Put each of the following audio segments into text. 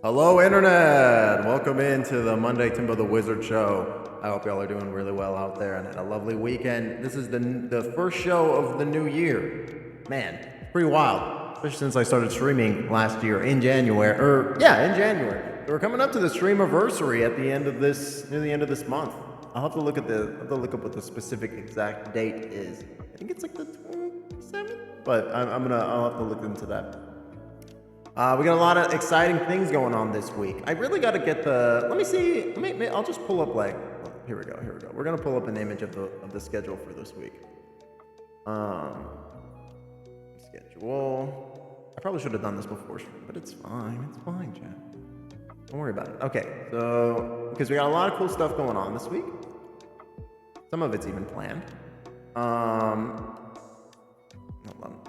Hello, Internet! Welcome into the Monday Timbo the Wizard show. I hope y'all are doing really well out there and had a lovely weekend. This is the first show of the new year. Man, pretty wild. Especially since I started streaming last year in January. In January. We're coming up to the streamiversary at the end of this, near the end of this month. I'll have to look up what the specific exact date is. I think it's like the 27th, but I'll have to look into that. We got a lot of exciting things going on this week. I really got to get the. Let me see. I'll just pull up here we go. We're gonna pull up an image of the schedule for this week. Schedule. I probably should have done this before, but it's fine. It's fine, chat. Don't worry about it. Okay, so because we got a lot of cool stuff going on this week. Some of it's even planned. Hold on.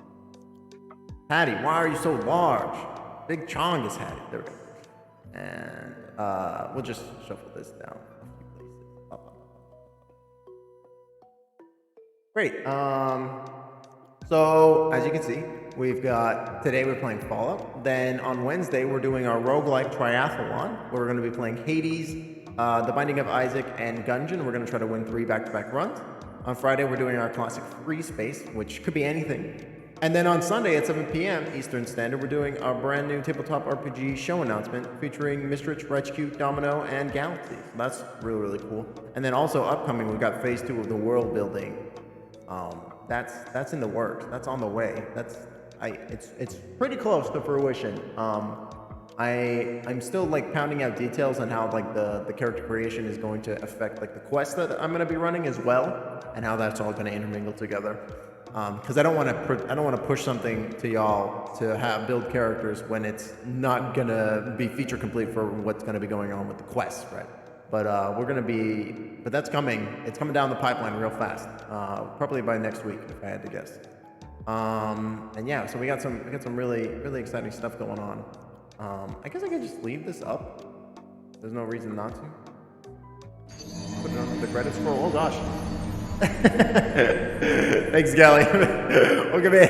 Hattie, why are you so large? Big Chongus Hattie. There we go. And we'll just shuffle this down a few places. Great. So as you can see, today we're playing Fallout. Then on Wednesday we're doing our roguelike triathlon, where we're going to be playing Hades, The Binding of Isaac, and Gungeon. We're going to try to win 3 back-to-back runs. On Friday we're doing our classic free space, which could be anything. And then on Sunday at 7 p.m. Eastern Standard, we're doing our brand new tabletop RPG show announcement featuring Mistrich, Rechq, Domino, and Galaxy. So that's really, really cool. And then also upcoming, we've got Phase 2 of the world building. That's in the works. That's on the way. It's pretty close to fruition. I'm still pounding out details on how the character creation is going to affect the quest that I'm going to be running as well, and how that's all going to intermingle together. Because I don't want to push something to y'all to build characters when it's not gonna be feature complete for what's gonna be going on with the quest, right? But but that's coming. It's coming down the pipeline real fast. Probably by next week, if I had to guess. And yeah, so we got some really, really exciting stuff going on. I guess I could just leave this up. There's no reason not to. Put it on the credits for. Oh gosh. Thanks, Gally. Look at me.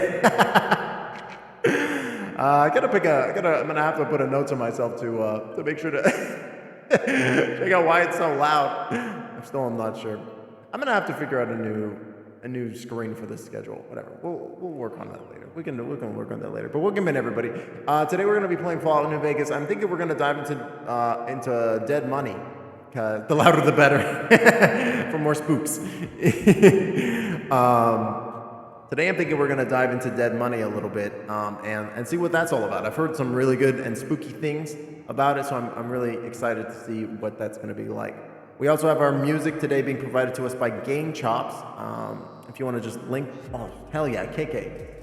I'm gonna have to put a note to myself to make sure to check out why it's so loud. I'm not sure. I'm gonna have to figure out a new screen for this schedule. Whatever. We'll work on that later. We can work on that later. But welcome in, everybody. Today we're gonna be playing Fallout New Vegas. I'm thinking we're gonna dive into Dead Money. The louder the better, for more spooks. Today I'm thinking we're going to dive into Dead Money a little bit and see what that's all about. I've heard some really good and spooky things about it, so I'm really excited to see what that's going to be like. We also have our music today being provided to us by Game Chops. If you want to just link, oh hell yeah, KK.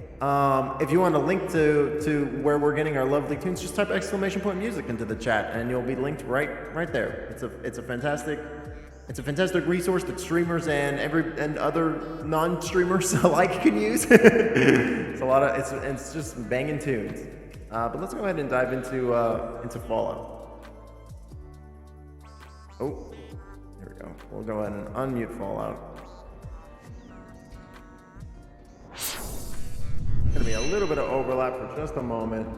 If you want to link to where we're getting our lovely tunes, just type !music into the chat, and you'll be linked right there. It's a fantastic resource that streamers and other non-streamers alike can use. It's just banging tunes. But let's go ahead and dive into Fallout. Oh, here we go. We'll go ahead and unmute Fallout. Gonna be a little bit of overlap for just a moment,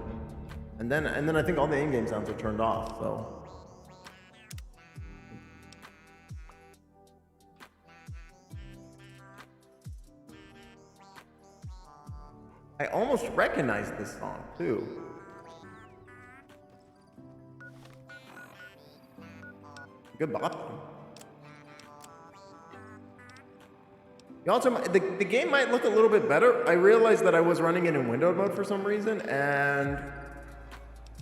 and then I think all the in-game sounds are turned off. So I almost recognize this song too. Good bop. Also, the game might look a little bit better. I realized that I was running it in windowed mode for some reason, and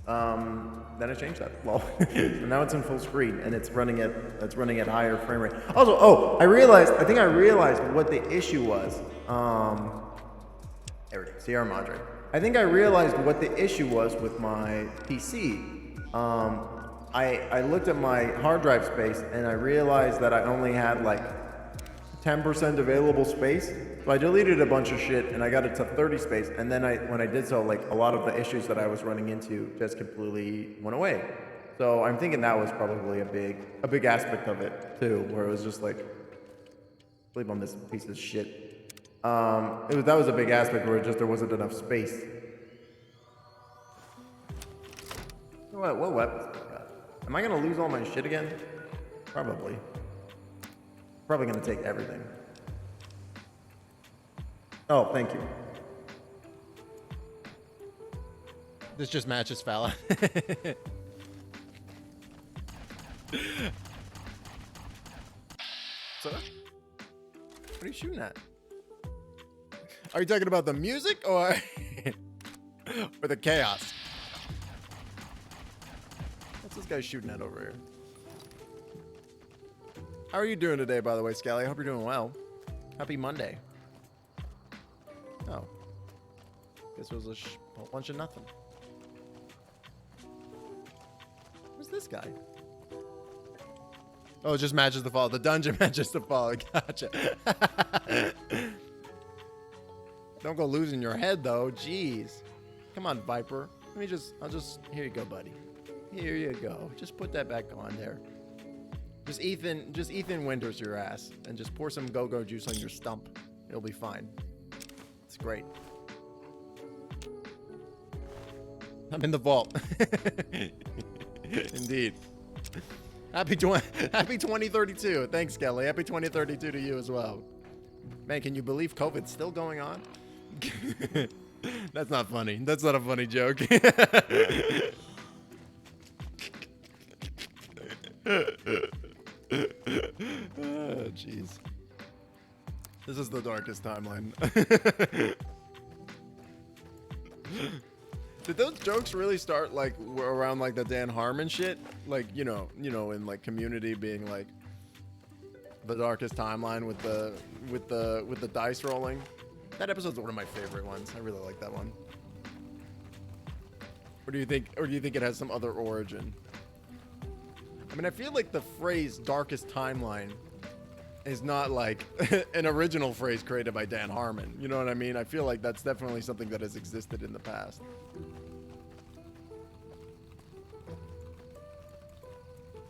then I changed that. Well, so now it's in full screen, and it's running at higher frame rate. Also, I think I realized what the issue was. There it is, Sierra Madre. I think I realized what the issue was with my PC. I looked at my hard drive space, and I realized that I only had 10% available space. So I deleted a bunch of shit and I got it to 30 space. And then when I did so, a lot of the issues that I was running into just completely went away. So I'm thinking that was probably a big aspect of it too, where it was just sleep on this piece of shit. That was a big aspect where there wasn't enough space. What weapons do I got? Am I gonna lose all my shit again? Probably. Probably gonna take everything. Oh, thank you. This just matches Fala. So, what are you shooting at? Are you talking about the music or or the chaos? What's this guy shooting at over here? How are you doing today, by the way, Scally? I hope you're doing well. Happy Monday. Oh. Guess it was a whole bunch of nothing. Who's this guy? Oh, it just matches the fall. The dungeon matches the fall. Gotcha. Don't go losing your head, though. Jeez. Come on, Viper. Here you go, buddy. Here you go. Just put that back on there. Just Ethan Winters your ass and just pour some go-go juice on your stump. It'll be fine. It's great. I'm in the vault. Indeed. Happy 2032. Thanks, Kelly. Happy 2032 to you as well. Man, can you believe COVID's still going on? That's not funny. That's not a funny joke. Oh, jeez. This is the darkest timeline. Did those jokes really start like around like the Dan Harmon shit? Like, you know, in like Community being like the darkest timeline with the dice rolling. That episode's one of my favorite ones. I really like that one. Or do you think it has some other origin? I mean, I feel like the phrase darkest timeline is not like an original phrase created by Dan Harmon. You know what I mean? I feel like that's definitely something that has existed in the past.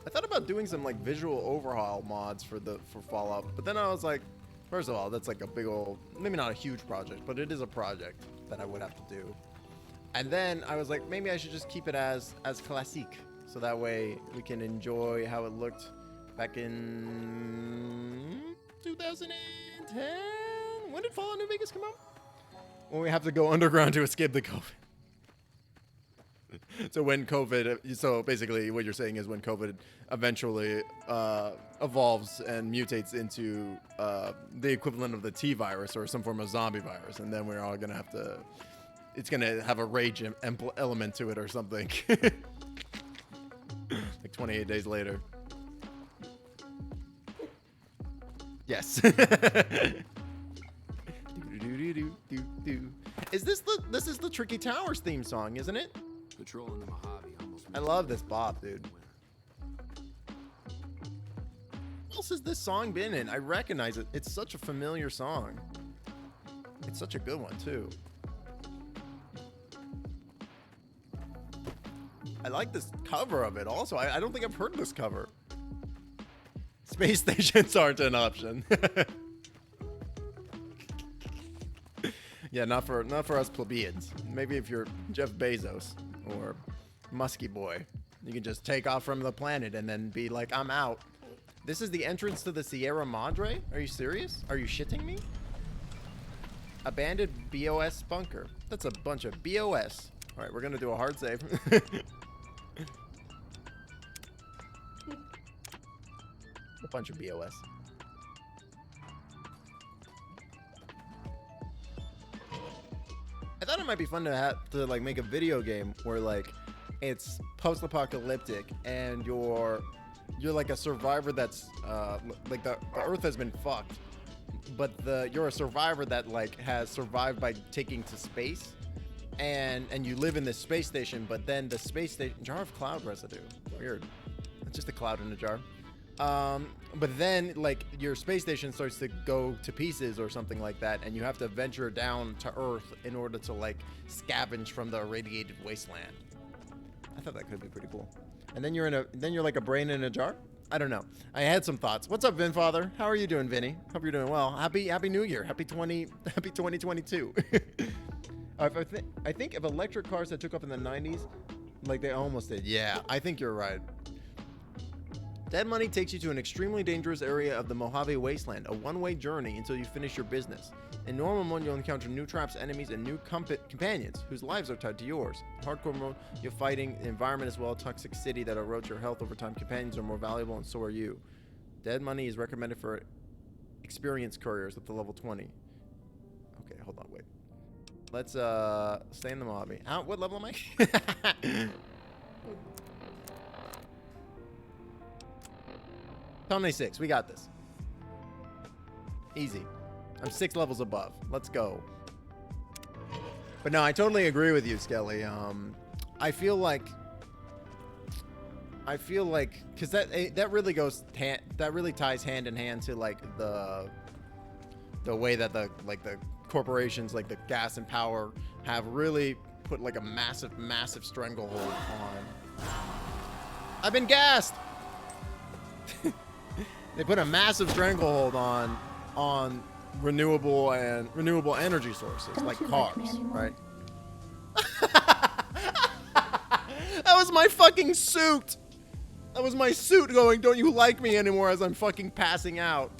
I thought about doing some like visual overhaul mods for Fallout, but then I was like, first of all, that's like a big old, maybe not a huge project, but it is a project that I would have to do. And then I was like, maybe I should just keep it as classique, so that way we can enjoy how it looked back in 2010. When did Fallout New Vegas come out? When we have to go underground to escape the COVID. So when COVID, so basically what you're saying is when COVID eventually evolves and mutates into the equivalent of the T virus or some form of zombie virus, and then we're all gonna have to, it's gonna have a rage element to it or something. Like 28 days later. Yes. Is this the Tricky Towers theme song, isn't it? Patrolling the Mojave almost. I love this bop, dude. What else has this song been in? I recognize it. It's such a familiar song. It's such a good one, too. I like this cover of it also. I don't think I've heard this cover. Space stations aren't an option. Yeah, not for us plebeians. Maybe if you're Jeff Bezos or Muskie Boy, you can just take off from the planet and then be like, I'm out. This is the entrance to the Sierra Madre? Are you serious? Are you shitting me? Abandoned BOS bunker. That's a bunch of BOS. All right, we're gonna do a hard save. A bunch of BOS. I thought it might be fun to have to like make a video game where like it's post-apocalyptic and you're like a survivor that's like the Earth has been fucked, but you're a survivor that like has survived by taking to space, and you live in this space station, but then the space station jar of cloud residue. Weird. It's just a cloud in a jar. But then like your space station starts to go to pieces or something like that, and you have to venture down to Earth in order to like scavenge from the irradiated wasteland. I thought that could be pretty cool. And then you're like a brain in a jar. I don't know. I had some thoughts. What's up, Vinfather? How are you doing, Vinny? Hope you're doing well. Happy New Year. Happy 2022. I think if electric cars that took off in the 90s Like they almost did. Yeah, I think you're right. Dead Money takes you to an extremely dangerous area of the Mojave Wasteland, a one-way journey until you finish your business. In normal mode, you'll encounter new traps, enemies, and new companions whose lives are tied to yours. In hardcore mode, you're fighting the environment as well, a toxic city that erodes your health over time. Companions are more valuable, and so are you. Dead Money is recommended for experienced couriers up to level 20. Okay, hold on, wait. Let's stay in the Mojave. What level am I? Tell 6. We got this. Easy. I'm 6 levels above. Let's go. But no, I totally agree with you, Skelly. I feel like because that really that really ties hand in hand to like the way that the corporations like the gas and power have really put like a massive stranglehold on. I've been gassed. They put a massive stranglehold on renewable energy sources like cars, right? That was my fucking suit. That was my suit going, "Don't you like me anymore?" as I'm fucking passing out.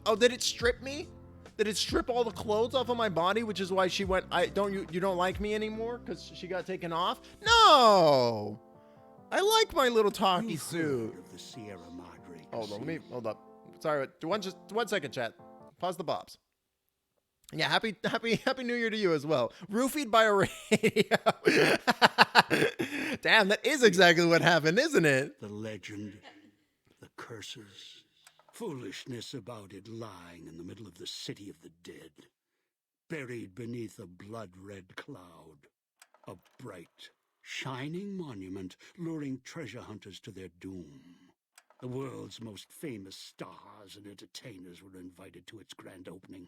Oh, did it strip me? Did it strip all the clothes off of my body, which is why she went, you don't like me anymore because she got taken off? No. I like my little talkie suit. Of the Sierra Madre Hold up. Sorry, just 1 second, chat. Pause the bobs. Yeah, happy New Year to you as well. Roofied by a radio. Damn, that is exactly what happened, isn't it? The legend, the curses, foolishness about it lying in the middle of the city of the dead, buried beneath a blood-red cloud, a bright, shining monument luring treasure hunters to their doom. The world's most famous stars and entertainers were invited to its grand opening.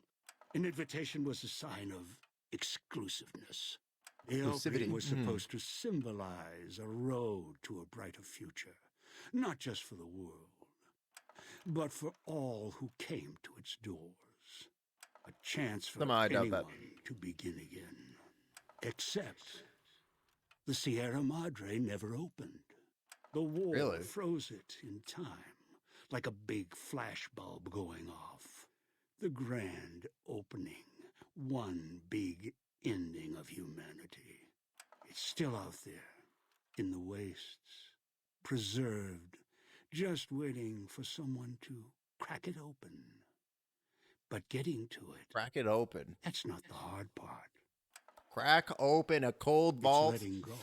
An invitation was a sign of exclusiveness. The opening was supposed to symbolize a road to a brighter future, not just for the world, but for all who came to its doors. A chance for anyone to begin again. Except the Sierra Madre never opened. The war froze it in time, like a big flashbulb going off. The grand opening, one big ending of humanity. It's still out there, in the wastes, preserved, just waiting for someone to crack it open. But getting to it... Crack it open. That's not the hard part. Crack open a cold vault. It's letting go.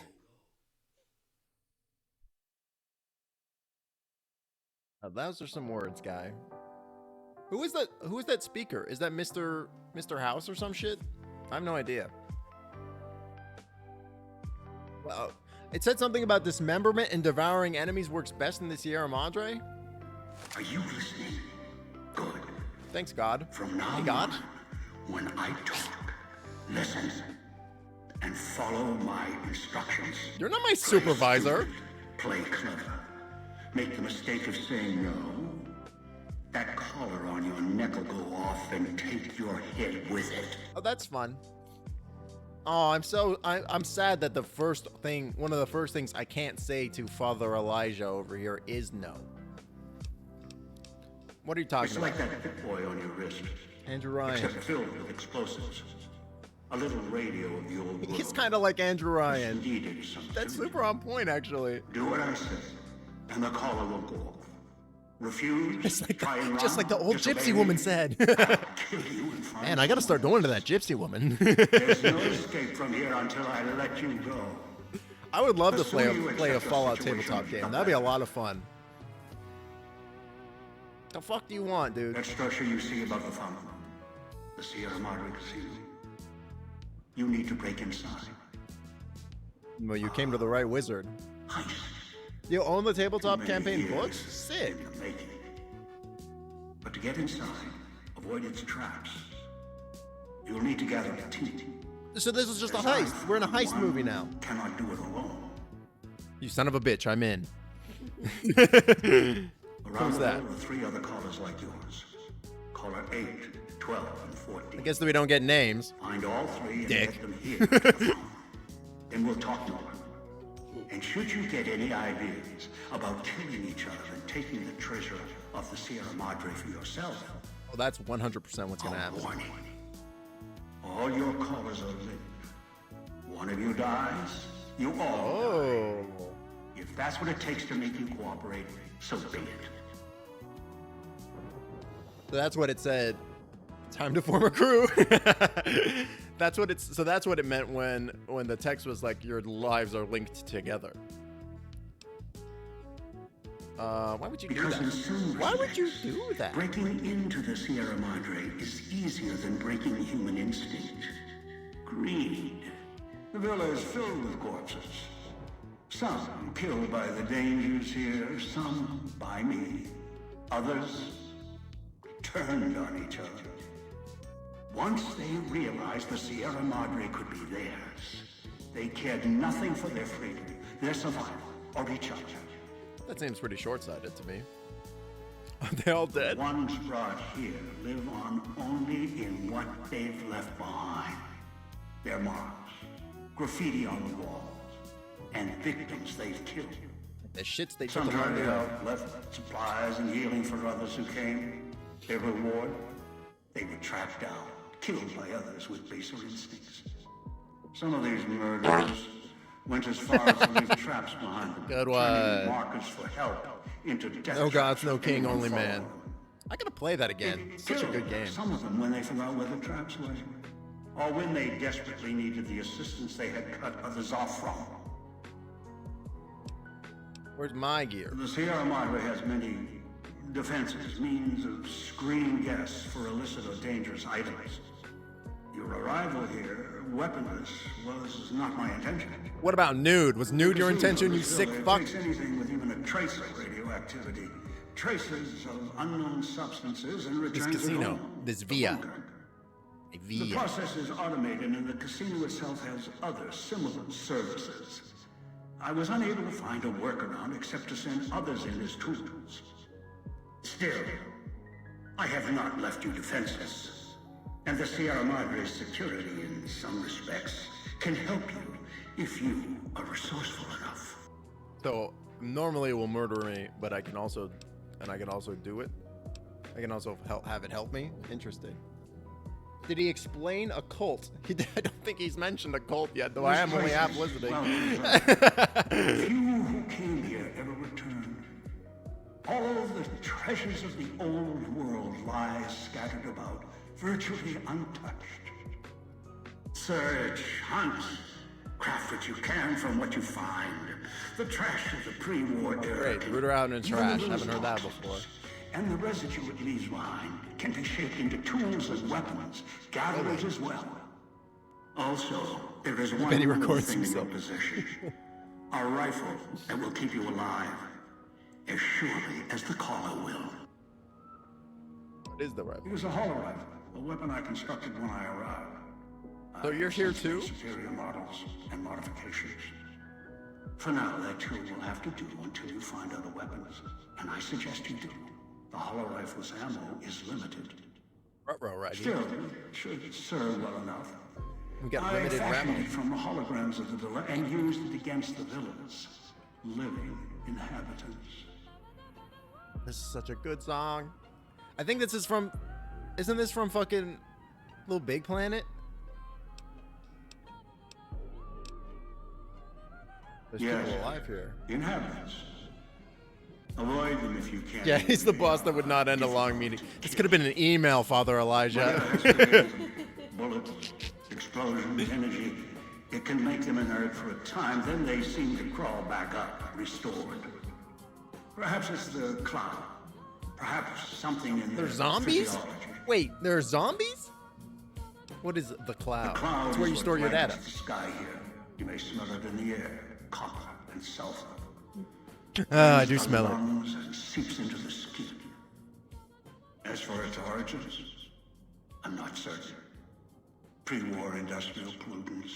Oh, those are some words, guy. Who is that? Who is that speaker? Is that Mr. House or some shit? I have no idea. Well, it said something about dismemberment and devouring enemies works best in the Sierra Madre. Are you listening? Good. Thanks, God. From now hey, God. on, when I talk, listen and follow my instructions. You're not my supervisor. Play clever. Make the mistake of saying no. That collar on your neck will go off and take your head with it. Oh, that's fun. Oh, I'm sad that one of the first things I can't say to Father Elijah over here is no. What are you talking about? It's like that Pip Boy on your wrist. Andrew Ryan. Except filled with explosives. A little radio of the old world. He's kind of like Andrew Ryan. Needed some That's super on point, actually. Do what I say, and the collar will go off. Refuse, just like the old gypsy woman said. Man, I gotta start going to that gypsy woman. There's no escape from here until I let you go. I would love to play a Fallout tabletop game. That'd be a lot of fun. The fuck do you want, dude? That structure you see above the fountain, the Sierra Madre Casino. You need to break inside. Well, you came to the right wizard. Heist. You own the tabletop campaign books? Sick. In the making. But to get inside, avoid its traps. You'll need to gather a team. So this is just a heist. We're in a heist movie now. Cannot do it alone. You son of a bitch, I'm in. Around there are 3 other callers like yours. Caller 8, 12, and 14. I guess that we don't get names. Find all 3 and Dick. get them here. Then we'll talk more. And should you get any ideas about killing each other and taking the treasure of the Sierra Madre for yourself, Oh, that's 100% what's gonna happen. warning. All your callers are lit. One of you dies, you all die. Oh. If that's what it takes to make you cooperate, so be it. So that's what it said. Time to form a crew. That's what it's. So that's what it meant when the text was like, your lives are linked together. Why would you do Because in that? some Why would you respects, do that? breaking into the Sierra Madre is easier than breaking human instinct. Greed. The villa is filled with corpses. Some killed by the dangers here, some by me. Others turned on each other. Once they realized the Sierra Madre could be theirs, they cared nothing for their freedom, their survival, or each other. That seems pretty short-sighted to me. Are they all dead? Ones brought here live on only in what they've left behind. Their marks, graffiti on the walls, and victims they've killed. The shits they took Some along turned the way. out, left supplies and healing for others who came. Their reward? They were tracked down, killed by others with baser instincts. Some of these murderers went as far as to leave traps behind them, Good turning one. markers for help into death No gods, traps no for king, anyone only following man. them. I gotta play that again. It Such a killed good game. some of them when they forgot where the traps were, or when they desperately needed the assistance they had cut others off from. Where's my gear? The Sierra Madre has many defenses, means of screening guests for illicit or dangerous items. Your arrival here, weaponless, was not my intention. What about nude? Was nude your intention, you Casino sick facility fuck? takes anything with even a trace of radioactivity, traces of unknown substances, and This returns it casino, home. this The via. bunker. A The via. process is automated, and the casino itself has other similar services. I was unable to find a workaround except to send others in as tools. Still, I have not left you defenseless. And the Sierra Madre's security, in some respects, can help you if you are resourceful enough. So normally it will murder me, but I can also do it. I can also have it help me. Interesting. Did he explain a cult? I don't think he's mentioned a cult yet, though I am only half listening. Few who came here ever returned. All of the treasures of the old world lie scattered about, virtually untouched. Search, hunt, craft what you can from what you find. The trash of the pre-war era. Great, root around in even trash. the Haven't heard that boxes. before. And the residue it leaves behind can be shaped into tools and weapons, gatherers as well. Also, there is one bet he more records thing in your himself. possession. A rifle that will keep you alive, as surely as the caller will. What is the rifle? It was a hollow rifle, a weapon I constructed when I arrived. So you're here too? Superior models and modifications. For now, that too will have to do until you find other weapons, and I suggest you do. The hollow rifle's ammo is limited. Ruh-roh, right? Still, it should serve well enough. We got I limited fashioned ammo. it from the holograms of the villa and used it against the villa's living inhabitants. This is such a good song. I think this is from. Isn't this from fucking Little Big Planet? There's Yes. people alive here. Inhabitants. Avoid them if you can. Yeah, he's the boss that would not end a long meeting. This could have been an email, Father Elijah. Bullets, explosions, energy. It can make them inert for a time, then they seem to crawl back up, restored. Perhaps it's the cloud. Perhaps something in There's their zombies? physiology. Wait, there are zombies? What is the cloud? Cloud It's where is you what store your blankets data. the sky here. You may smell it in the air, copper and sulfur. Ah, I do Breathes smell down it. the lungs and seeps into the skin. As for its origins, I'm not certain. Pre-war industrial pollutants.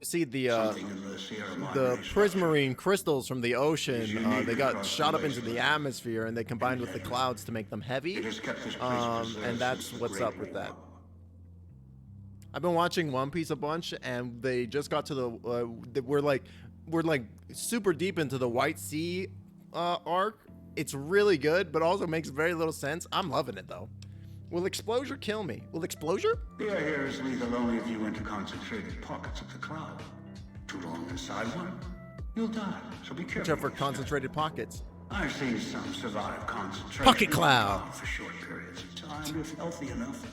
See the Something in the Sierra Madre the structure. prismarine crystals from the ocean. They got shot up into the atmosphere and they combined with the clouds to make them heavy. It has kept this place preserved And that's since the what's Great up with that. War. I've been watching One Piece a bunch, and they just got to we're like super deep into the White Sea arc. It's really good, but also makes very little sense. I'm loving it though. Will Explosure kill me? Will Explosure? The air is lethal only if you enter concentrated pockets of the cloud. Too long inside one, you'll die. So be careful. Except for concentrated pockets. I've seen some survive concentration Pocket cloud. for short periods of time, if healthy enough.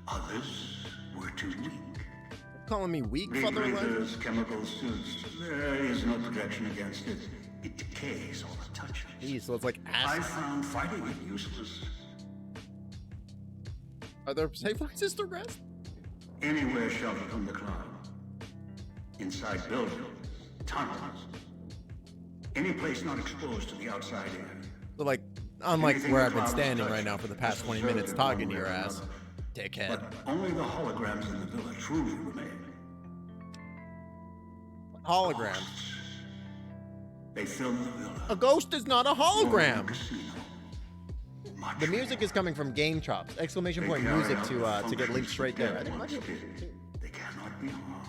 Others were too weak. Calling me weak, Deep Father Elijah? breathers, chemical suits. There is no protection against it. It decays all it touches. Geez, so it's like I acid. found fighting it useless. Are there safe places to rest? Anywhere sheltered from the cloud. Inside buildings, tunnels. Any place not exposed to the outside air. So like, unlike Anything where the I've been clouds standing touch right now for the is past 20 preserved minutes in talking one to way your or ass, another. dickhead. But only the holograms in the villa truly remain. Holograms. Ghosts. They fill the villa. A ghost is not a hologram. Casino. Much The music is coming from Game Chops! Exclamation They point carry music out to the get linked functions straight the there. I dead think once might be- did. They cannot be harmed.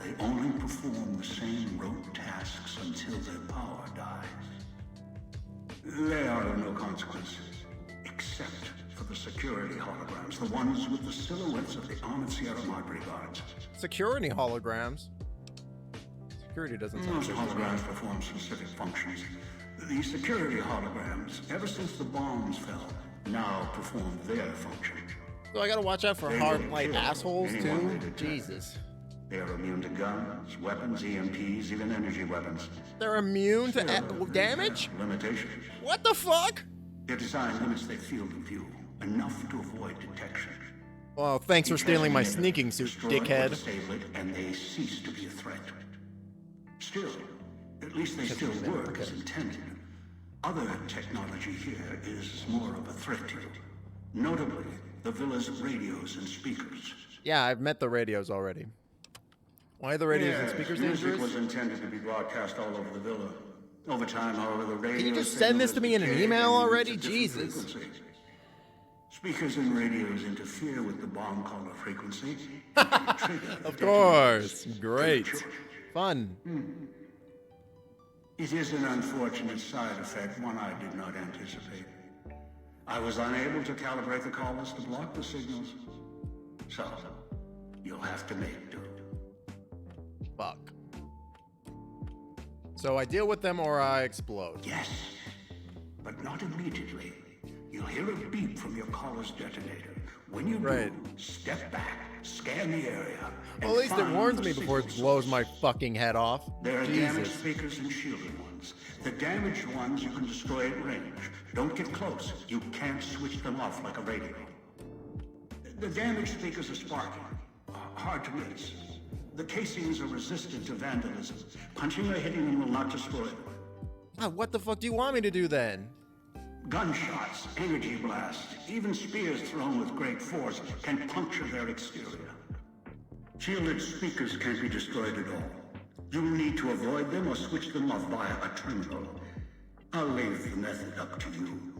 They only perform the same rote tasks until their power dies. They are of no consequence, except for the security holograms, the ones with the silhouettes of the armored Sierra Madre guards. Security holograms. Security doesn't sound Most good. holograms perform specific functions. The security holograms, ever since the bombs fell, now perform their function. So I gotta watch out for They hard will light kill assholes anyone too. they detect. Jesus, They are immune to guns, weapons, EMPs, even energy weapons. they're immune to Still, damage. they have limitations. What the fuck? Their design limits their field of view, enough to avoid detection. Well, thanks for Each stealing my enemy sneaking suit, destroyed or dickhead. disable it, and they cease to be a threat. Still, at least they still work as intended. Other technology here is more of a threat to you. Notably, the villa's radios and speakers. Yeah, I've met the radios already. Why are the radios and Yes, speakers music dangerous? was intended to be broadcast all over the villa. Over time, however, the radio you just signal send this has to me in an decayed email and already? emits a different Jesus. frequency. Speakers and radios interfere with the bomb caller frequency. and can trigger Of the course, detonations. great, Choice. fun. It is an unfortunate side effect, one I did not anticipate. I was unable to calibrate the callers to block the signals. So, you'll have to make do. Fuck. So I deal with them or I explode. Yes, but not immediately. You'll hear a beep from your caller's detonator. When you Right. do, step back, scan the area. and Well, at least it find warns the me before it signal blows source. my fucking head off. There are damaged Jesus. speakers and shielded ones. The damaged ones you can destroy at range. Don't get close. You can't switch them off like a radio. The damaged speakers are sparking. Hard to miss. The casings are resistant to vandalism. Punching or hitting them will not destroy them. Ah, what the fuck do you want me to do then? Gunshots, energy blasts, even spears thrown with great force can puncture their exterior. Shielded speakers can't be destroyed at all. You'll need to avoid them or switch them off via a terminal. I'll leave the method up to you.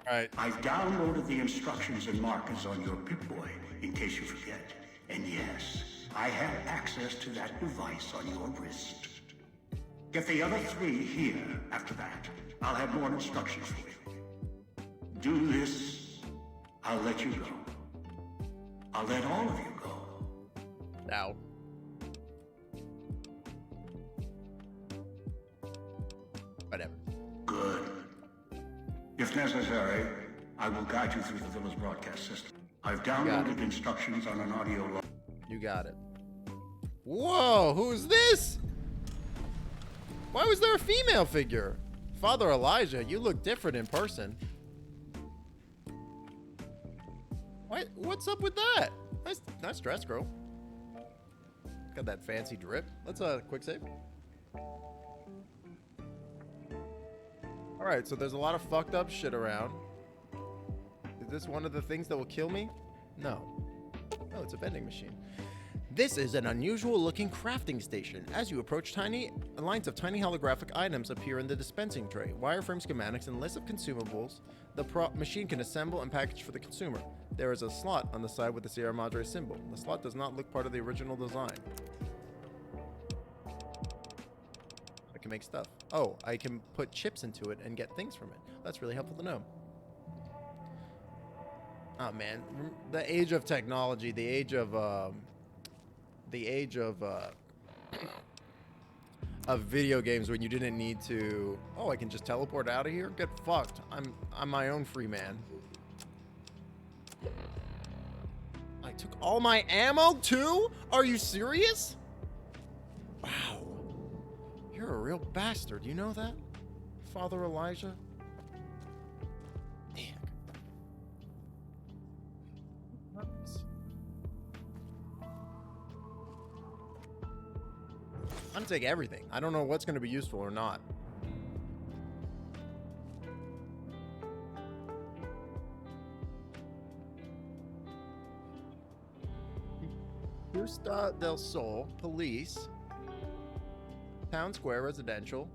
Alright. I've downloaded the instructions and markers on your Pip-Boy, in case you forget. And yes, I have access to that device on your wrist. Get the other three here after that. I'll have more instructions for you. Do this, I'll let you go. I'll let all of you go. Ow. Whatever. Good. If necessary, I will guide you through the villa's broadcast system. I've downloaded instructions on an audio log. You got it. Whoa, who's this? Why was there a female figure? Father Elijah, you look different in person. What's up with that? Nice dress, girl. Got that fancy drip. Let's quick save. All right, so there's a lot of fucked up shit around. Is this one of the things that will kill me? No. Oh, it's a vending machine. This is an unusual looking crafting station. As you approach, lines of tiny holographic items appear in the dispensing tray. Wireframe schematics and lists of consumables the machine can assemble and package for the consumer. There is a slot on the side with the Sierra Madre symbol. The slot does not look part of the original design. I can make stuff. Oh, I can put chips into it and get things from it. That's really helpful to know. Oh man, the age of technology, the age of video games when you didn't need to. Oh, I can just teleport out of here. Get fucked. I'm my own free man. I took all my ammo too? Are you serious? Wow, you're a real bastard. You know that, Father Elijah? Damn. I'm gonna take everything. I don't know what's gonna be useful or not. Justa del Sol, Police, Town Square Residential,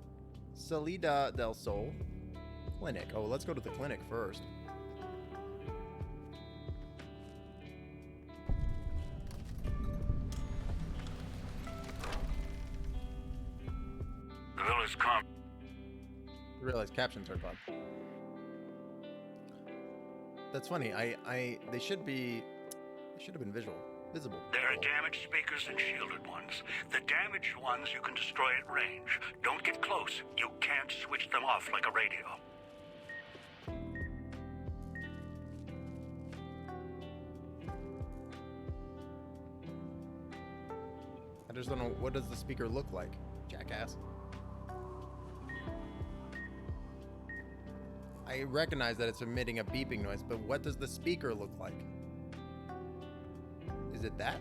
Salida del Sol, Clinic. Oh, let's go to the clinic first. The village com. I realize captions are fun. That's funny. They should have been visible. There are damaged speakers and shielded ones. The damaged ones you can destroy at range. Don't get close. You can't switch them off like a radio. I just don't know, what does the speaker look like, jackass? I recognize that it's emitting a beeping noise, but what does the speaker look like? Is it that?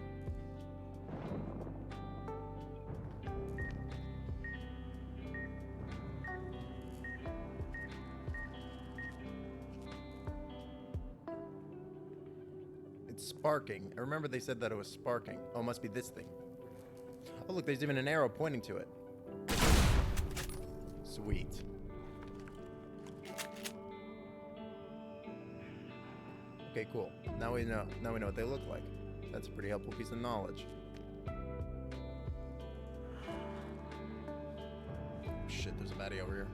It's sparking. I remember they said that it was sparking. Oh, it must be this thing. Oh, look, there's even an arrow pointing to it. Sweet. Okay, cool. Now we know what they look like. That's a pretty helpful piece of knowledge. Shit, there's a baddie over here.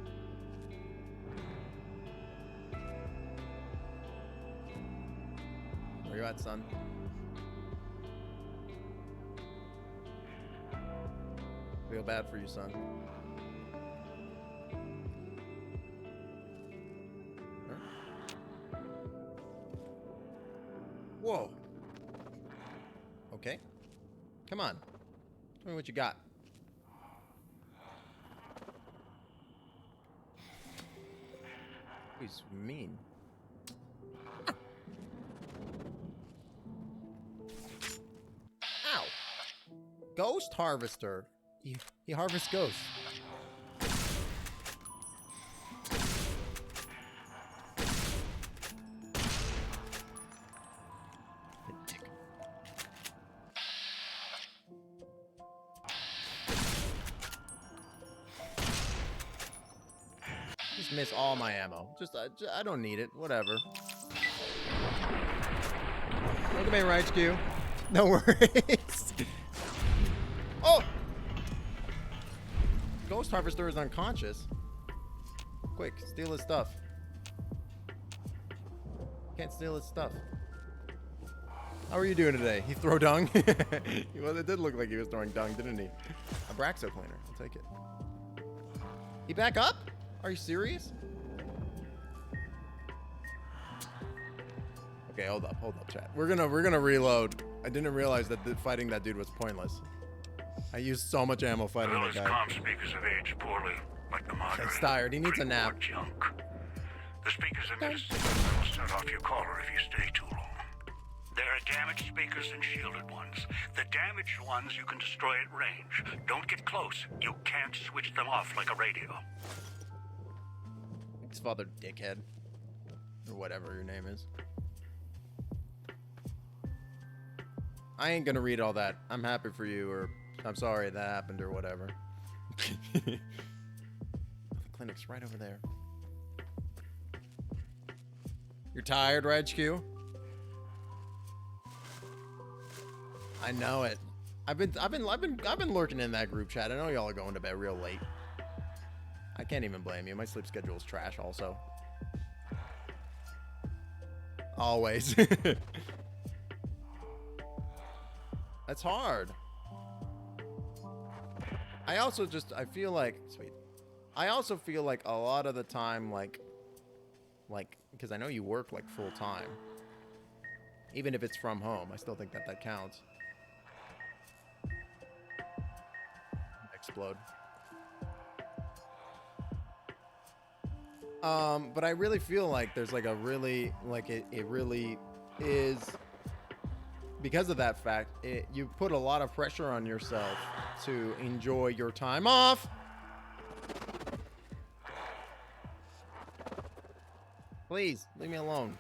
Where you at, son? Feel bad for you, son. Whoa. Okay. Come on. Tell me what you got. He's mean. Ow. Ghost harvester. He harvests ghosts. Just miss all my ammo. I don't need it. Whatever. Welcome in, Right Q. No worries. Oh! Ghost Harvester is unconscious. Quick, steal his stuff. Can't steal his stuff. How are you doing today? He throw dung? Well, it did look like he was throwing dung, didn't he? A Braxo cleaner. I'll take it. He back up? Are you serious? Okay, hold up, chat. We're gonna reload. I didn't realize that fighting that dude was pointless. I used so much ammo fighting that guy. Comm speakers have aged poorly, like the modern. He's tired. He needs a nap. Junk. The speakers emit a signal that will set off your caller if you stay too long. There are damaged speakers and shielded ones. The damaged ones you can destroy at range. Don't get close. You can't switch them off like a radio. His father, dickhead, or whatever your name is. I ain't gonna read all that. I'm happy for you, or I'm sorry that happened, or whatever. The clinic's right over there. You're tired, Reg Q? I know it. I've been lurking in that group chat. I know y'all are going to bed real late. I can't even blame you. My sleep schedule is trash also. Always. That's hard. I feel like, sweet. I also feel like a lot of the time, like, because I know you work like full time. Even if it's from home, I still think that counts. Explode. But I really feel like there's like a really, like it really is, because of that fact, you put a lot of pressure on yourself to enjoy your time off. Please, leave me alone.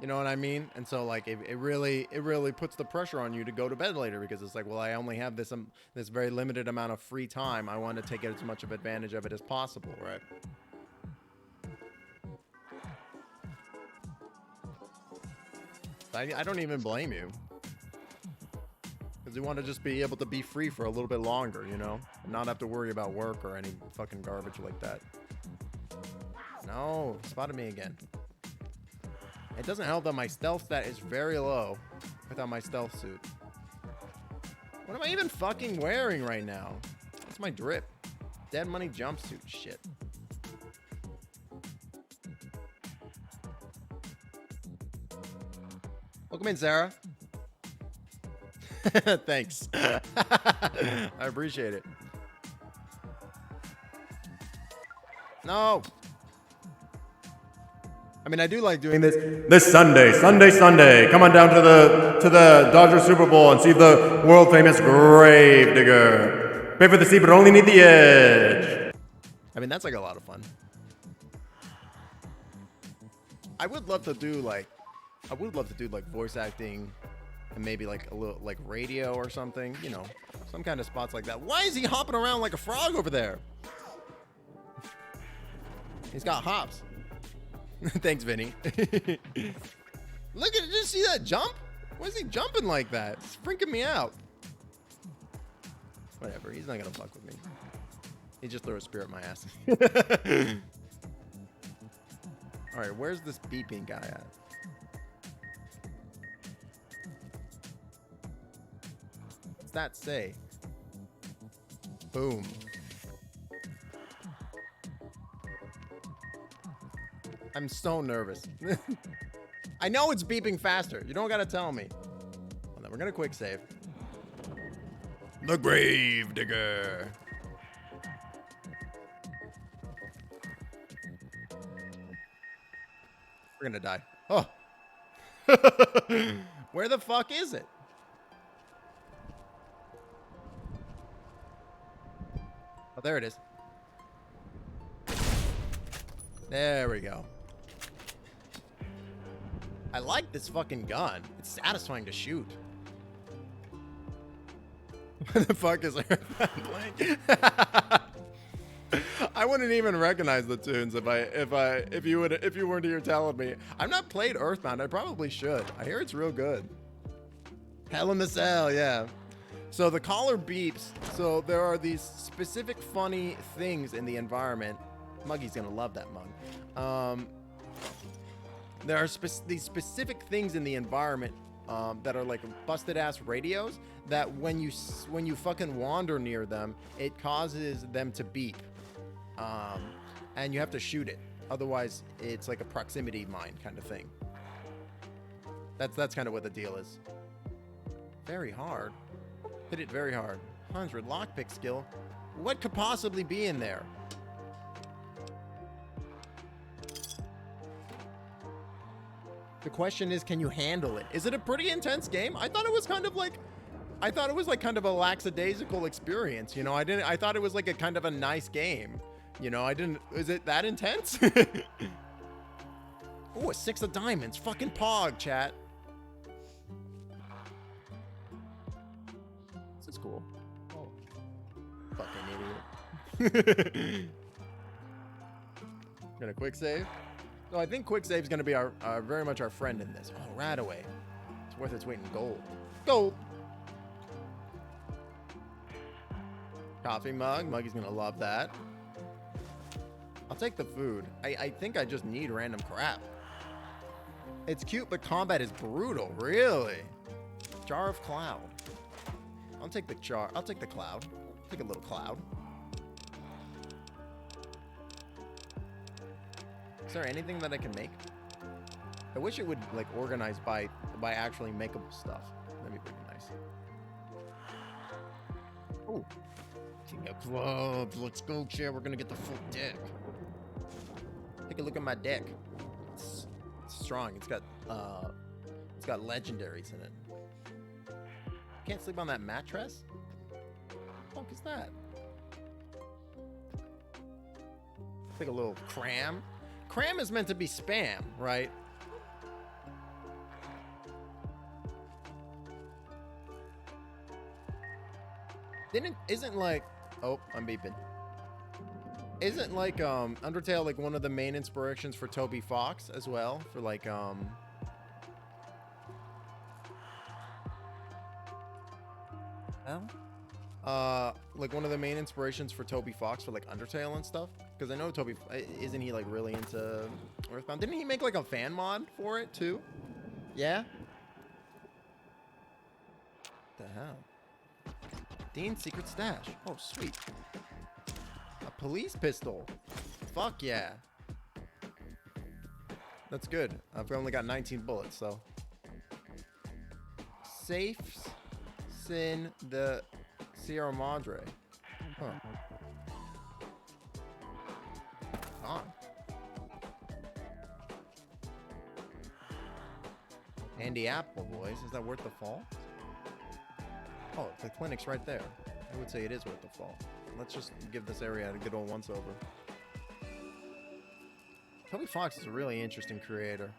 You know what I mean? And so like it really puts the pressure on you to go to bed later, because it's like, well, I only have this very limited amount of free time. I want to take as much of advantage of it as possible, right? I don't even blame you, because you want to just be able to be free for a little bit longer, you know, and not have to worry about work or any fucking garbage like that. No, spotted me again. It doesn't help that my stealth stat is very low without my stealth suit. What am I even fucking wearing right now? What's my drip? Dead money jumpsuit shit. Welcome in, Sarah. Thanks. I appreciate it. No. I mean, I do like doing this Sunday. Come on down to the Dodger Super Bowl and see the world famous Gravedigger. Pay for the seat, but only need the edge. I mean, that's like a lot of fun. I would love to do like voice acting and maybe like a little like radio or something, you know, some kind of spots like that. Why is he hopping around like a frog over there? He's got hops. Thanks, Vinny. Look at it. Did you see that jump? Why is he jumping like that? It's freaking me out. Whatever. He's not going to fuck with me. He just threw a spear at my ass. All right. Where's this beeping guy at? What's that say? Boom. I'm so nervous. I know it's beeping faster. You don't gotta tell me. Well, then we're gonna quick save. The Gravedigger. We're gonna die. Oh. Where the fuck is it? Oh, there it is. There we go. I like this fucking gun. It's satisfying to shoot. What the fuck is Earthbound playing? I wouldn't even recognize the tunes if you weren't here telling me. I've not played Earthbound. I probably should. I hear it's real good. Hell in the Cell, yeah. So the collar beeps. So there are these specific funny things in the environment. Muggy's gonna love that mug. There are these specific things in the environment that are like busted ass radios that when you fucking wander near them, it causes them to beep, and you have to shoot it. Otherwise, it's like a proximity mine kind of thing. That's kind of what the deal is. Very hard. Hit it very hard. 100 lockpick skill. What could possibly be in there? The question is, can you handle it? Is it a pretty intense game? I thought it was kind of like kind of a lackadaisical experience. You know, I thought it was like a kind of a nice game. You know, is it that intense? Ooh, a 6 of diamonds. Fucking pog, chat. This is cool. Oh. Fucking idiot. Gonna quick save? No, I think quick save's gonna be our very much our friend in this. Oh, Radaway. It's worth its weight in gold. Gold! Coffee mug. Muggy's gonna love that. I'll take the food. I think I just need random crap. It's cute, but combat is brutal. Really? Jar of cloud. I'll take the jar. I'll take the cloud. I'll take a little cloud. Is there anything that I can make? I wish it would like organize by actually makeable stuff. That'd be pretty nice. Oh, King of Clubs. Let's go, chair. We're gonna get the full deck. Take a look at my deck. It's strong. It's got legendaries in it. Can't sleep on that mattress? What the fuck is that? Take a little cram. Cram is meant to be spam, right? Isn't like, oh, I'm beeping. Isn't like Undertale like one of the main inspirations for Toby Fox as well? For like like one of the main inspirations for Toby Fox for like Undertale and stuff? Because I know Toby, isn't he like really into Earthbound? Didn't he make like a fan mod for it too? Yeah? What the hell? Dean's secret stash. Oh, sweet. A police pistol. Fuck yeah. That's good. I've only got 19 bullets, so. Safes in the Sierra Madre. Huh. On. Andy Apple, boys. Is that worth the fall? Oh, the clinic's right there. I would say it is worth the fall. Let's just give this area a good old once over. Toby Fox is a really interesting creator.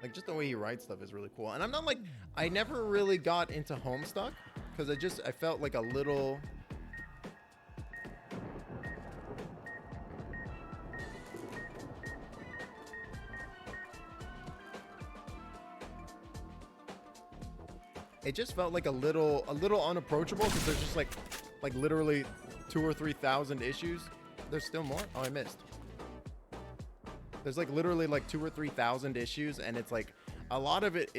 Like, just the way he writes stuff is really cool. And I'm not like, I never really got into Homestuck because I felt like a little. It just felt like a little unapproachable because there's just like literally 2,000 or 3,000 issues. There's still more. Oh, I missed. There's like literally like 2,000 or 3,000 issues, and it's like a lot of it,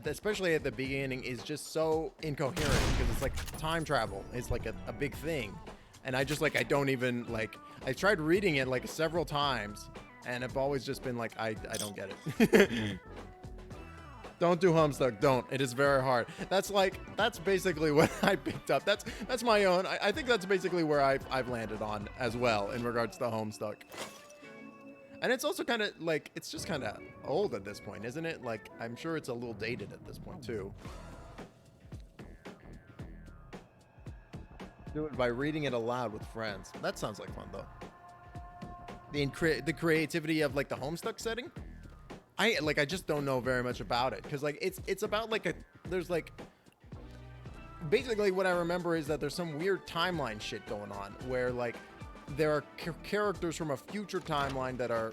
especially at the beginning, is just so incoherent because it's like time travel is like a big thing, and I just like I don't even like. I tried reading it like several times, and I've always just been like I don't get it. Don't do Homestuck. Don't. It is very hard. That's basically what I picked up. That's my own. I think that's basically where I've landed on as well in regards to Homestuck. And it's also kind of like, it's just kind of old at this point, isn't it? Like, I'm sure it's a little dated at this point too. Do it by reading it aloud with friends. That sounds like fun though. The creativity of like the Homestuck setting. I just don't know very much about it because like it's about like there's like basically what I remember is that there's some weird timeline shit going on where like there are characters from a future timeline that are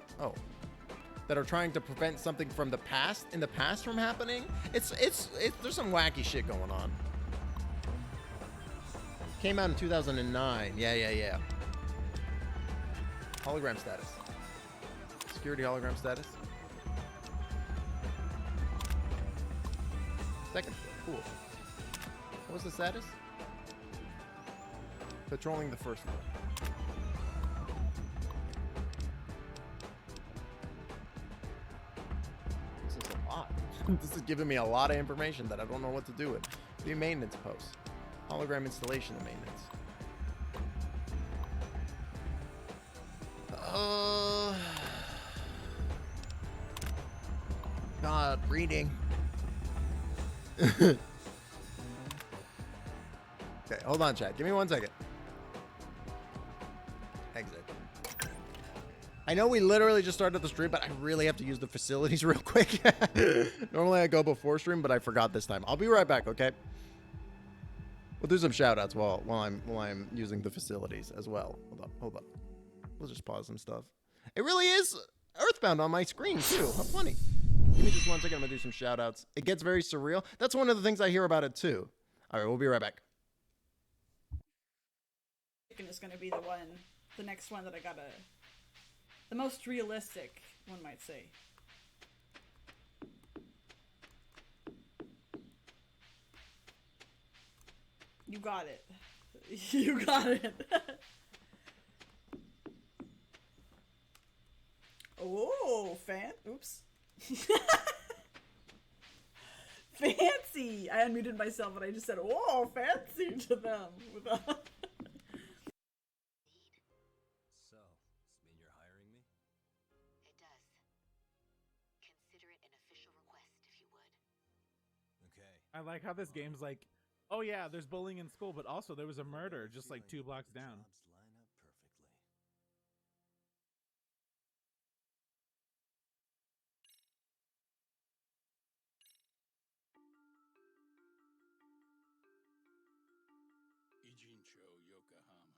trying to prevent something from the past from happening. It's there's some wacky shit going on. Came out in 2009. Yeah. Hologram status. Security hologram status. Second floor, cool. What was the status? Patrolling the first floor. This is a lot. This is giving me a lot of information that I don't know what to do with. View maintenance posts. Hologram installation and maintenance. God, reading. Okay, hold on, chat. Give me 1 second. Exit. I know we literally just started the stream, but I really have to use the facilities real quick. Normally I go before stream, but I forgot this time. I'll be right back, okay? We'll do some shout outs while I'm using the facilities as well. Hold up. We'll just pause some stuff. It really is Earthbound on my screen too. How funny. Give me just 1 second. I'm gonna do some shout outs. It gets very surreal. That's one of the things I hear about it too. All right, we'll be right back. Is going to be the next one that I gotta, the most realistic, one might say. You got it. You got it. Oh, oops. Fancy. I unmuted myself and I just said, "Whoa, fancy" to them. So, does this mean you're hiring me? It does. Consider it an official request, if you would. Okay. I like how this game's like, oh yeah, there's bullying in school, but also there was a murder just like 2 blocks down. Jobs line up perfectly. Ijincho, Yokohama.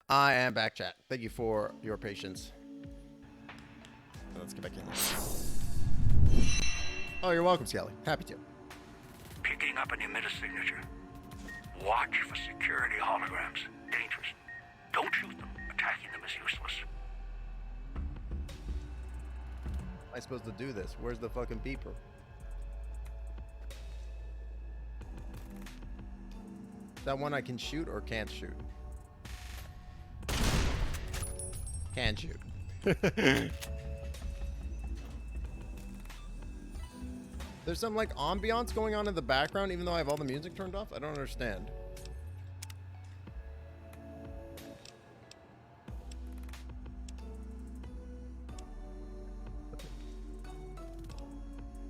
I am back, chat. Thank you for your patience. Let's get back in there. Oh, you're welcome, Skelly. Happy to. Picking up an emitter signature. Watch for security holograms. Dangerous. Don't shoot them. Attacking them is useless. Am I supposed to do this? Where's the fucking beeper? Is that one I can shoot or can't shoot? Can shoot. There's some like ambiance going on in the background even though I have all the music turned off. I don't understand.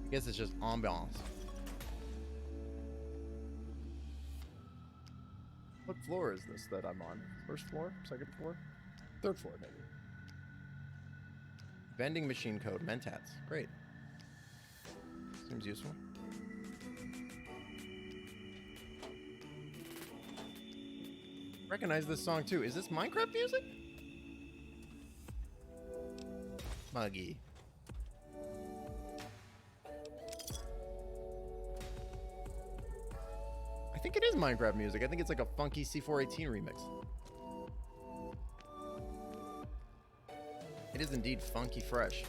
I guess it's just ambiance. What floor is this that I'm on? First floor? Second floor? Third floor, maybe. Vending machine code, Mentats. Great. Seems useful. Recognize this song too. Is this Minecraft music? Muggy. I think it is Minecraft music. I think it's like a funky C418 remix. It is indeed funky fresh.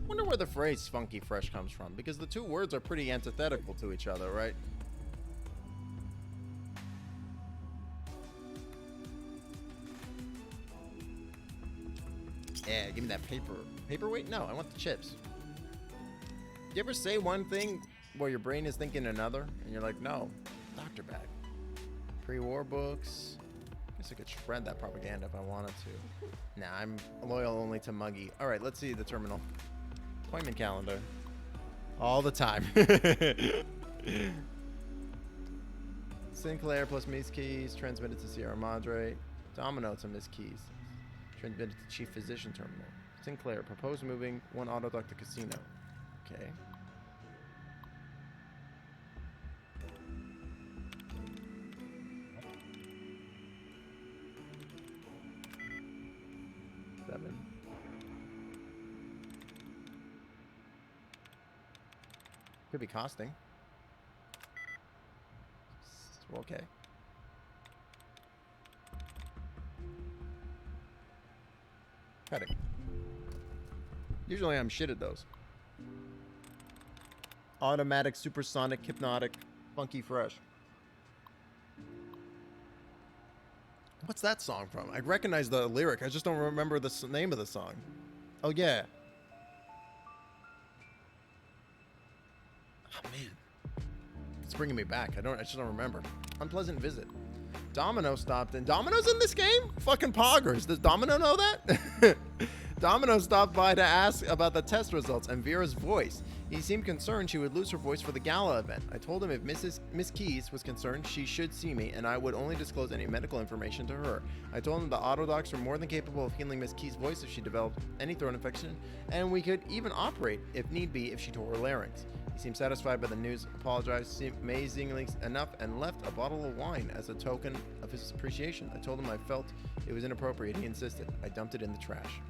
Wonder where the phrase funky fresh comes from, because the two words are pretty antithetical to each other, right? Yeah, give me that paper. Paperweight? No, I want the chips. Do you ever say one thing where your brain is thinking another, and you're like, no, doctor bag. Pre-war books. I guess I could shred that propaganda if I wanted to. Nah, I'm loyal only to Muggy. All right, let's see the terminal. Appointment calendar. All the time. Sinclair plus Miss Keys. Transmitted to Sierra Madre. Domino to Miss Keys. Transmitted to Chief Physician Terminal. Sinclair. Proposed moving. 1 auto duct to casino. Okay. Could be costing. Okay. Cutting. Usually I'm shit at those. Automatic, supersonic, hypnotic, funky fresh. What's that song from? I recognize the lyric. I just don't remember the name of the song. Oh, yeah. Oh, man. It's bringing me back. I just don't remember. Unpleasant visit. Domino stopped in. Domino's in this game? Fucking poggers. Does Domino know that? Domino stopped by to ask about the test results and Vera's voice. He seemed concerned she would lose her voice for the gala event. I told him if Miss Keys was concerned, she should see me, and I would only disclose any medical information to her. I told him the Autodocs were more than capable of healing Miss Keys' voice if she developed any throat infection, and we could even operate, if need be, if she tore her larynx. He seemed satisfied by the news, apologized amazingly enough, and left a bottle of wine as a token of his appreciation. I told him I felt it was inappropriate. He insisted. I dumped it in the trash.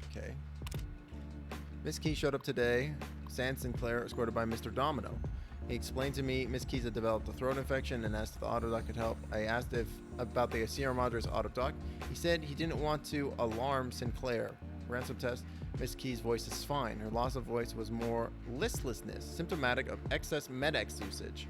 Okay. Miss Keys showed up today. San Sinclair, escorted by Mr. Domino. He explained to me Miss Keys had developed a throat infection and asked if the Autodoc could help. I asked about the Sierra Madre's Autodoc. He said he didn't want to alarm Sinclair. Ransom test. Miss Keys' voice is fine. Her loss of voice was more listlessness, symptomatic of excess Med-X usage.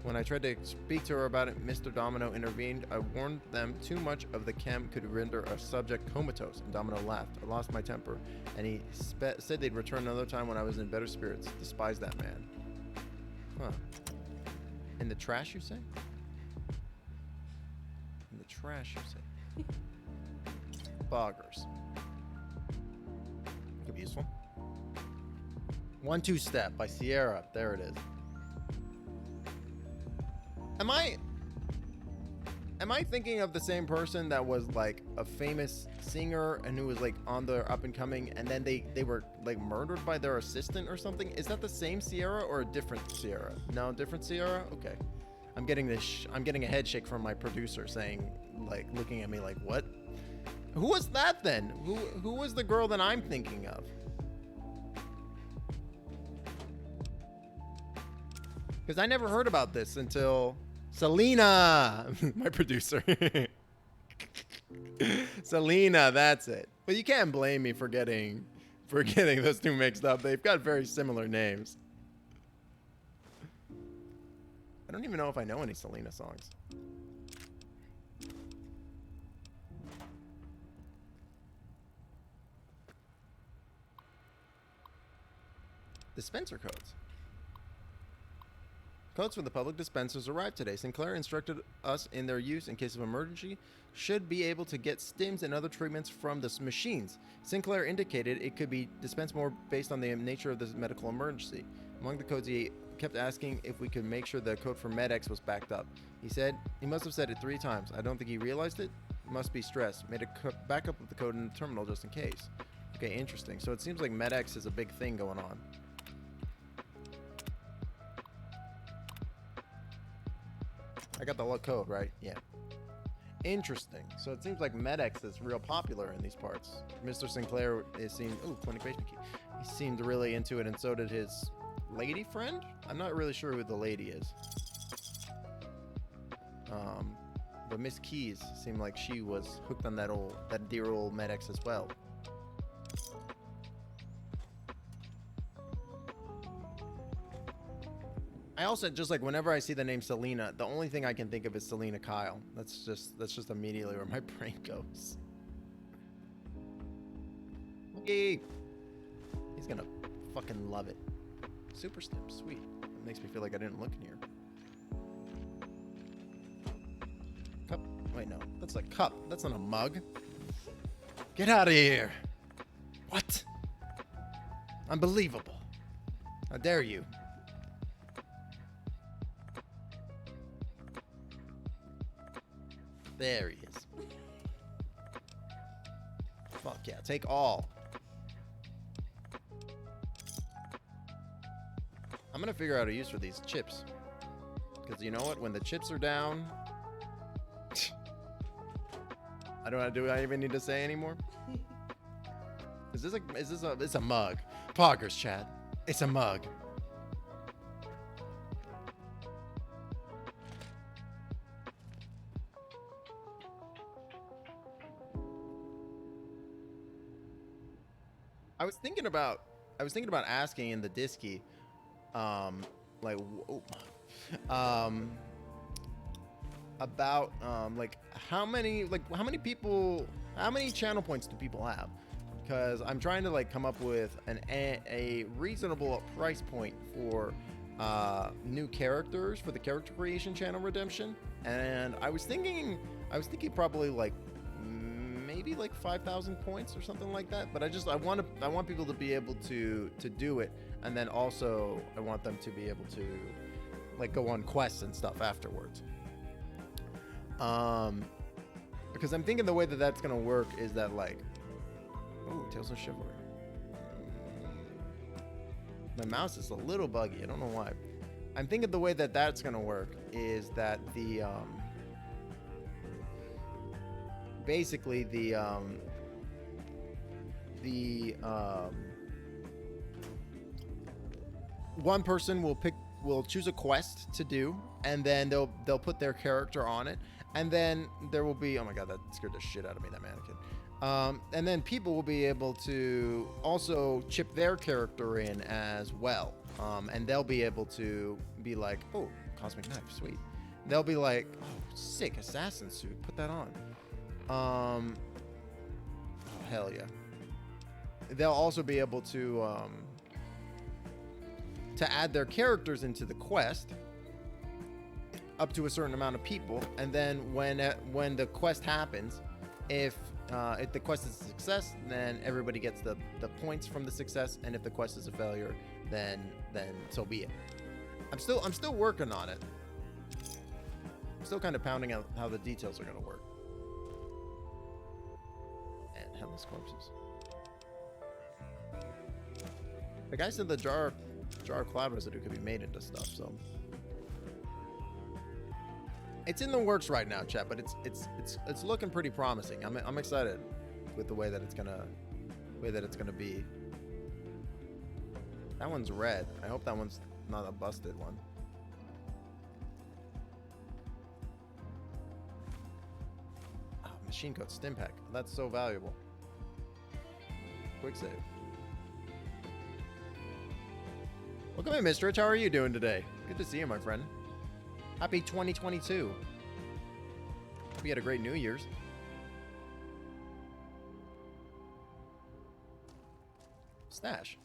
When I tried to speak to her about it, Mr. Domino intervened. I warned them too much of the chem could render a subject comatose, and Domino laughed. I lost my temper, and he said they'd return another time when I was in better spirits. Despise that man. Huh. In the trash, you say? In the trash, you say? Boggers. Could be useful. 1-2 Step by Sierra. There it is. Am I thinking of the same person that was like a famous singer and who was like on the up and coming, and then they were like murdered by their assistant or something? Is that the same Sierra or a different Sierra? No, different Sierra. Okay, I'm getting this. I'm getting a head shake from my producer saying, like, looking at me like, what? Who was that then? Who was the girl that I'm thinking of? Because I never heard about this until Selena, my producer. Selena, that's it. But you can't blame me for getting those two mixed up. They've got very similar names. I don't even know if I know any Selena songs. Dispenser codes. Codes for the public dispensers arrived today. Sinclair instructed us in their use in case of emergency. Should be able to get stims and other treatments from the machines. Sinclair indicated it could be dispensed more based on the nature of this medical emergency. Among the codes, he kept asking if we could make sure the code for Med-X was backed up. He said he must have said it 3 times. I don't think he realized it. Must be stress. Made a backup of the code in the terminal just in case. Okay, interesting. So it seems like Med-X is a big thing going on. I got the code, right? Yeah. Interesting. So it seems like Med-X is real popular in these parts. Mr. Sinclair seemed... Ooh, 20 basement key. He seemed really into it, and so did his lady friend? I'm not really sure who the lady is. But Miss Keys seemed like she was hooked on that dear old Med-X as well. I also just like whenever I see the name Selena, the only thing I can think of is Selena Kyle. That's just immediately where my brain goes. Yay! He's gonna fucking love it. Super stem, sweet. It makes me feel like I didn't look in here. Cup? Wait, no, that's a cup. That's not a mug. Get out of here! What? Unbelievable! How dare you? There he is. Fuck yeah, take all. I'm gonna figure out a use for these chips. Because you know what? When the chips are down... do I even need to say anymore? It's a mug. Poggers, chat. It's a mug. was thinking about asking in the Disky, like, about like how many channel points do people have? Because I'm trying to like come up with a reasonable price point for new characters for the character creation channel redemption, and I was thinking probably like maybe like 5,000 points or something like that. But I want people to be able to do it, and then also I want them to be able to like go on quests and stuff afterwards. Because I'm thinking the way that that's gonna work is that like, oh, Tales of Chivalry. My mouse is a little buggy. I don't know why. I'm thinking the way that that's gonna work is that the basically the one person will choose a quest to do, and then they'll put their character on it, and then there will be, oh my god, that scared the shit out of me, that mannequin. And then people will be able to also chip their character in as well, and they'll be able to be like, oh, cosmic knife, sweet. They'll be like, oh, sick assassin suit, put that on. Oh, hell yeah. They'll also be able to add their characters into the quest up to a certain amount of people, and then when the quest happens, if the quest is a success, then everybody gets the points from the success, and if the quest is a failure, then so be it. I'm still working on it. I'm still kind of pounding out how the details are going to work. And headless corpses. The guy said the jar of cloud residue could be made into stuff, so it's in the works right now, chat. But it's looking pretty promising. I'm excited with the way that it's gonna be. That one's red. I hope that one's not a busted one. Machine code Stimpack. That's so valuable. Quick save. Welcome in, Mr. Rich. How are you doing today? Good to see you, my friend. Happy 2022. Hope you had a great New Year's. Stash.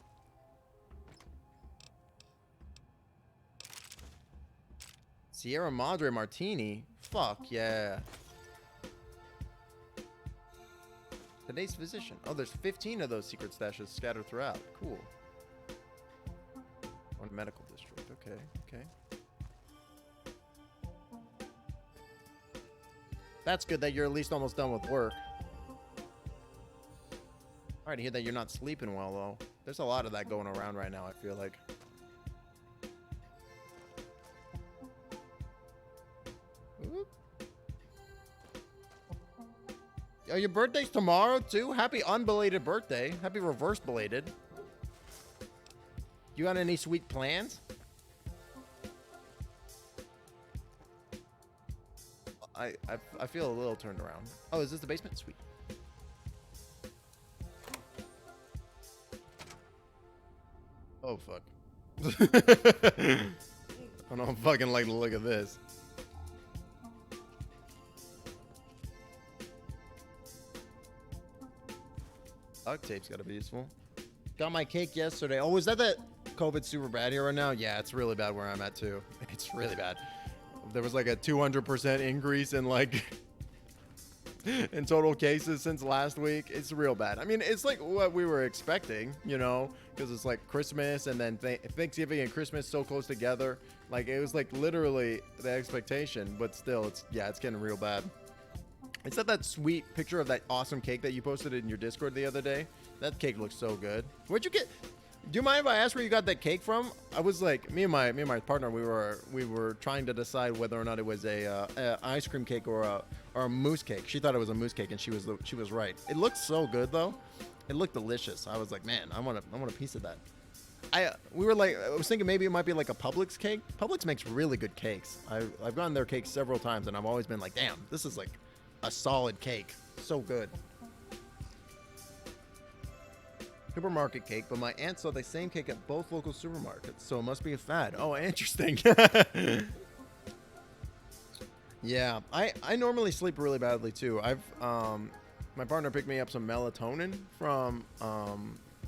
Sierra Madre Martini. Fuck yeah. Today's physician. Oh, there's 15 of those secret stashes scattered throughout. Cool. One medical district. Okay, okay. That's good that you're at least almost done with work. Alright, to hear that you're not sleeping well, though. There's a lot of that going around right now, I feel like. Oop. Oh, your birthday's tomorrow, too? Happy unbelated birthday. Happy reverse belated. You got any sweet plans? I feel a little turned around. Oh, is this the basement? Sweet. Oh, fuck. I don't fucking like the look of this. Duct tape's gotta be useful. Got my cake yesterday. Oh, is that COVID's super bad here right now? Yeah, it's really bad where I'm at too. It's really bad. There was like a 200% increase in like in total cases since last week. It's real bad. I mean, it's like what we were expecting, you know, because it's like Christmas and then Thanksgiving and Christmas so close together. Like it was like literally the expectation, but still, it's getting real bad. Is that sweet picture of that awesome cake that you posted in your Discord the other day? That cake looks so good. Where'd you get? Do you mind if I ask where you got that cake from? I was like, me and my partner, we were trying to decide whether or not it was a ice cream cake or a mousse cake. She thought it was a mousse cake, and she was right. It looked so good though. It looked delicious. I was like, man, I want a piece of that. I was thinking maybe it might be like a Publix cake. Publix makes really good cakes. I've gotten their cakes several times, and I've always been like, damn, this is like a solid cake. So good. supermarket cake, but my aunt saw the same cake at both local supermarkets, so it must be a fad. Oh, interesting. Yeah, I normally sleep really badly too. My partner picked me up some melatonin from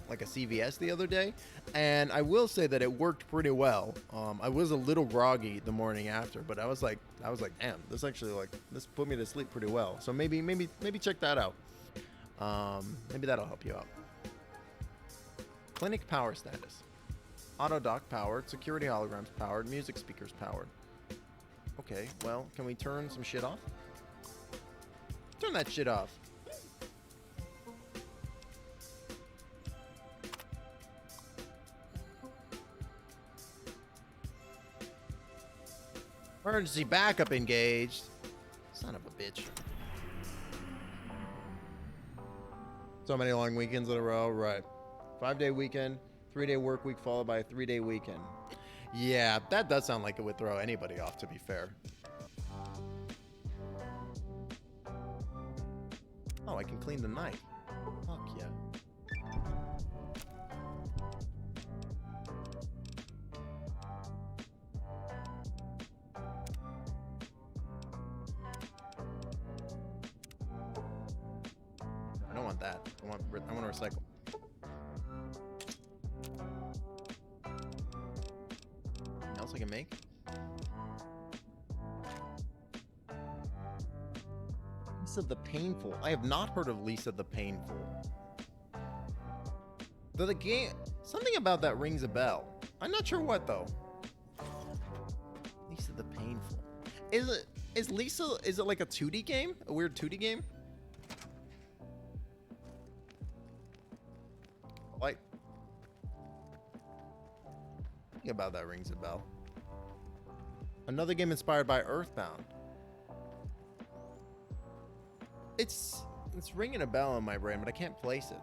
like a CVS the other day, and I will say that it worked pretty well. I was a little groggy the morning after, but I was like, damn, this actually this put me to sleep pretty well. So maybe check that out. Maybe that'll help you out. Clinic power status. Auto dock powered, security holograms powered, music speakers powered. Okay, well, can we turn some shit off? Turn that shit off. Emergency backup engaged. Son of a bitch. So many long weekends in a row, right? 5-day weekend, 3-day work week followed by a 3-day weekend. Yeah, that does sound like it would throw anybody off, to be fair. Oh, I can clean the knife. Fuck yeah. I don't want that. I want to recycle. Anything else I can make? Lisa the Painful. I have not heard of Lisa the Painful. Though the game, something about that rings a bell. I'm not sure what though. Lisa the Painful. Is it like a 2D game? A weird 2D game? Like, something about that rings a bell. Another game inspired by Earthbound. It's ringing a bell in my brain, but I can't place it.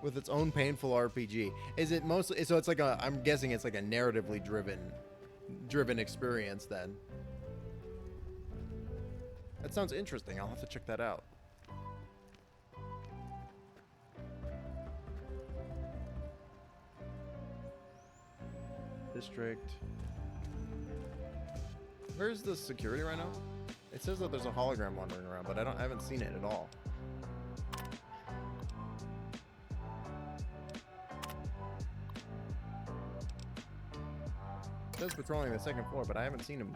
With its own painful RPG. Is it mostly, so it's like I'm guessing it's like a narratively driven experience then. That sounds interesting. I'll have to check that out. District. Where's the security right now? It says that there's a hologram wandering around, but I haven't seen it at all. It says patrolling the second floor, but I haven't seen him.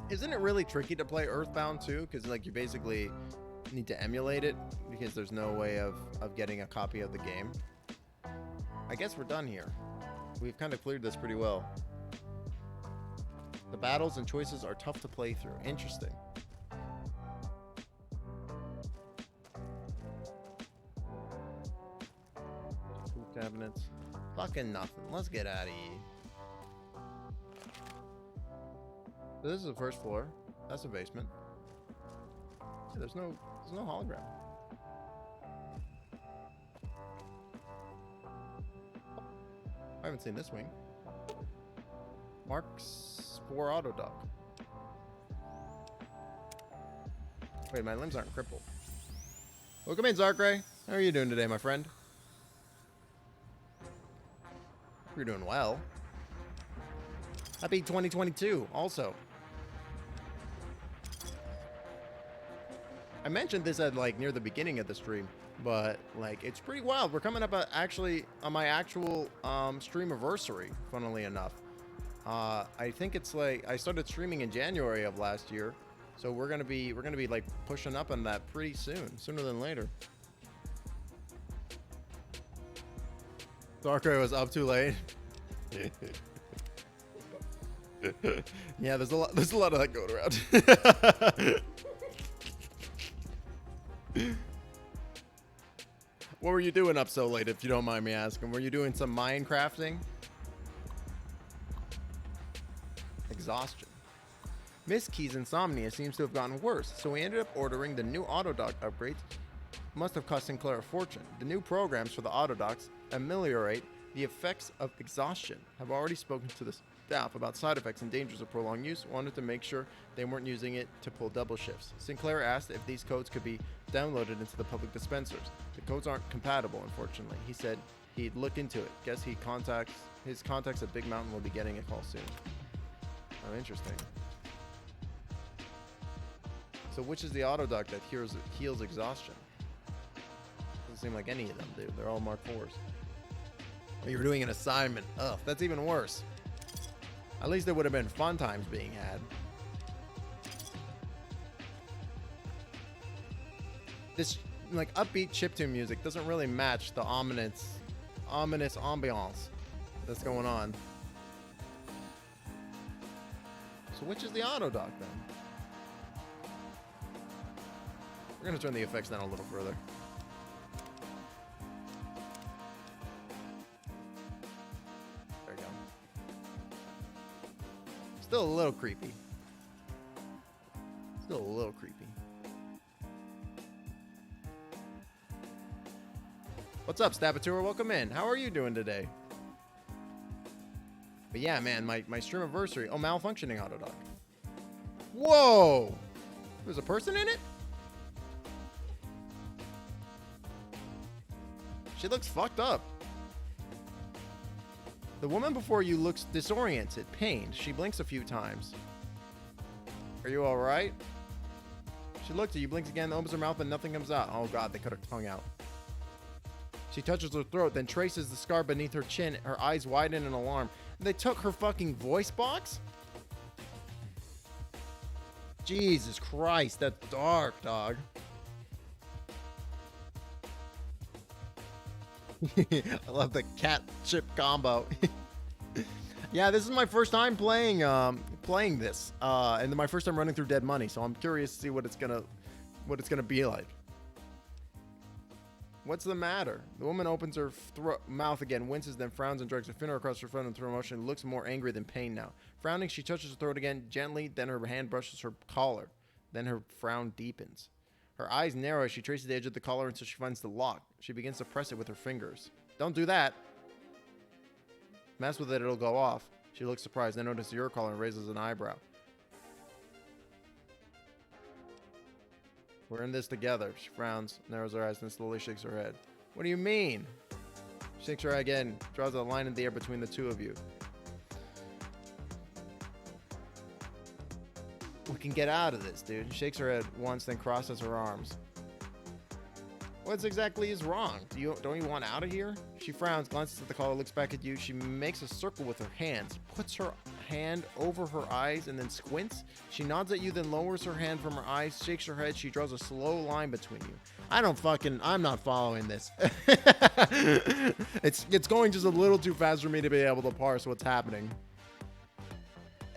Isn't it really tricky to play Earthbound 2? Because like you basically need to emulate it because there's no way of getting a copy of the game. I guess we're done here. We've kind of cleared this pretty well. The battles and choices are tough to play through. Interesting. Tool cabinets. Fucking nothing. Let's get out of here. So this is the first floor. That's the basement. See, there's no hologram. I haven't seen this wing. Marks for auto dock. Wait, my limbs aren't crippled. Welcome in, Zarkray. How are you doing today, my friend? You're doing well. Happy 2022, also. I mentioned this at like near the beginning of the stream, but like it's pretty wild. We're coming up actually on my actual streamiversary, funnily enough. I think it's like I started streaming in January of last year, so we're gonna be like pushing up on that pretty soon, sooner than later. Darkrai was up too late. Yeah, there's a lot of that going around. What were you doing up so late, if you don't mind me asking? Were you doing some Minecrafting? Exhaustion. Miss Key's insomnia seems to have gotten worse, so we ended up ordering the new Autodock upgrades. Must have cost Sinclair a fortune. The new programs for the Autodocks ameliorate the effects of exhaustion. Have already spoken to the staff about side effects and dangers of prolonged use, wanted to make sure they weren't using it to pull double shifts. Sinclair asked if these codes could be downloaded into the public dispensers. The codes aren't compatible, unfortunately. He said he'd look into it. Guess his contacts at Big Mountain will be getting a call soon. Oh, interesting. So which is the Autodoc that heals exhaustion? Doesn't seem like any of them do. They're all Mark 4s. Oh, you're doing an assignment. Ugh, that's even worse. At least there would have been fun times being had. This like upbeat chiptune music doesn't really match the ominous ambiance that's going on. So which is the Autodoc then? We're gonna turn the effects down a little further. There we go. Still a little creepy. Still a little creepy. What's up, Stabateur? Welcome in. How are you doing today? But yeah, man, my streamiversary. Oh, malfunctioning Autodoc. Whoa! There's a person in it? She looks fucked up. The woman before you looks disoriented, pained. She blinks a few times. Are you alright? She looks at you, blinks again, opens her mouth, but nothing comes out. Oh god, they cut her tongue out. She touches her throat, then traces the scar beneath her chin. Her eyes widen in alarm. They took her fucking voice box? Jesus Christ, that's dark, dog. I love the cat chip combo. Yeah, this is my first time playing this, and my first time running through Dead Money. So I'm curious to see what it's gonna be like. What's the matter? The woman opens her mouth again, winces, then frowns and drags her finger across her front and through motion. Looks more angry than pain now. Frowning, she touches her throat again gently. Then her hand brushes her collar. Then her frown deepens. Her eyes narrow as she traces the edge of the collar until she finds the lock. She begins to press it with her fingers. Don't do that. Mess with it, it'll go off. She looks surprised, then notices your collar and raises an eyebrow. We're in this together. She frowns, narrows her eyes, then slowly shakes her head. What do you mean? She shakes her head again, draws a line in the air between the two of you. We can get out of this, dude. She shakes her head once, then crosses her arms. What exactly is wrong? Don't you want out of here? She frowns, glances at the collar, looks back at you. She makes a circle with her hands, puts her hand over her eyes, and then squints. She nods at you, then lowers her hand from her eyes, shakes her head. She draws a slow line between you. I'm not following this. It's going just a little too fast for me to be able to parse what's happening.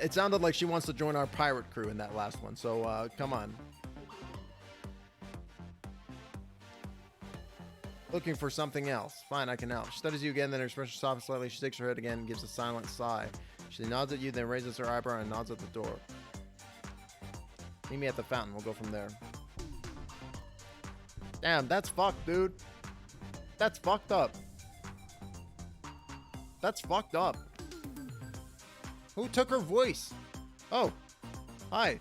It sounded like she wants to join our pirate crew in that last one, so come on. Looking for something else. Fine, I can help. She studies you again, then her expression softens slightly. She shakes her head again and gives a silent sigh. She nods at you, then raises her eyebrow and nods at the door. Meet me at the fountain. We'll go from there. Damn, that's fucked, dude. That's fucked up. That's fucked up. Who took her voice? Oh. Hi.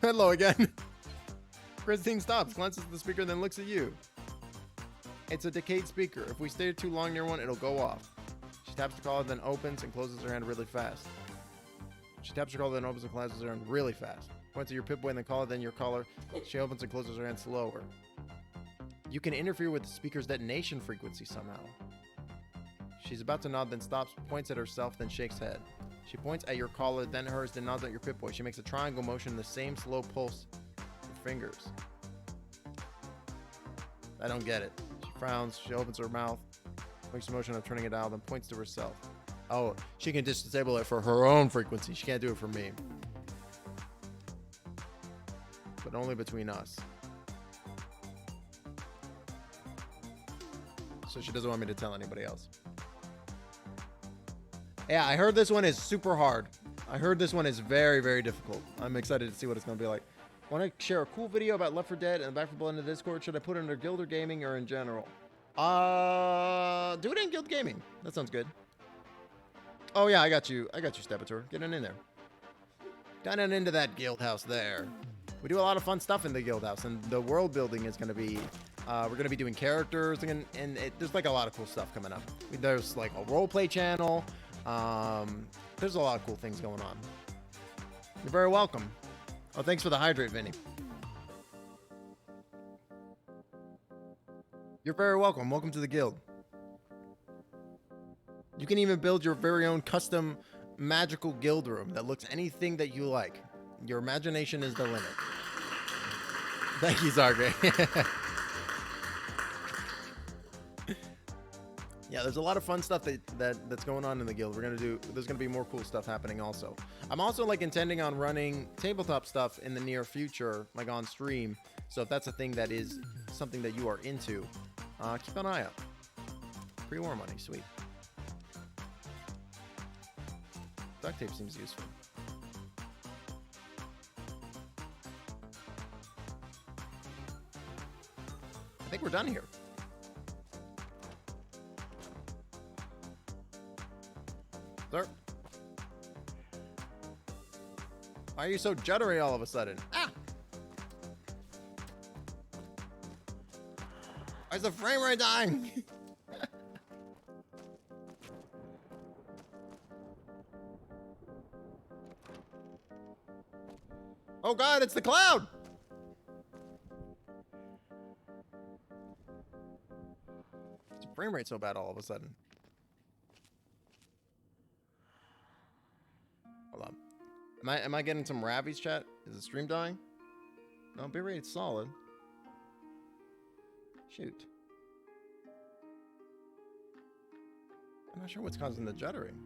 Hello again. Christine stops, glances at the speaker, then looks at you. It's a decayed speaker. If we stay too long near one, it'll go off. She taps the collar, then opens and closes her hand really fast. She taps her collar, then opens and closes her hand really fast. Points at your Pip-Boy and the collar, then your collar. She opens and closes her hand slower. You can interfere with the speaker's detonation frequency somehow. She's about to nod, then stops, points at herself, then shakes head. She points at your collar, then hers, then nods at your Pip-Boy. She makes a triangle motion, the same slow pulse with her fingers. I don't get it. She frowns, she opens her mouth, makes a motion of turning it dial, then points to herself. Oh, she can just disable it for her own frequency. She can't do it for me. But only between us. So she doesn't want me to tell anybody else. Yeah, I heard this one is super hard. I heard this one is very, very difficult. I'm excited to see what it's going to be like. Want to share a cool video about Left 4 Dead and Back 4 Blood in the Discord? Should I put it under Guild or Gaming or in general? Do it in Guild Gaming. That sounds good. Oh yeah, I got you. I got you, Stepator. Get on in there. Get on into that guild house there. We do a lot of fun stuff in the guild house, and the world building is going to be. We're going to be doing characters, and there's like a lot of cool stuff coming up. There's like a roleplay channel. There's a lot of cool things going on. You're very welcome. Oh, thanks for the hydrate, Vinny. You're very welcome. Welcome to the guild. You can even build your very own custom magical guild room that looks anything that you like. Your imagination is the limit. Thank you, Zargray. Yeah, there's a lot of fun stuff that's going on in the guild. There's gonna be more cool stuff happening also. I'm also like intending on running tabletop stuff in the near future, like on stream. So if that's a thing that is something that you are into, keep an eye out. Pre-war money, sweet. Duct tape seems useful. I think we're done here. Sir? Why are you so juddery all of a sudden? Ah! Why is the frame rate dying? Oh god, it's the cloud! What's the frame rate so bad all of a sudden? Hold on. Am I getting some Ravi's chat? Is the stream dying? No, bitrate's solid. Shoot. I'm not sure what's causing the juddering.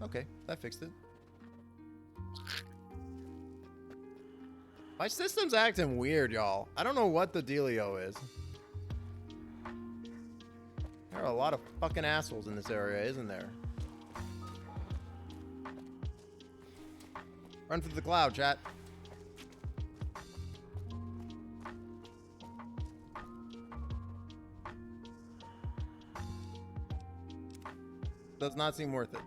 Okay, that fixed it. My system's acting weird, y'all. I don't know what the dealio is. There are a lot of fucking assholes in this area, isn't there? Run for the cloud, chat. Does not seem worth it.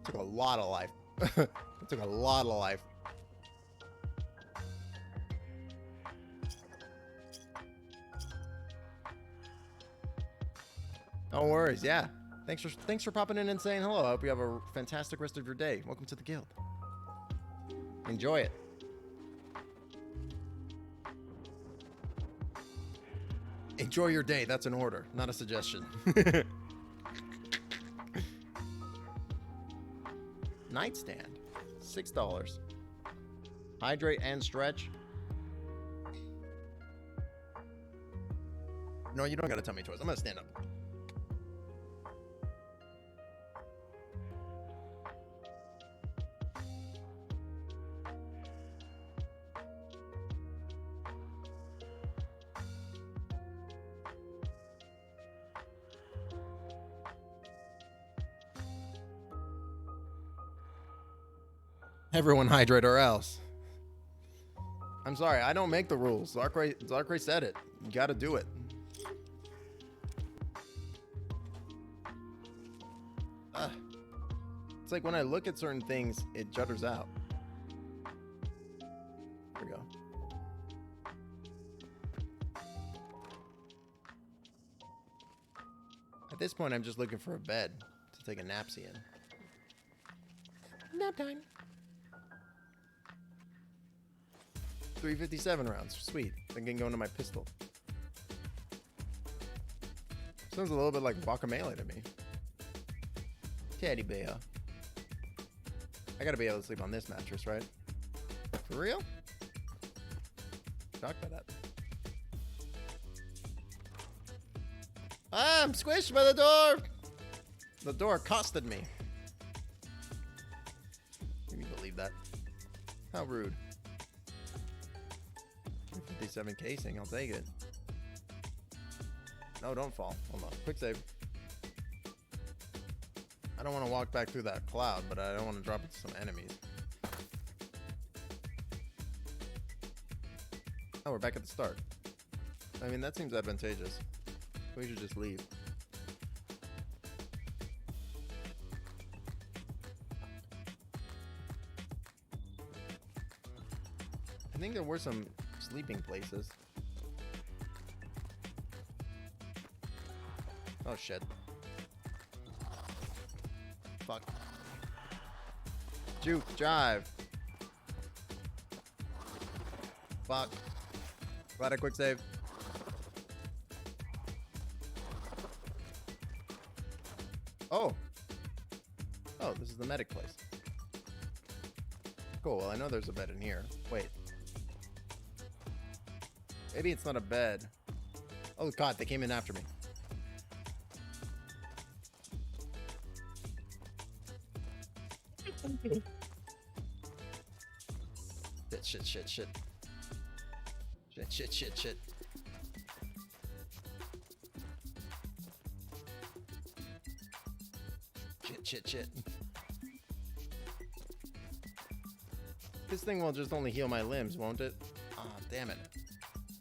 Took a lot of life. It took a lot of life. No worries, yeah. Thanks for popping in and saying hello. I hope you have a fantastic rest of your day. Welcome to the guild. Enjoy it. Enjoy your day. That's an order, not a suggestion. Nightstand, $6. Hydrate and stretch. No, you don't gotta tell me twice. I'm gonna stand up. Everyone hydrate or else. I'm sorry, I don't make the rules. Zarkray said it. You gotta do it. It's like when I look at certain things, it judders out. There we go. At this point, I'm just looking for a bed to take a napsy in. Nap time. 357 rounds. Sweet. I can go into my pistol. Sounds a little bit like Guacamelee to me. Teddy bear. I gotta be able to sleep on this mattress, right? For real? Shocked by that. I'm squished by the door! The door accosted me. Can you believe that? How rude. 57 casing, I'll take it. No, don't fall. Hold on. Quick save. I don't want to walk back through that cloud, but I don't want to drop into some enemies. Oh, we're back at the start. I mean, that seems advantageous. We should just leave. I think there were some sleeping places. Oh shit. Fuck. Juke, jive. Fuck. Glad I quick save. Oh. Oh, this is the medic place. Cool, well I know there's a bed in here. Wait. Maybe it's not a bed. Oh god, they came in after me. Shit, shit, shit. Shit, shit, shit, shit. Shit, shit, shit. This thing will just only heal my limbs, won't it? Ah, damn it.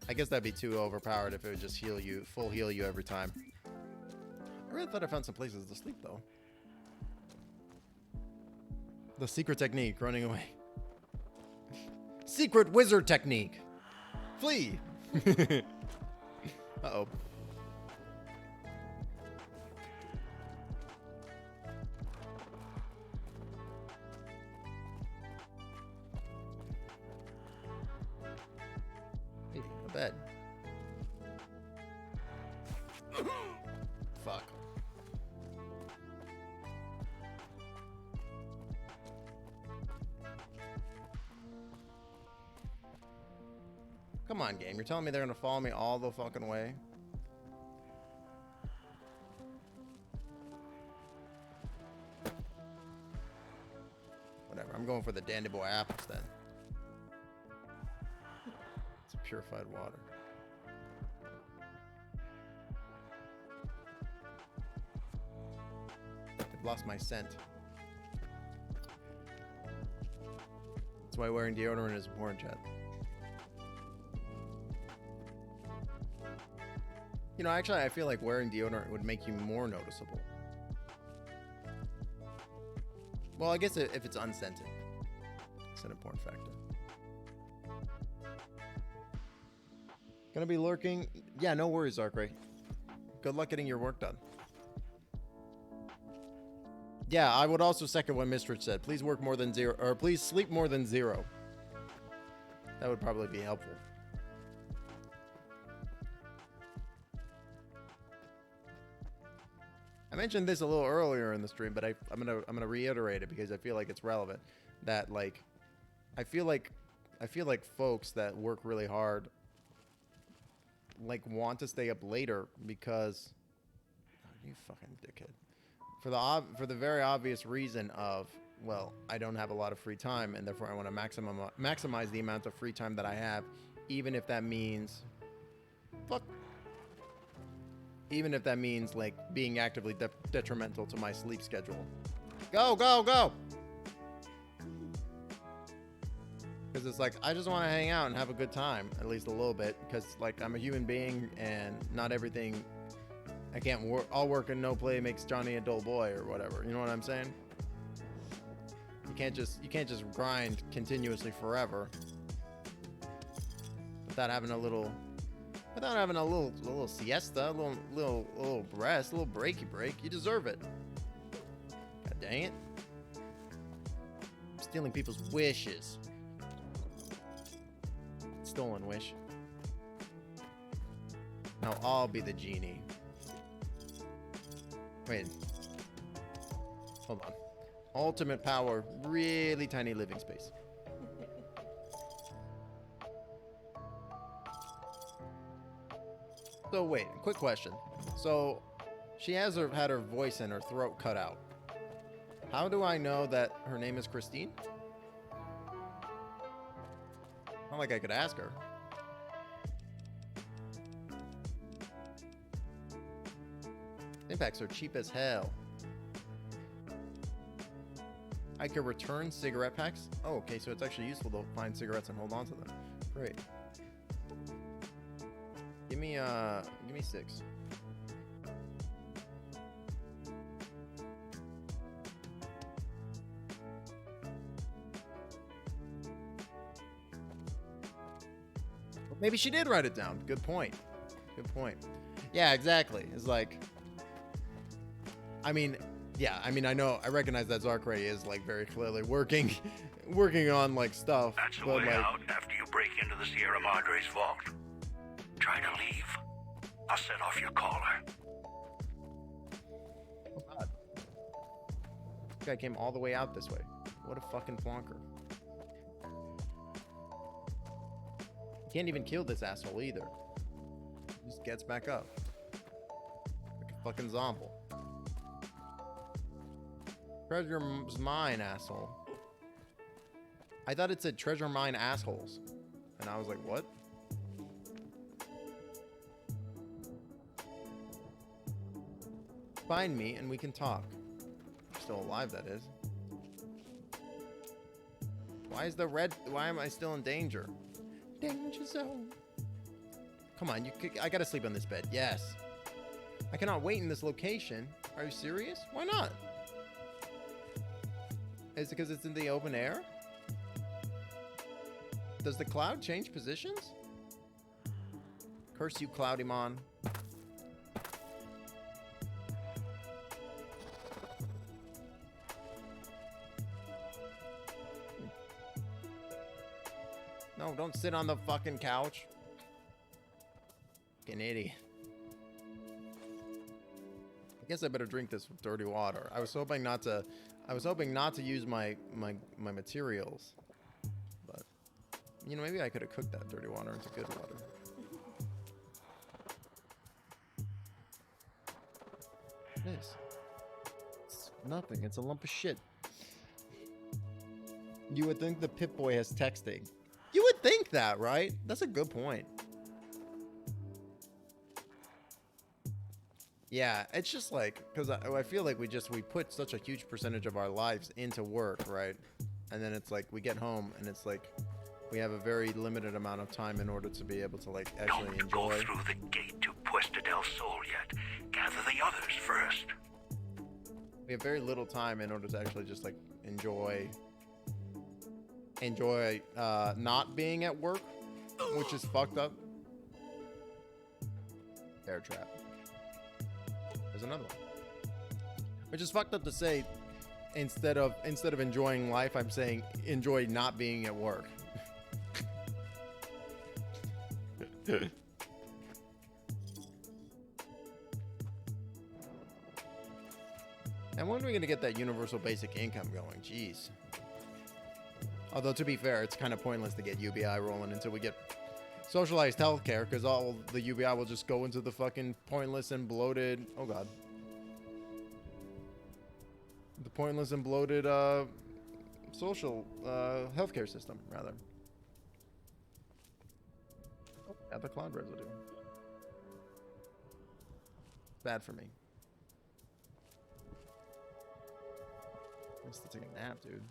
I guess that'd be too overpowered if it would just heal you, full heal you every time. I really thought I found some places to sleep, though. The secret technique, running away. Secret wizard technique. Flee. Uh-oh. Hey, a bed. Fuck. Come on, game. You're telling me they're gonna follow me all the fucking way? Whatever. I'm going for the Dandy Boy apples then. It's purified water. I've lost my scent. That's why wearing deodorant is important, chat. You know, actually, I feel like wearing deodorant would make you more noticeable. Well, I guess if it's unscented, it's an important factor. Gonna be lurking. Yeah, no worries, Arcray. Good luck getting your work done. Yeah, I would also second what Mistrich said. Please work more than 0, or please sleep more than 0. That would probably be helpful. I mentioned this a little earlier in the stream, but I'm gonna reiterate it because I feel like it's relevant. That like, I feel like folks that work really hard like want to stay up later because you fucking dickhead. For the very obvious reason of, well, I don't have a lot of free time and therefore I want to maximize the amount of free time that I have, even if that means even if that means like being actively detrimental to my sleep schedule. Go, go, go! Because it's like, I just want to hang out and have a good time, at least a little bit, because like I'm a human being and not everything, I can't work, all work and no play makes Johnny a dull boy or whatever, you know what I'm saying? You can't just grind continuously forever without having a little siesta, a little rest, a little breaky break. You deserve it. God dang it. I'm stealing people's wishes. Stolen wish. Now I'll be the genie. Wait. Hold on. Ultimate power, really tiny living space. So wait, quick question. So she has had her voice and her throat cut out. How do I know that her name is Christine? Not like I could ask her. Impacts are cheap as hell. I could return cigarette packs? Oh, okay, so it's actually useful to find cigarettes and hold on to them. Great. Give me 6. Maybe she did write it down. Good point. Good point. Yeah, exactly. It's like, I mean, yeah, I mean, I recognize that Zarkray is like very clearly working on like stuff. That's the but, way like, out after you break into the Sierra Madre's vault. Try to leave. I'll set off your caller. oh God. This guy came all the way out this way. What a fucking plonker. Can't even kill this asshole either. He just gets back up. Like a fucking zombie. Treasure's mine, asshole. I thought it said treasure mine assholes. And I was like, what? Find me and we can talk. Still alive, that is. Why am I still in danger? Danger zone. Come on, I gotta sleep on this bed. Yes. I cannot wait in this location. Are you serious? Why not? Is it because it's in the open air? Does the cloud change positions? Curse you, Cloudymon. No, don't sit on the fucking couch. Fucking idiot. I guess I better drink this with dirty water. I was hoping not to use my materials. But you know, maybe I could have cooked that dirty water into good water. This. It's nothing. It's a lump of shit. You would think the Pip-Boy has texting. You would think that, right? That's a good point. Yeah, it's just like, because I feel like we put such a huge percentage of our lives into work, right? And then it's like we get home and it's like we have a very limited amount of time in order to be able to like actually Don't go enjoy. through the gate to Puesta del Sol yet. Gather the others first. We have very little time in order to actually just like enjoy not being at work, which is fucked up. Bear trap. There's another one. Which is fucked up to say. Instead of enjoying life, I'm saying enjoy not being at work. And when are we going to get that universal basic income going? Jeez. Although, to be fair, it's kind of pointless to get UBI rolling until we get socialized healthcare, because all the UBI will just go into the fucking pointless and bloated... Oh, God. The pointless and bloated social healthcare system, rather. Oh, got the cloud residue. Bad for me. I used to take a nap, dude.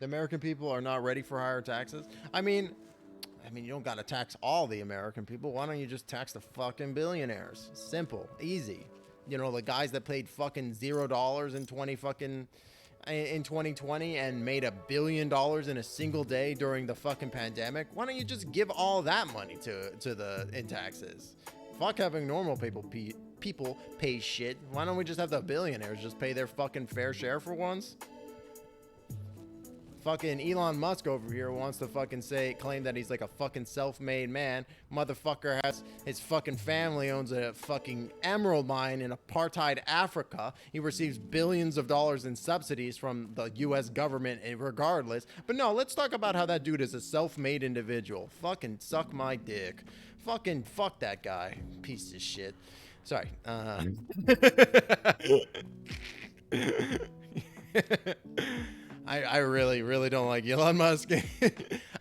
The American people are not ready for higher taxes. I mean, you don't gotta tax all the American people. Why don't you just tax the fucking billionaires? Simple, easy. You know, the guys that paid fucking $0 in 2020 and made $1 billion in a single day during the fucking pandemic. Why don't you just give all that money in taxes? Fuck having normal people pay shit. Why don't we just have the billionaires just pay their fucking fair share for once? Fucking Elon Musk over here wants to fucking claim that he's like a fucking self-made man. Motherfucker has his fucking family owns a fucking emerald mine in apartheid Africa. He receives billions of dollars in subsidies from the U.S. government regardless. But no, let's talk about how that dude is a self-made individual. Fucking suck my dick. Fucking fuck that guy. Piece of shit. Sorry. I really, really don't like Elon Musk.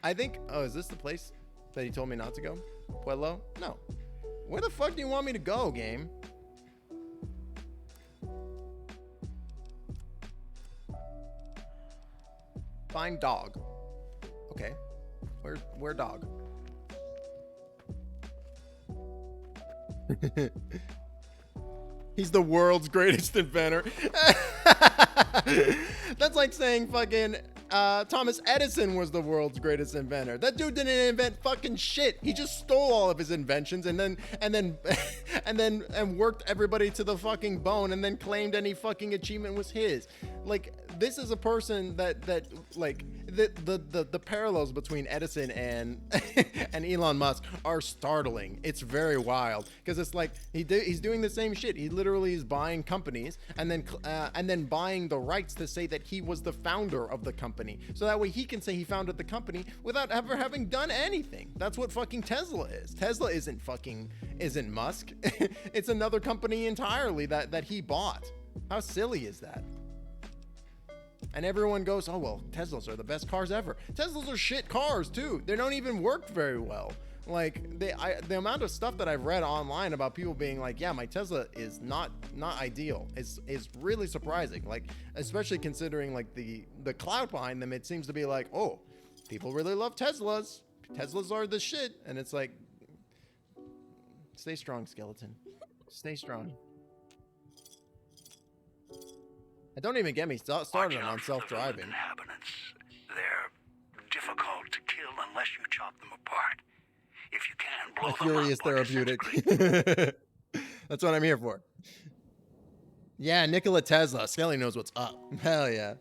I think, is this the place that he told me not to go? Pueblo? No. Where the fuck do you want me to go, game? Find dog. Okay. Where dog? He's the world's greatest inventor. That's like saying fucking Thomas Edison was the world's greatest inventor. That dude didn't invent fucking shit. He just stole all of his inventions and then worked everybody to the fucking bone and then claimed any fucking achievement was his. Like, this is a person that like the parallels between Edison and and Elon Musk are startling. It's very wild because it's like he's doing the same shit. He literally is buying companies and then buying the rights to say that he was the founder of the company, so that way he can say he founded the company without ever having done anything. That's what fucking Tesla is. Tesla isn't Musk. It's another company entirely that he bought. How silly is that? And everyone goes, oh, well, Teslas are the best cars ever. Teslas are shit cars, too. They don't even work very well. Like, the amount of stuff that I've read online about people being like, yeah, my Tesla is not ideal is really surprising. Like, especially considering, like, the clout behind them, it seems to be like, oh, people really love Teslas. Teslas are the shit. And it's like, stay strong, skeleton. Stay strong. And don't even get me started on self-driving. Inhabitants. They're difficult to kill unless you chop them apart. If you can, blow My them fury up is or therapeutic. That's what I'm here for. Yeah, Nikola Tesla. Skelly knows what's up. Hell yeah.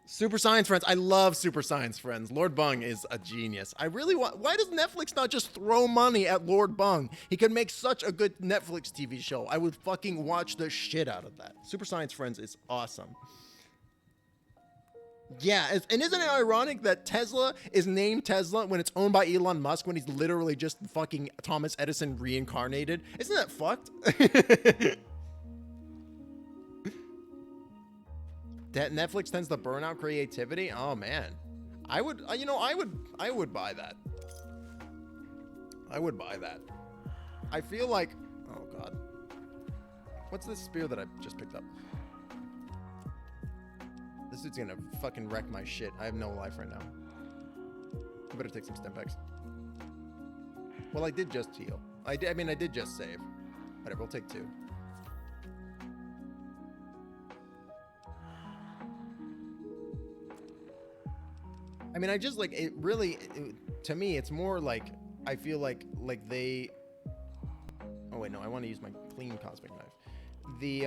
Super Science Friends. I love Super Science Friends. Lord Bung is a genius. I really want... Why does Netflix not just throw money at Lord Bung? He could make such a good Netflix TV show. I would fucking watch the shit out of that. Super Science Friends is awesome. Yeah, and isn't it ironic that Tesla is named Tesla when it's owned by Elon Musk when he's literally just fucking Thomas Edison reincarnated? Isn't that fucked? That Netflix tends to burn out creativity. Oh man, I would buy that. I would buy that. I feel like, oh god, what's this spear that I just picked up? This dude's gonna fucking wreck my shit. I have no life right now. I better take some stim packs. Well, I did just heal. I did just save. Whatever, we'll take 2. I mean, I just like it really, to me, it's more like, I feel like they, oh wait, no, I want to use my clean cosmic knife. The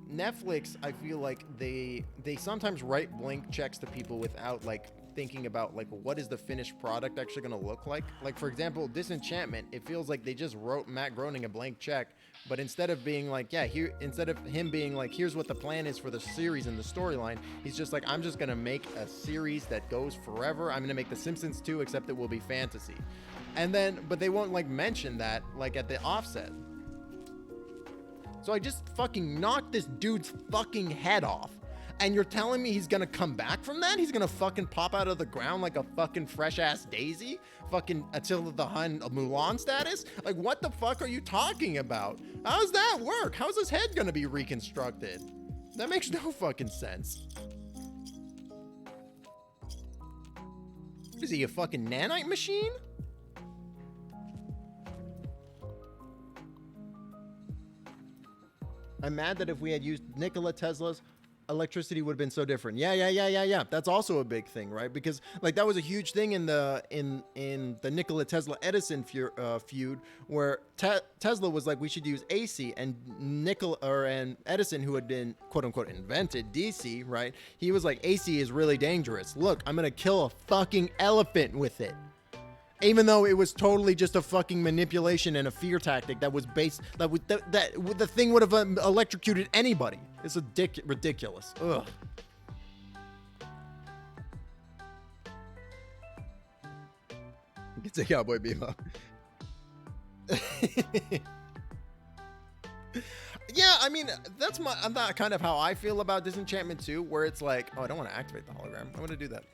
Netflix, I feel like they sometimes write blank checks to people without like thinking about like what is the finished product actually going to look like. Like, for example, Disenchantment, it feels like they just wrote Matt Groening a blank check, but instead of being like, yeah, here, instead of him being like, here's what the plan is for the series and the storyline, he's just like, I'm just going to make a series that goes forever. I'm going to make The Simpsons 2, except it will be fantasy. And then, but they won't like mention that like at the offset. So I just fucking knocked this dude's fucking head off. And you're telling me he's gonna come back from that? He's gonna fucking pop out of the ground like a fucking fresh ass daisy? Fucking Attila the Hun Mulan status? Like, what the fuck are you talking about? How does that work? How's his head gonna be reconstructed? That makes no fucking sense. Is he a fucking nanite machine? I'm mad that if we had used Nikola Tesla's, electricity would have been so different. Yeah. That's also a big thing, right? Because like that was a huge thing in the Nikola Tesla Edison feud, where Tesla was like, we should use AC, and Edison, who had been quote unquote invented DC, right? He was like, AC is really dangerous. Look, I'm gonna kill a fucking elephant with it. Even though it was totally just a fucking manipulation and a fear tactic that was based, that the thing would have electrocuted anybody. It's ridiculous. Ugh. You can take Cowboy Bebop. Yeah, I mean, that's kind of how I feel about Disenchantment 2, where it's like, oh, I don't want to activate the hologram. I'm going to do that.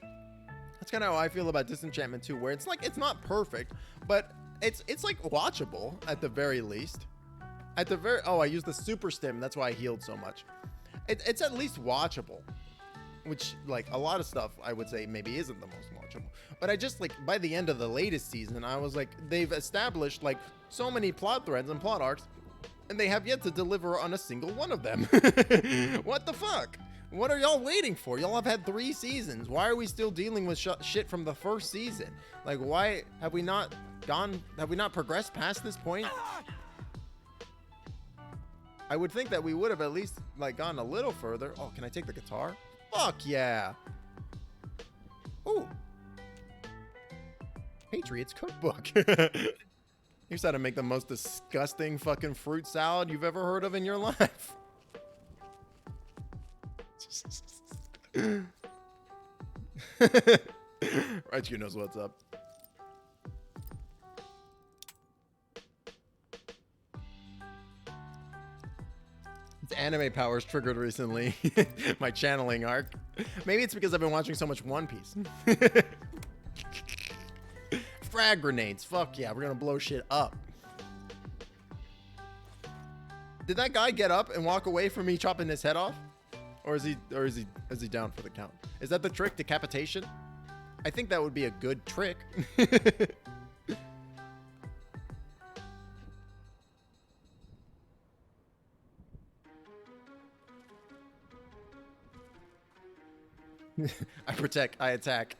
That's kind of how I feel about Disenchantment 2, where it's like, it's not perfect, but it's like watchable at the very least. Oh, I used the super stim. That's why I healed so much. It's at least watchable, which like a lot of stuff I would say maybe isn't the most watchable. But I just like, by the end of the latest season, I was like, they've established like so many plot threads and plot arcs, and they have yet to deliver on a single one of them. What the fuck? What are y'all waiting for? Y'all have had 3 seasons. Why are we still dealing with shit from the first season? Like, why have we not progressed past this point? I would think that we would have at least, like, gone a little further. Oh, can I take the guitar? Fuck yeah. Ooh. Patriots Cookbook. Here's how to make the most disgusting fucking fruit salad you've ever heard of in your life. Raichu knows what's up. It's anime powers triggered recently. My channeling arc. Maybe it's because I've been watching so much One Piece. Frag grenades. Fuck yeah, we're gonna blow shit up. Did that guy get up and walk away from me chopping his head off? Or is he down for the count? Is that the trick, decapitation? I think that would be a good trick. I protect, I attack.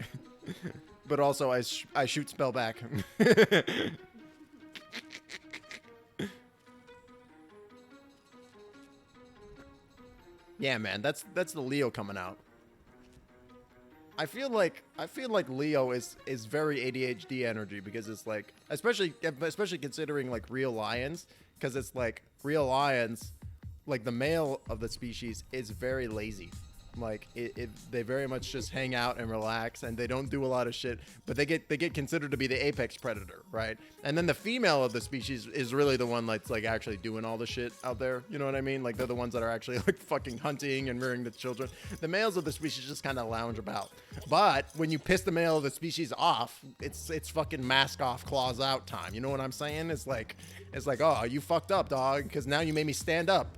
But also I shoot spell back. Yeah, man, that's the Leo coming out. I feel like Leo is very ADHD energy because it's like, especially considering like real lions, because it's like real lions, like the male of the species is very lazy. Like they very much just hang out and relax, and they don't do a lot of shit, but they get considered to be the apex predator, right? And then the female of the species is really the one that's like actually doing all the shit out there. You know what I mean? Like they're the ones that are actually like fucking hunting and rearing the children. The males of the species just kind of lounge about. But when you piss the male of the species off, it's fucking mask off, claws out time. You know what I'm saying? It's like, oh, you fucked up, dog, because now you made me stand up.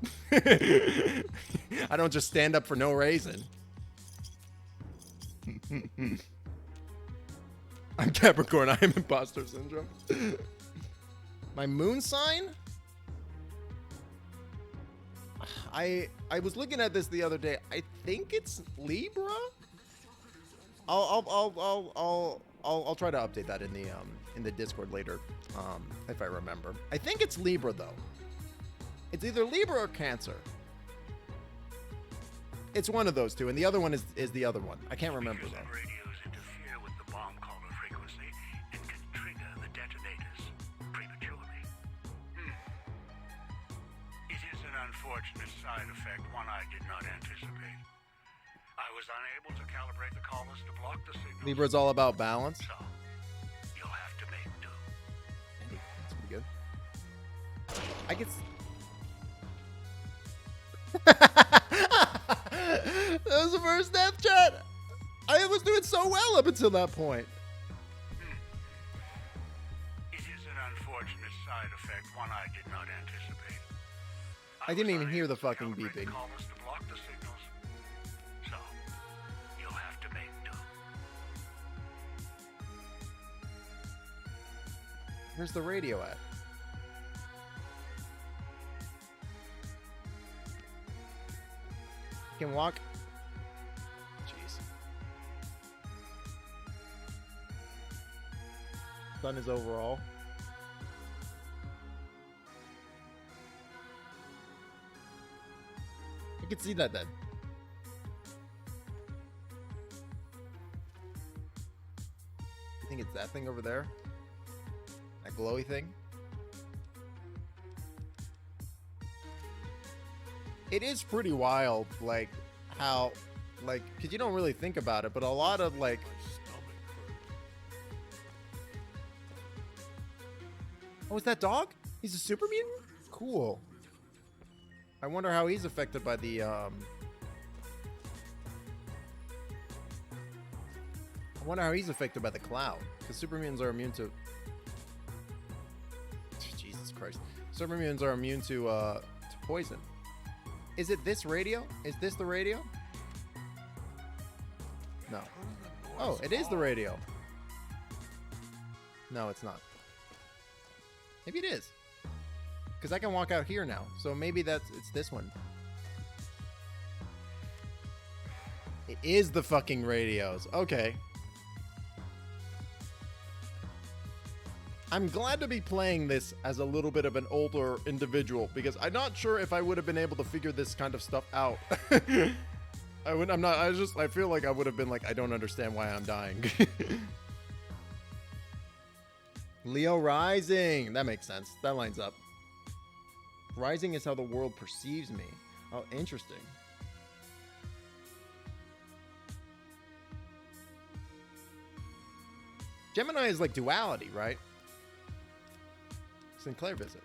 I don't just stand up for no reason. I'm Capricorn. I am imposter syndrome. My moon sign? I was looking at this the other day. I think it's Libra. I'll try to update that in the Discord later, if I remember. I think it's Libra though. It's either Libra or Cancer. It's one of those two, and the other one is the other one. I can't remember though. Radios interfere with the bomb caller frequency and can trigger the detonators prematurely. It is an unfortunate side effect, one I did not anticipate. I was unable to calibrate the callers to block the signal. Libra's all about balance. So, you'll have to make do. That's pretty good. I get. That was the first death chat. I was doing so well up until that point. It is an unfortunate side effect, one I did not anticipate. I didn't was even hear the unable to fucking calibrate the beeping. callers to block the signals. So, you'll have to make do. Where's the radio at? Can walk. Jeez. Sun is overall. I can see that then. I think it's that thing over there. That glowy thing. It is pretty wild, like, how, like, because you don't really think about it, but a lot of, like, oh, is that dog? He's a super mutant? Cool. I wonder how he's affected by the, I wonder how he's affected by the cloud, because super mutants are immune to, Jesus Christ. Super mutants are immune to poison. Is it this radio? Is this the radio? No. Oh, it is the radio. No, it's not. Maybe it is. Because I can walk out here now. So maybe it's this one. It is the fucking radios. Okay. I'm glad to be playing this as a little bit of an older individual because I'm not sure if I would have been able to figure this kind of stuff out. I feel like I would have been like, I don't understand why I'm dying. Leo Rising. That makes sense. That lines up. Rising is how the world perceives me. Oh, interesting. Gemini is like duality, right? Sinclair visit.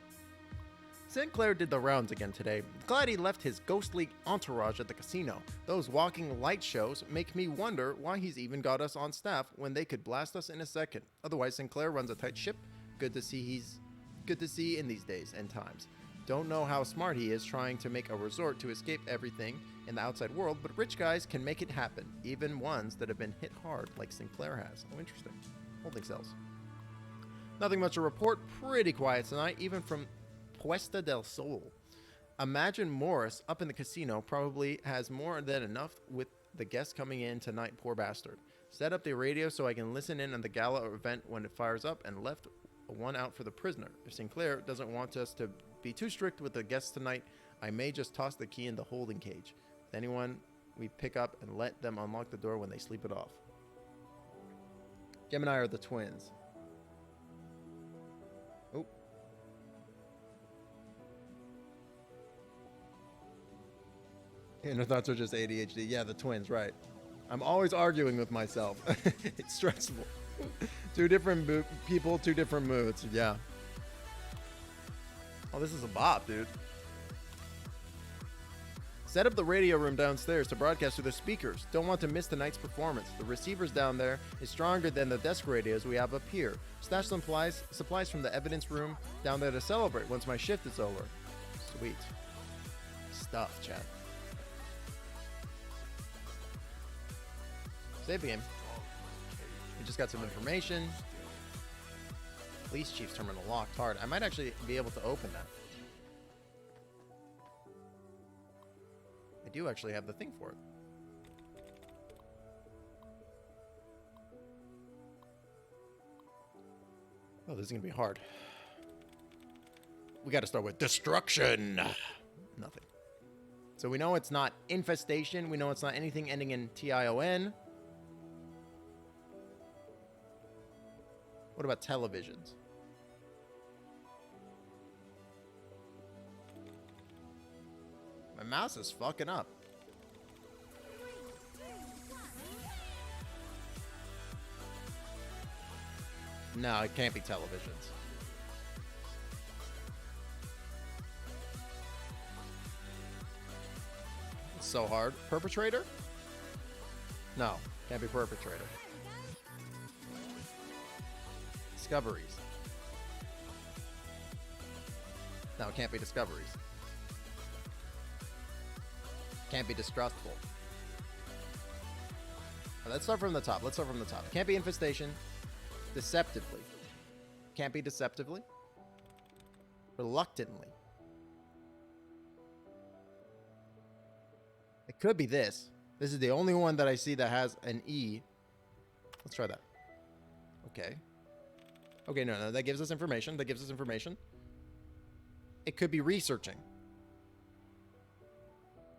Sinclair did the rounds again today. Glad he left his ghostly entourage at the casino. Those walking light shows make me wonder why he's even got us on staff when they could blast us in a second. Otherwise, Sinclair runs a tight ship. Good to see in these days and times. Don't know how smart he is trying to make a resort to escape everything in the outside world, but rich guys can make it happen, even ones that have been hit hard like Sinclair has. Oh, interesting. Holding cells. Nothing much to report. Pretty quiet tonight, even from Puesta del Sol. Imagine Morris up in the casino probably has more than enough with the guests coming in tonight, poor bastard. Set up the radio so I can listen in on the gala event when it fires up and left one out for the prisoner. If Sinclair doesn't want us to be too strict with the guests tonight, I may just toss the key in the holding cage. With anyone we pick up and let them unlock the door when they sleep it off. Gemini are the twins. Oh. Inner thoughts are just ADHD. Yeah, the twins, right. I'm always arguing with myself. It's stressful. Two different people, two different moods. Yeah. Oh, this is a bop, dude. Set up the radio room downstairs to broadcast through the speakers. Don't want to miss tonight's performance. The receivers down there is stronger than the desk radios we have up here. Stash some supplies from the evidence room down there to celebrate once my shift is over. Sweet. Stuff, chat. Save the game. We just got some information. Police chief's terminal locked hard. I might actually be able to open that. I do actually have the thing for it. Oh, this is gonna be hard. We gotta start with destruction. Nothing. So we know it's not infestation. We know it's not anything ending in TION. What about televisions? My mouse is fucking up. No, it can't be televisions. It's so hard. Perpetrator? No, can't be perpetrator. Discoveries. No, it can't be discoveries. Can't be distrustful. Let's start from the top. Can't be infestation. Deceptively. Can't be deceptively. Reluctantly. It could be this. This is the only one that I see that has an E. Let's try that. Okay. Okay, no, that gives us information. It could be researching.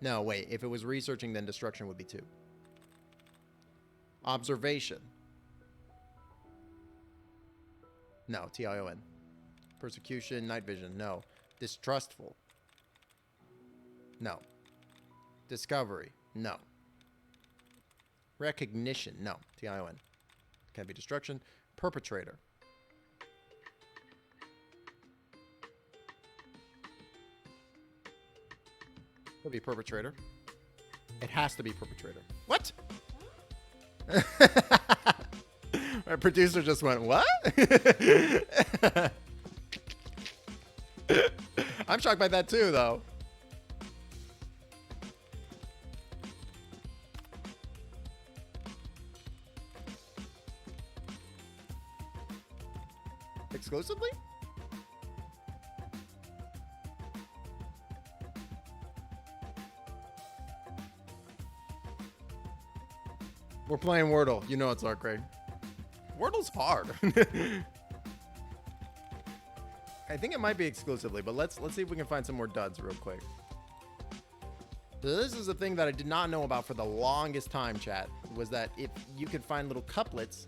No, wait. If it was researching, then destruction would be 2. Observation. No, TION. Persecution, night vision. No. Distrustful. No. Discovery. No. Recognition. No. TION. Can't be destruction. Perpetrator. Could be perpetrator. It has to be perpetrator. What? Our producer just went, what? I'm shocked by that too, though. Exclusively? We're playing Wordle. You know it's our grade. Wordle's hard. I think it might be exclusively, but let's see if we can find some more duds real quick. So this is a thing that I did not know about for the longest time, chat, was that if you could find little couplets,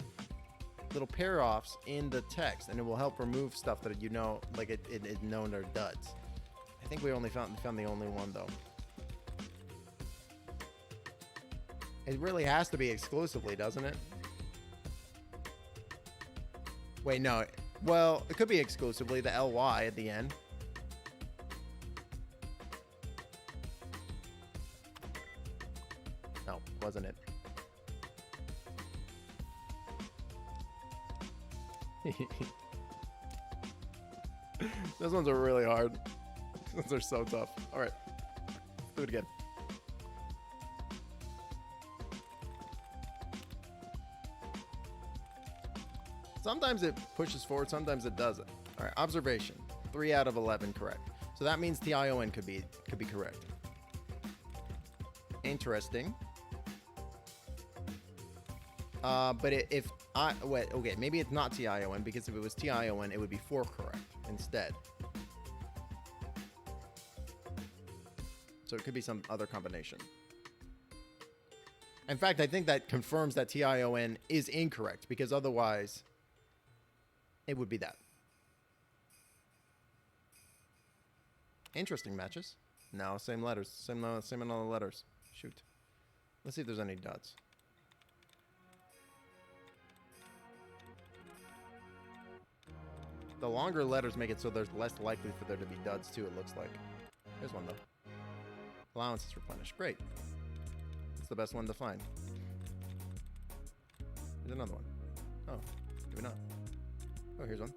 little pair-offs in the text, and it will help remove stuff that you know, like it known are duds. I think we only found the only one, though. It really has to be exclusively, doesn't it? Wait, no. Well, it could be exclusively, the LY at the end. No, wasn't it? Those ones are really hard. Those are so tough. All right, let's do it again. Sometimes it pushes forward, sometimes it doesn't. All right, observation. 3 out of 11 correct. So that means TION could be correct. Interesting. But if I wait, okay, maybe it's not TION, because if it was TION, it would be 4 correct instead. So it could be some other combination. In fact, I think that confirms that TION is incorrect, because otherwise it would be that. Interesting matches. No, same letters. Same in all the letters. Shoot. Let's see if there's any dots. The longer letters make it so there's less likely for there to be duds too, it looks like. There's one though. Allowance is replenished. Great. It's the best one to find. Here's another one. Oh, maybe not. Oh, here's one.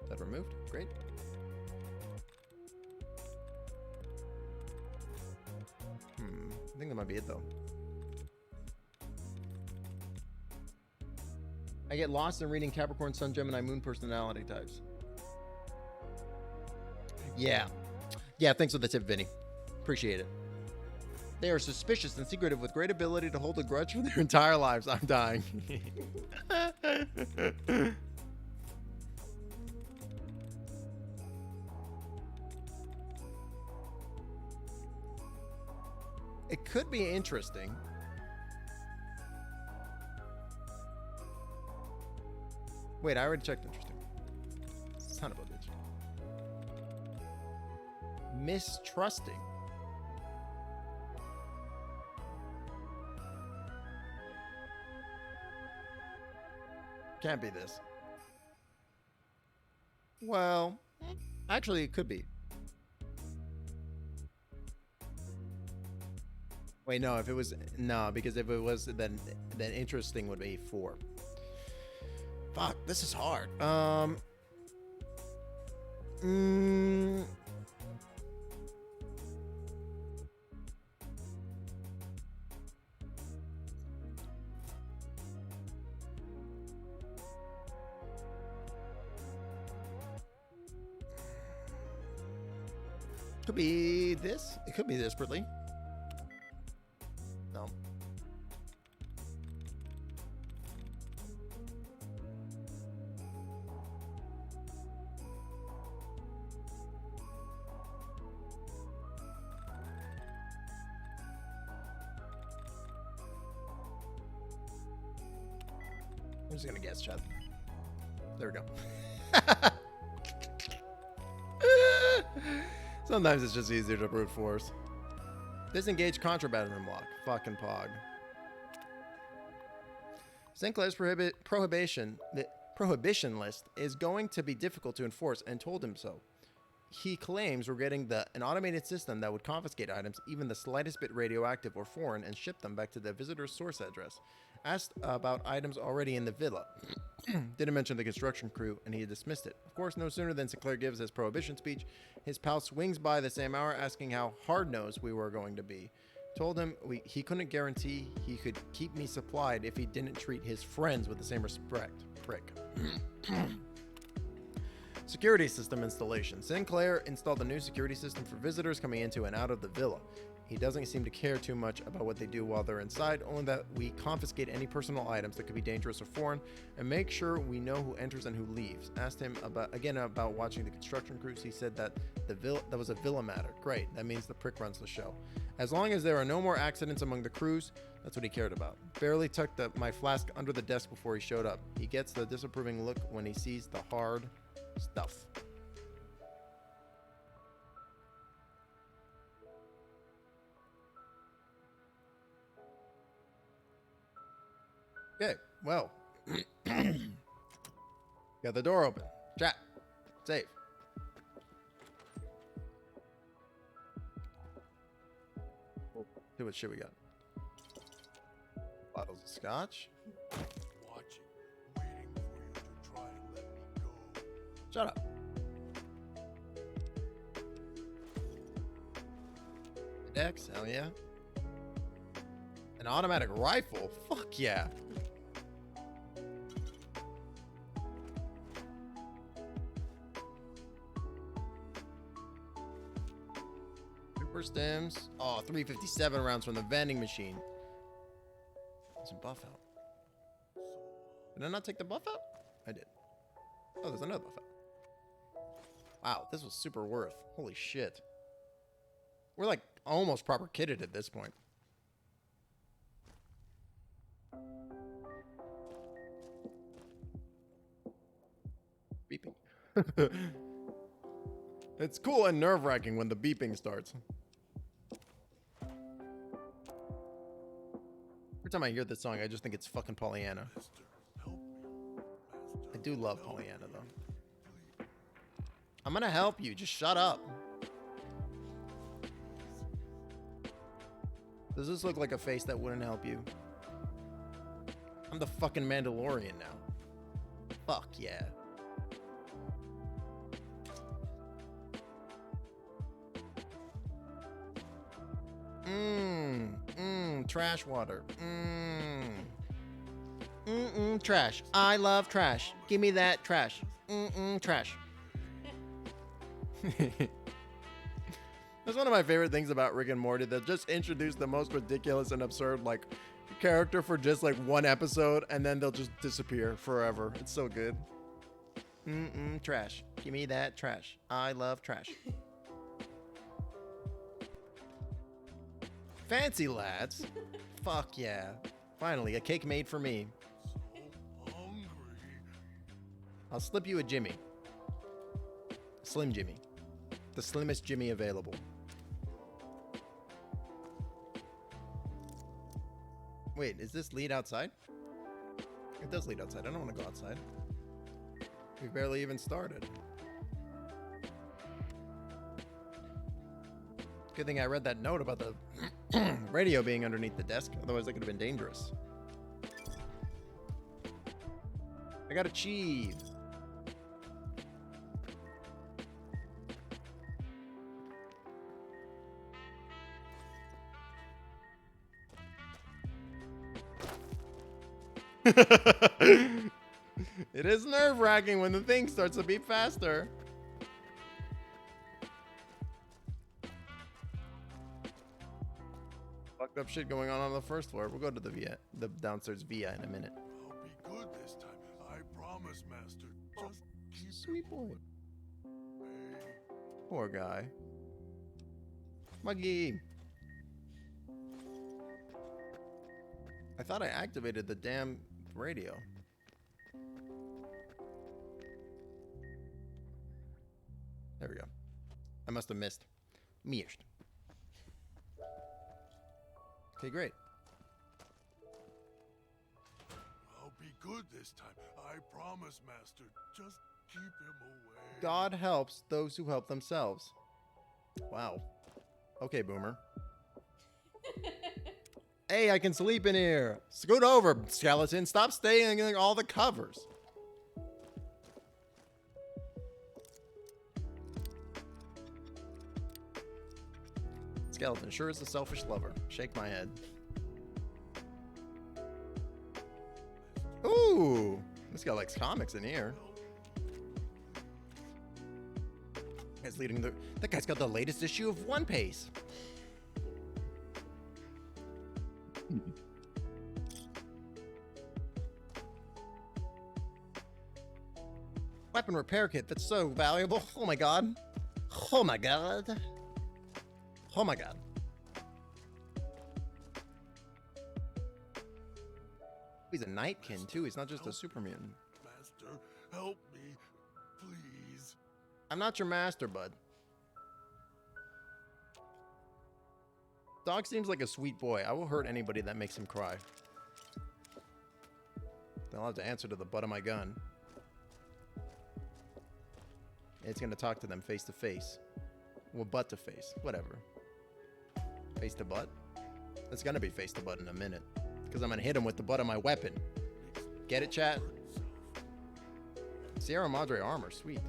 Is that removed? Great. I think that might be it though. I get lost in reading Capricorn, Sun, Gemini, Moon personality types. Yeah. Yeah, thanks for the tip, Vinny. Appreciate it. They are suspicious and secretive with great ability to hold a grudge for their entire lives. I'm dying. It could be interesting. Wait, I already checked interesting. Son of a bitch. Mistrusting. Can't be this. Well, actually, it could be. Wait, no, if it was, no, because if it was, then interesting would be 4. Fuck, this is hard. Could be this. It could be this, Britley. No. I'm just gonna guess, Chad. There we go. Sometimes it's just easier to brute force. Disengage contraband unlock. Fucking pog. Sinclair's prohibition list is going to be difficult to enforce and told him so. He claims we're getting an automated system that would confiscate items, even the slightest bit radioactive or foreign, and ship them back to the visitor's source address. Asked about items already in the villa. Didn't mention the construction crew, and he dismissed it. Of course, no sooner than Sinclair gives his prohibition speech, his pal swings by the same hour asking how hard-nosed we were going to be. Told him he couldn't guarantee he could keep me supplied if he didn't treat his friends with the same respect. Prick. Security system installation. Sinclair installed a new security system for visitors coming into and out of the villa. He doesn't seem to care too much about what they do while they're inside, only that we confiscate any personal items that could be dangerous or foreign and make sure we know who enters and who leaves. Asked him about watching the construction crews. He said that that was a villa matter. Great, that means the prick runs the show. As long as there are no more accidents among the crews, that's what he cared about. Barely tucked my flask under the desk before he showed up. He gets the disapproving look when he sees the hard stuff. Okay, well. Got the door open. Chat. Save. See what shit we got. Bottles of scotch. Watching, waiting for you to try and let me go. Shut up. Dex, hell yeah. An automatic rifle? Fuck yeah. Super stems. Oh, 357 rounds from the vending machine. There's a buff out. Did I not take the buff out? I did. Oh, there's another buff out. Wow, this was super worth. Holy shit. We're like almost proper kitted at this point. Beeping. It's cool and nerve-wracking when the beeping starts. Every time I hear this song, I just think it's fucking Pollyanna. I do love Pollyanna, though. I'm gonna help you. Just shut up. Does this look like a face that wouldn't help you? I'm the fucking Mandalorian now. Fuck yeah. Trash water. Trash. I love trash. Give me that trash. Trash. That's one of my favorite things about Rick and Morty. That just introduced the most ridiculous and absurd, like, character for just, like, one episode, and then they'll just disappear forever. It's so good. Trash. Give me that trash. I love trash. Fancy lads. Fuck yeah. Finally, a cake made for me. Hungry. I'll slip you a Jimmy. Slim Jimmy. The slimmest Jimmy available. Wait, is this lead outside? It does lead outside. I don't want to go outside. We barely even started. Good thing I read that note about the radio being underneath the desk. Otherwise, that could have been dangerous. I got achieved. It is nerve-wracking when the thing starts to beat faster. Fucked up shit going on the first floor. We'll go to the downstairs via in a minute. I'll be good this time. I promise, Master. Just keep Sweet boy. away. Poor guy. Muggy. I thought I activated the damn radio. There we go. I must have missed. Missed. Okay, great. I'll be good this time. I promise, Master. Just keep him away. God helps those who help themselves. Wow. Okay, Boomer. Hey, I can sleep in here. Scoot over, skeleton. Stop staying in all the covers. Skeleton sure is a selfish lover. Shake my head. Ooh, this guy likes comics in here. That guy's got the latest issue of One Piece. Weapon repair kit. That's so valuable. Oh my god. Oh my god. Oh my god. He's a Nightkin too. He's not just a super mutant. Master, help me, please. I'm not your master, bud. Dog seems like a sweet boy. I will hurt anybody that makes him cry. Then I'll have to answer to the butt of my gun. It's gonna talk to them face to face. Well, butt to face. Whatever. Face to butt? It's gonna be face to butt in a minute. Because I'm gonna hit him with the butt of my weapon. Get it, chat? Sierra Madre armor. Sweet.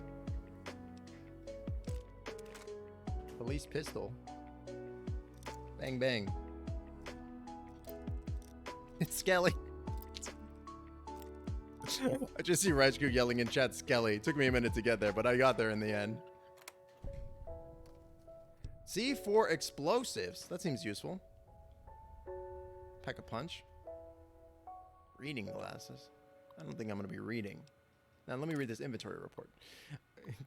Police pistol. Bang, bang. It's Skelly. I just see Rajku yelling in chat, Skelly. It took me a minute to get there, but I got there in the end. C4 explosives. That seems useful. Pack a punch. Reading glasses. I don't think I'm going to be reading. Now, let me read this inventory report.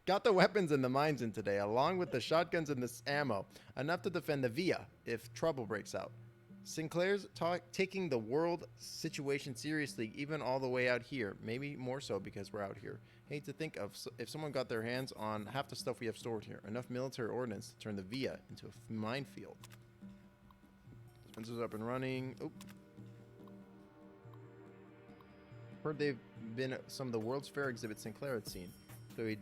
Got the weapons and the mines in today, along with the shotguns and this ammo. Enough to defend the Via if trouble breaks out. Sinclair's taking the world situation seriously, even all the way out here. Maybe more so because we're out here. Hate to think of if someone got their hands on half the stuff we have stored here. Enough military ordnance to turn the Via into a minefield. Spencer's up and running. Oop. Heard they've been at some of the World's Fair exhibits Sinclair had seen. So he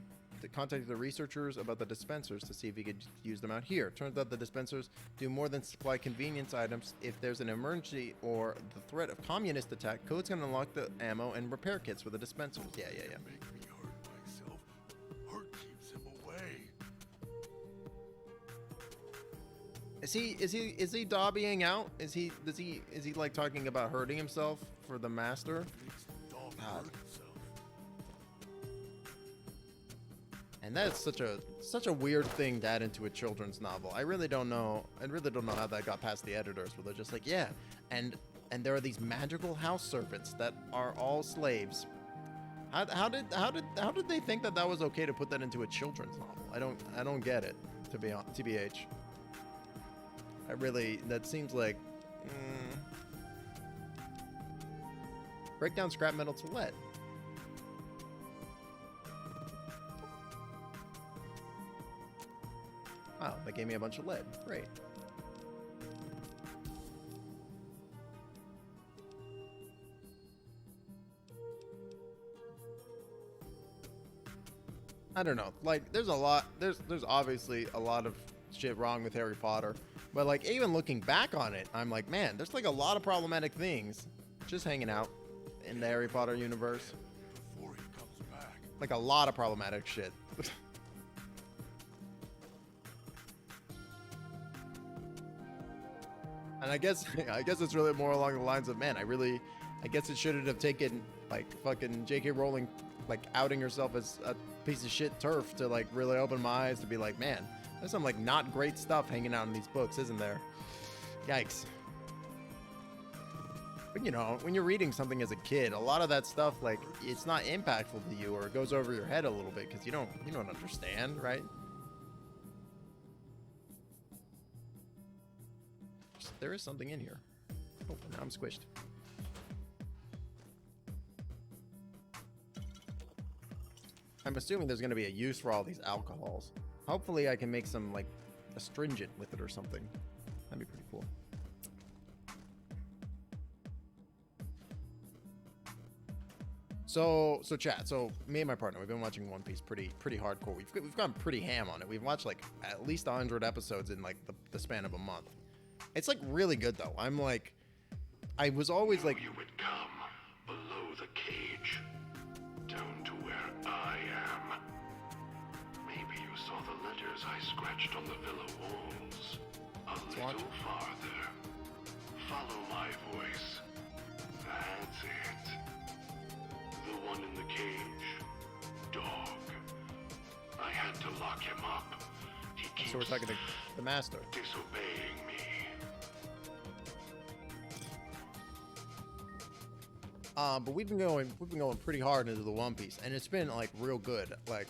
contacted the researchers about the dispensers to see if he could use them out here. Turns out the dispensers do more than supply convenience items. If there's an emergency or the threat of communist attack, Code's gonna unlock the ammo and repair kits for the dispensers. Yeah. Make me hurt myself. Hurt keeps him away. Is he dobbying out? Is he like talking about hurting himself for the master? Makes the dog God. hurt himself. And that's such a weird thing to add into a children's novel. I really don't know how that got past the editors, where they're just like, yeah, and there are these magical house servants that are all slaves. How did they think that was okay to put that into a children's novel? I don't get it, to be honest, TBH. That seems like break down scrap metal to lead. Wow, that gave me a bunch of lead. Great. I don't know. Like, there's obviously a lot of shit wrong with Harry Potter. But, like, even looking back on it, I'm like, man, there's, like, a lot of problematic things just hanging out in the Harry Potter universe. Before he comes back. Like, a lot of problematic shit. And I guess it's really more along the lines of, man, I guess it shouldn't have taken, like, fucking J.K. Rowling, like, outing herself as a piece of shit turf to, like, really open my eyes to be like, man, there's some, like, not great stuff hanging out in these books, isn't there? Yikes. But, you know, when you're reading something as a kid, a lot of that stuff, like, it's not impactful to you, or it goes over your head a little bit because you don't understand, right? There is something in here. Oh, now I'm squished. I'm assuming there's going to be a use for all these alcohols. Hopefully I can make some, like, astringent with it or something. That'd be pretty cool. So chat. So me and my partner, we've been watching One Piece pretty hardcore. We've gone pretty ham on it. We've watched like at least 100 episodes in like the span of a month. It's like really good though. I was always like, You would come below the cage, down to where I am. Maybe you saw the letters I scratched on the villa walls. A watch. little farther. Follow my voice. That's it. The one in the cage. Dog. I had to lock him up. He keeps so we're talking to the master. disobeying me. But we've been going pretty hard into the One Piece, and it's been like real good. Like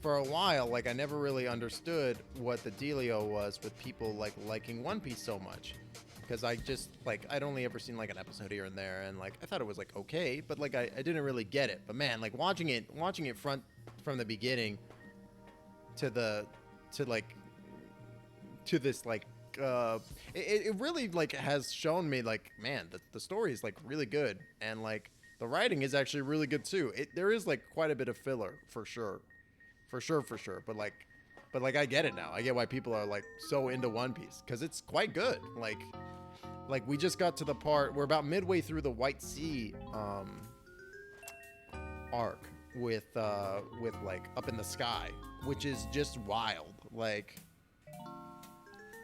for a while, like I never really understood what the dealio was with people like liking One Piece so much, because I just like I'd only ever seen like an episode here and there, and like I thought it was like okay, but like I didn't really get it. But man, like watching it from the beginning to this like it really like has shown me like, man, the story is like really good, and like the writing is actually really good too. There is like quite a bit of filler for sure, but like I get it now. I get why people are like so into One Piece, because it's quite good. Like we just got to the part, we're about midway through the White Sea arc with like Up in the Sky, which is just wild. Like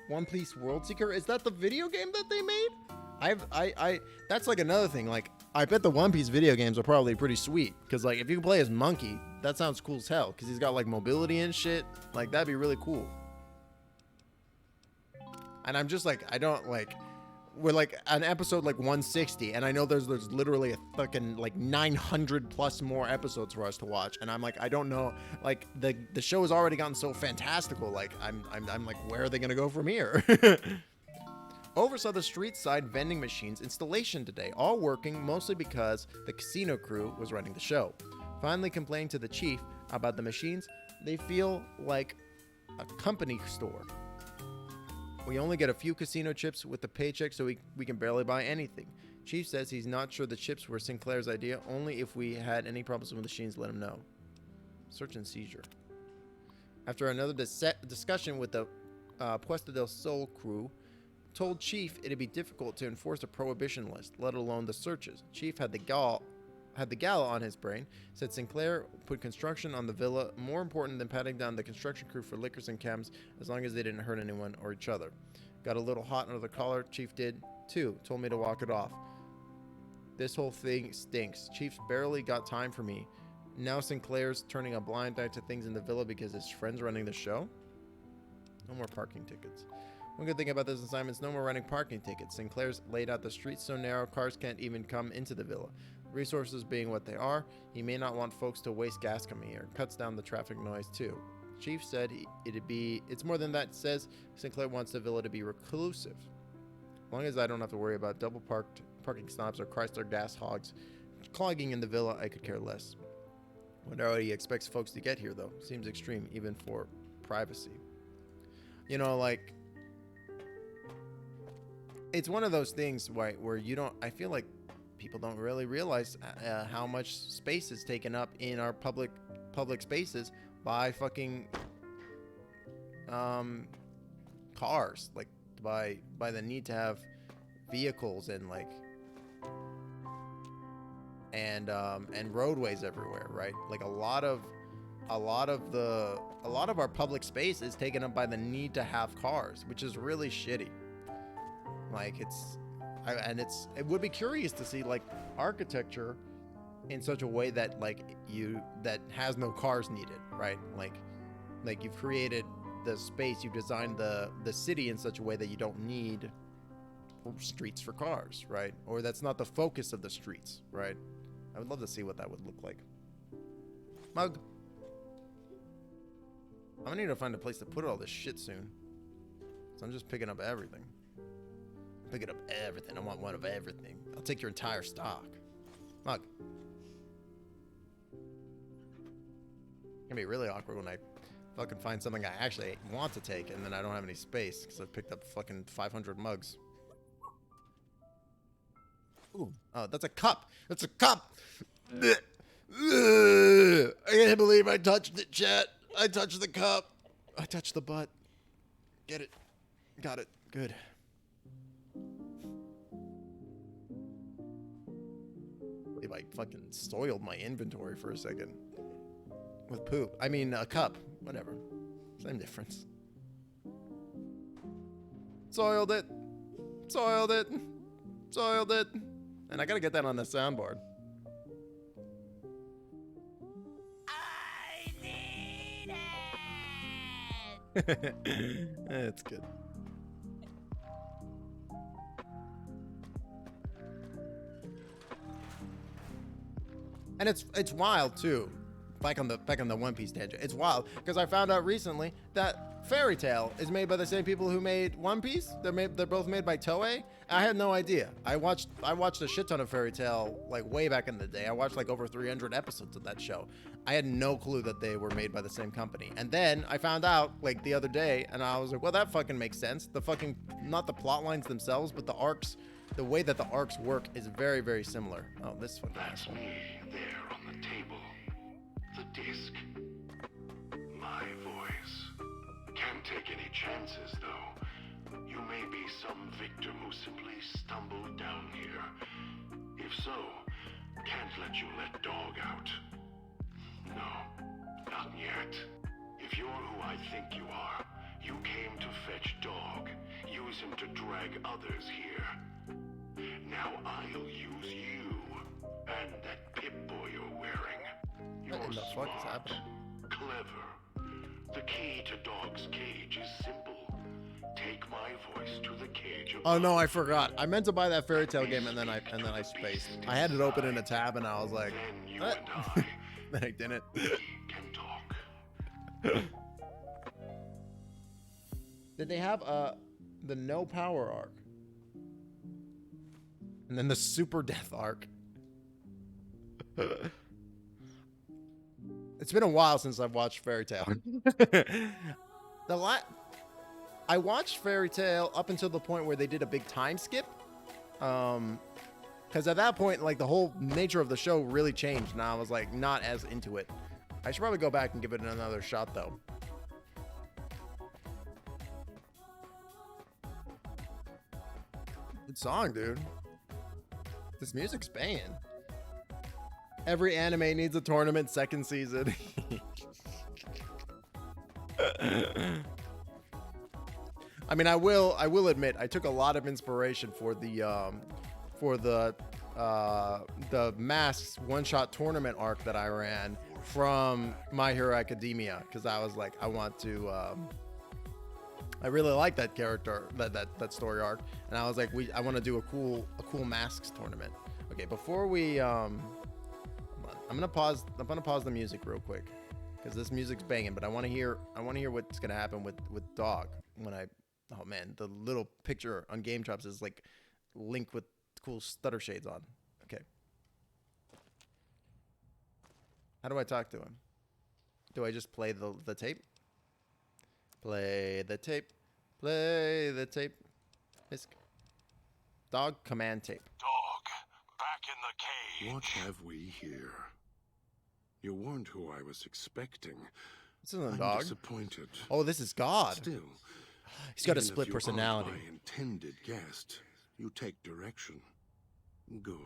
One Piece World Seeker, is that the video game that they made? I that's like another thing. Like I bet the One Piece video games are probably pretty sweet, because like if you can play as Monkey, that sounds cool as hell, because he's got like mobility and shit. Like that'd be really cool. And I'm just like, I don't like, we're like an episode like 160, and I know there's literally a fucking like 900 plus more episodes for us to watch, and I'm like, I don't know, like the show has already gotten so fantastical. Like I'm like, where are they gonna go from here? Oversaw the street side vending machines installation today, all working mostly because the casino crew was running the show. Finally complaining to the chief about the machines, they feel like a company store. We only get a few casino chips with the paycheck, so we can barely buy anything. Chief says he's not sure the chips were Sinclair's idea, only if we had any problems with the machines, let him know. Search and seizure. After another discussion with the Puesta del Sol crew, told Chief it'd be difficult to enforce a prohibition list, let alone the searches. Chief had the gala on his brain, said Sinclair put construction on the villa more important than patting down the construction crew for liquors and chems, as long as they didn't hurt anyone or each other. Got a little hot under the collar, Chief did too, told me to walk it off. This whole thing stinks. Chief's barely got time for me. Now Sinclair's turning a blind eye to things in the villa because his friend's running the show? No more parking tickets. One good thing about this assignment is no more running parking tickets. Sinclair's laid out the streets so narrow cars can't even come into the villa. Resources being what they are, he may not want folks to waste gas coming here. Cuts down the traffic noise too. Chief said it's more than that. Says Sinclair wants the villa to be reclusive. As long as I don't have to worry about double parking snobs or Chrysler gas hogs clogging in the villa, I could care less. Wonder how he expects folks to get here though. Seems extreme even for privacy. You know, like, it's one of those things where you don't, I feel like people don't really realize how much space is taken up in our public spaces by fucking cars, like by the need to have vehicles and like and roadways everywhere, right? Like a lot of our public space is taken up by the need to have cars, which is really shitty. Like it would be curious to see like architecture in such a way that that has no cars needed, right? Like you've created the space, you've designed the city in such a way that you don't need streets for cars, right? Or that's not the focus of the streets, right? I would love to see what that would look like. Mug. I'm gonna need to find a place to put all this shit soon. So I'm just picking up everything. Picking up everything. I want one of everything. I'll take your entire stock. Mug. It's gonna be really awkward when I fucking find something I actually want to take and then I don't have any space because I've picked up fucking 500 mugs. Ooh. Oh, that's a cup. That's a cup. I can't believe I touched it, chat. I touched the cup. I touched the butt. Get it. Got it. Good. I believe I fucking soiled my inventory for a second. With poop. I mean, a cup. Whatever. Same difference. Soiled it. Soiled it. Soiled it. And I gotta get that on the soundboard. I need it! That's good. And it's wild too. Back on the One Piece tangent. It's wild because I found out recently that Fairy Tail is made by the same people who made One Piece. They're both made by Toei. I had no idea. I watched a shit ton of Fairy Tail like way back in the day. I watched like over 300 episodes of that show. I had no clue that they were made by the same company. And then I found out like the other day, and I was like, well, that fucking makes sense. The fucking, not the plot lines themselves, but the arcs, the way that the arcs work is very, very similar. Oh, this fucking That's asshole. me there on the table. The disc. My voice. Can't take any chances, though. You may be some victim who simply stumbled down here. If so, can't let you let Dog out. No, not yet. If you're who I think you are, you came to fetch Dog. Use him to drag others here. Now I'll use you and that Pip-Boy you're wearing. You're What in the fuck is smart, happening? clever. The key to Dog's cage is simple. Take my voice to the cage. Oh no, above. I forgot. I meant to buy that Fairy Tail game and then I spaced. I had it open in a tab and I was like, Then you what? and I Then I didn't. can talk. Did they have the no power arc? And then the super death arc. It's been a while since I've watched Fairy Tail. I watched Fairy Tail up until the point where they did a big time skip. Because at that point, like the whole nature of the show really changed, and I was like not as into it. I should probably go back and give it another shot though. Good song, dude. This music's banging. Every anime needs a tournament second season. I mean, I will admit I took a lot of inspiration for the Masks one-shot tournament arc that I ran from My Hero Academia, because I was like, I want to I really like that character, that story arc, and I was like, I want to do a cool Masks tournament. Okay, before we hold on. I'm gonna pause the music real quick because this music's banging, but I want to hear what's gonna happen with Dog when I. Oh man, the little picture on Game Chops is like Link with cool stutter shades on. Okay. How do I talk to him? Do I just play the tape? Play the tape. Play the tape. Fisk. Dog command tape. Dog, back in the cage. What have we here? You weren't who I was expecting. This isn't I'm Dog. disappointed. Oh, this is God. Still, He's got a even if split you aren't personality. my intended guest, you take direction. Good.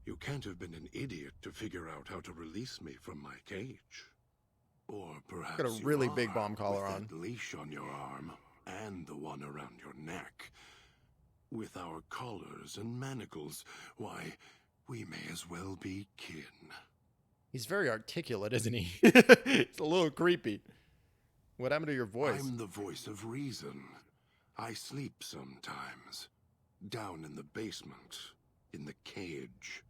You can't have been an idiot to figure out how to release me from my cage. Or perhaps Got a you really big are, bomb collar with on. that leash on your arm and the one around your neck. With our collars and manacles, why, we may as well be kin. He's very articulate, isn't he? It's a little creepy. What happened to your voice? I'm the voice of reason. I sleep sometimes. Down in the basement. In the cage.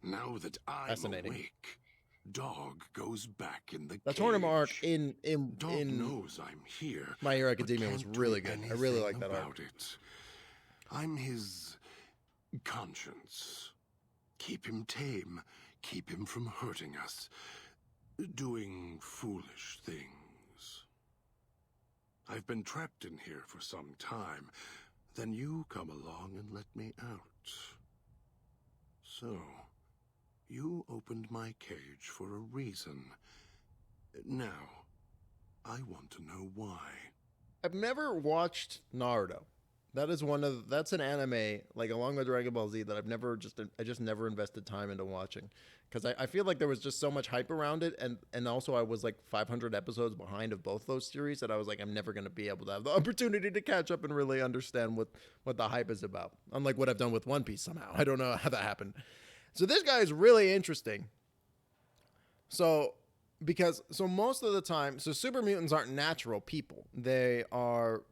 Now that I'm Fascinating. awake, Dog goes back in the The cage. tournament arc in Dog knows I'm here. My Hero but Academia was can't really do good. I really like anything that arc. about it. I'm his conscience. Keep him tame. Keep him from hurting us. Doing foolish things. I've been trapped in here for some time. Then you come along and let me out. So, you opened my cage for a reason. Now, I want to know why. I've never watched Naruto. That's an anime, like along with Dragon Ball Z, that I just never invested time into watching. Because I feel like there was just so much hype around it, and also I was like 500 episodes behind of both those series that I was like, I'm never going to be able to have the opportunity to catch up and really understand what the hype is about. Unlike what I've done with One Piece somehow. I don't know how that happened. So this guy is really interesting. So most of the time, so super mutants aren't natural people. They are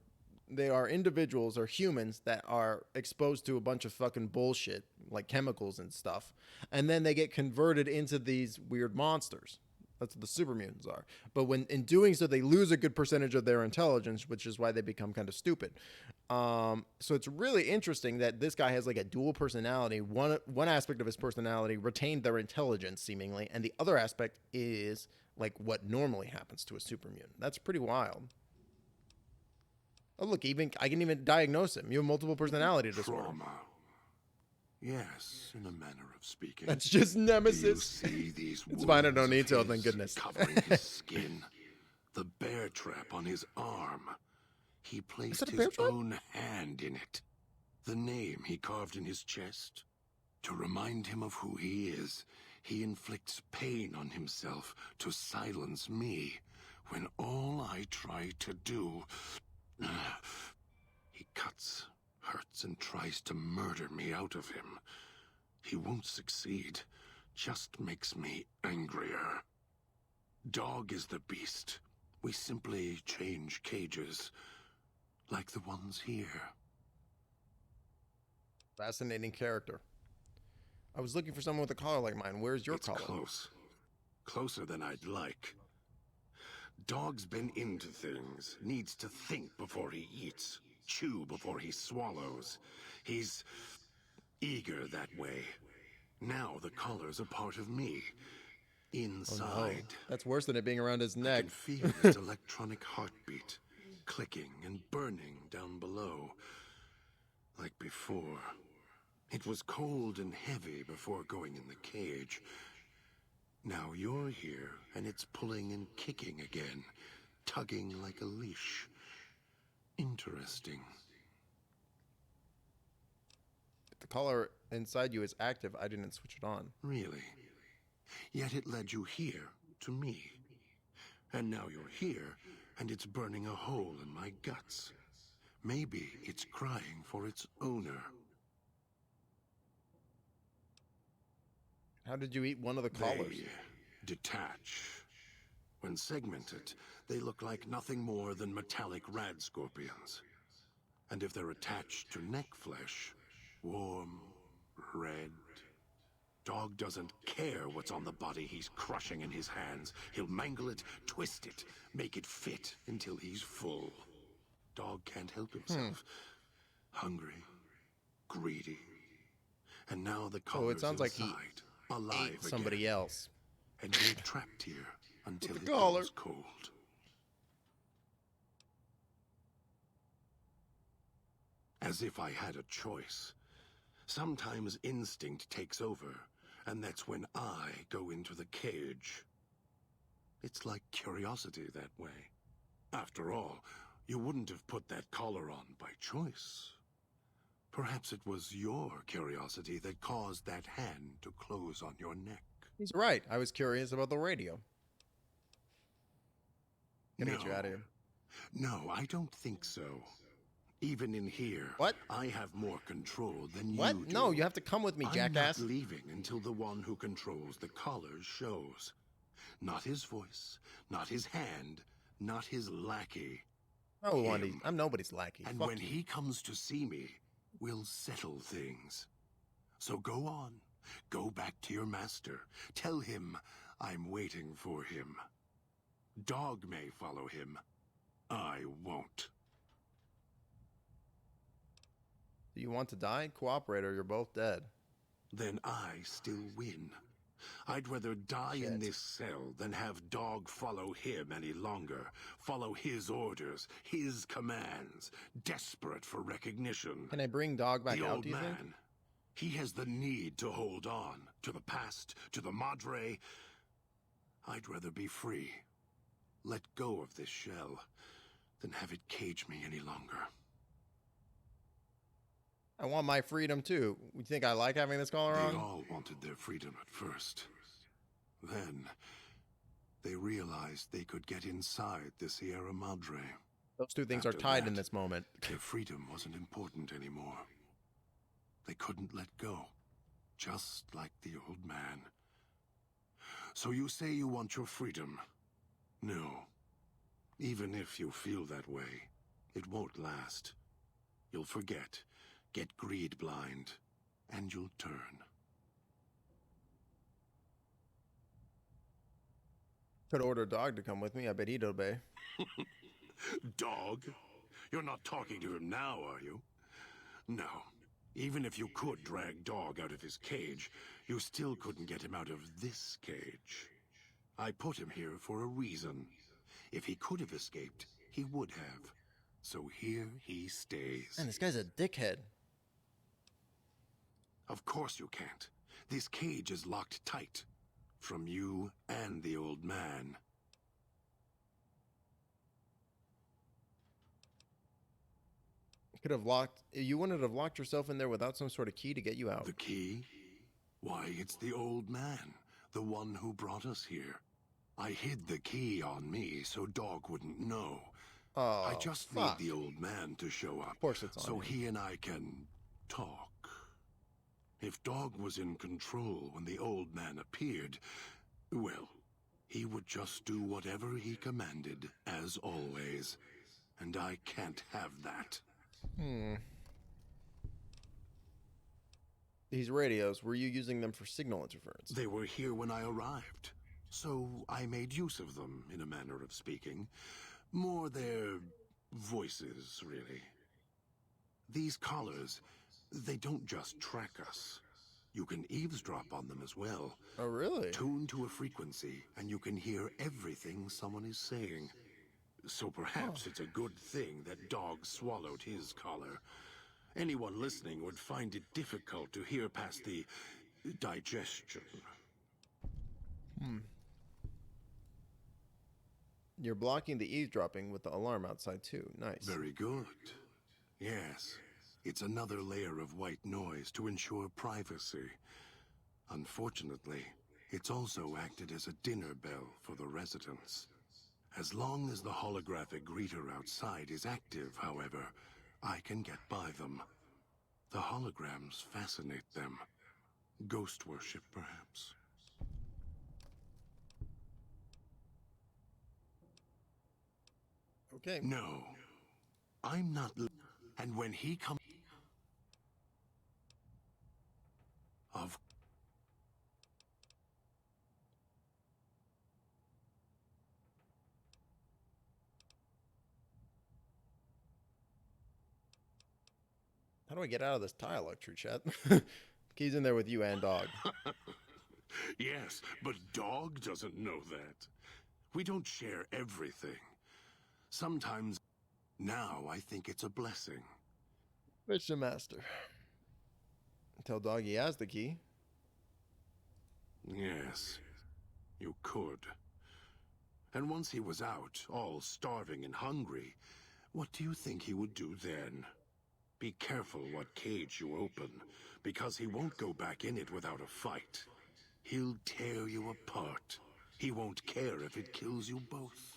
They are individuals or humans that are exposed to a bunch of fucking bullshit, like chemicals and stuff. And then they get converted into these weird monsters. That's what the super mutants are. But when in doing so, they lose a good percentage of their intelligence, which is why they become kind of stupid. So it's really interesting that this guy has like a dual personality. One aspect of his personality retained their intelligence seemingly, and the other aspect is like what normally happens to a super mutant. That's pretty wild. Oh look, even I can even diagnose him. You have multiple personality disorder. Trauma. Yes, in a manner of speaking. That's just Do you Nemesis. see these It's fine, I wounds don't of need to, his thank goodness. covering his skin? The bear trap on his arm. He placed that a bear his trap? own hand in it. The name he carved in his chest. To remind him of who he is, he inflicts pain on himself to silence me, when all I try to do... He cuts, hurts, and tries to murder me out of him. He won't succeed, just makes me angrier. Dog is the beast. We simply change cages, like the ones here. Fascinating character. I was looking for someone with a collar like mine. Where's your It's collar? close. Closer than I'd like. Dog's been into things, needs to think before he eats, chew before he swallows. He's eager that way. Now the collar's a part of me. Inside. That's worse than it being around his I neck. can feel its electronic heartbeat, clicking and burning down below. Like before. It was cold and heavy before going in the cage. Now you're here, and it's pulling and kicking again, tugging like a leash. Interesting. If the collar inside you is active, I didn't switch it on. Really. Yet it led you here, to me. And now you're here, and it's burning a hole in my guts. Maybe it's crying for its owner. How did you eat one of the collars? They detach. When segmented, they look like nothing more than metallic rad scorpions. And if they're attached to neck flesh, warm, red. Dog doesn't care what's on the body he's crushing in his hands. He'll mangle it, twist it, make it fit until he's full. Dog can't help himself. Hungry, greedy. And now the collar's it sounds like he inside, alive Ate somebody again. else. And you're trapped here until the it collar. goes cold. As if I had a choice. Sometimes instinct takes over, and that's when I go into the cage. It's like curiosity that way. After all, you wouldn't have put that collar on by choice. Perhaps it was your curiosity that caused that hand to close on your neck. He's right. I was curious about the radio. Gonna get you out of here. No, I don't think so. Even in here, What? I have more control than you What? do. No, you have to come with me, jackass. I'm not leaving until the one who controls the collars shows. Not his voice, not his hand, not his lackey. No, Wendy. him. I'm nobody's lackey. And Fuck when you. he comes to see me, we'll settle things. So go on. Go back to your master. Tell him I'm waiting for him. Dog may follow him. I won't. Do you want to die? Cooperate or you're both dead. Then I still win. I'd rather die in this cell than have Dog follow him any longer. Follow his orders, his commands, desperate for recognition. Can I bring Dog back The out, old do you man, think? he has the need to hold on to the past, to the Madre. I'd rather be free. Let go of this shell than have it cage me any longer. I want my freedom too. You think I like having this collar They on? all wanted their freedom at first. Then, they realized they could get inside the Sierra Madre. Those two things are After tied in that, this moment. Their freedom wasn't important anymore. They couldn't let go, just like the old man. So you say you want your freedom? No. Even if you feel that way, It won't last. You'll forget, get greed blind, and you'll turn. Could order a dog to come with me. I bet he'd obey. Dog? You're not talking to him now, are you? No. Even if you could drag Dog out of his cage, you still couldn't get him out of this cage. I put him here for a reason. If he could have escaped, he would have. So here he stays. Man, this guy's a dickhead. Of course you can't. This cage is locked tight. From you and the old man. Could have locked. You wouldn't have locked yourself in there without some sort of key to get you out. The key? Why, it's the old man. The one who brought us here. I hid the key on me so Dog wouldn't know. Oh, I just fuck. need the old man to show up. Of course it's on so him. he and I can talk. If Dog was in control when the old man appeared, well, he would just do whatever he commanded, as always. And I can't have that. These radios, were you using them for signal interference? They were here when I arrived, so I made use of them, in a manner of speaking. More their voices, really. These collars, they don't just track us. You can eavesdrop on them as well. Oh, really? Tune to a frequency, and you can hear everything someone is saying. So perhaps it's a good thing that Dog swallowed his collar. Anyone listening would find it difficult to hear past the digestion. You're blocking the eavesdropping with the alarm outside, too. Nice. Very good. Yes, it's another layer of white noise to ensure privacy. Unfortunately, it's also acted as a dinner bell for the residents. As long as the holographic greeter outside is active, however, I can get by them. The holograms fascinate them. Ghost worship, perhaps. Okay. No, I'm not. And when he comes, of How do I get out of this dialogue, True Chat? Key's in there with you and Dog. yes, but Dog doesn't know that. We don't share everything. Sometimes, now I think it's a blessing. Mr. Master. Tell Dog he has the key. Yes, you could. And once he was out, all starving and hungry, what do you think he would do then? Be careful what cage you open, because he won't go back in it without a fight. He'll tear you apart. He won't care if it kills you both.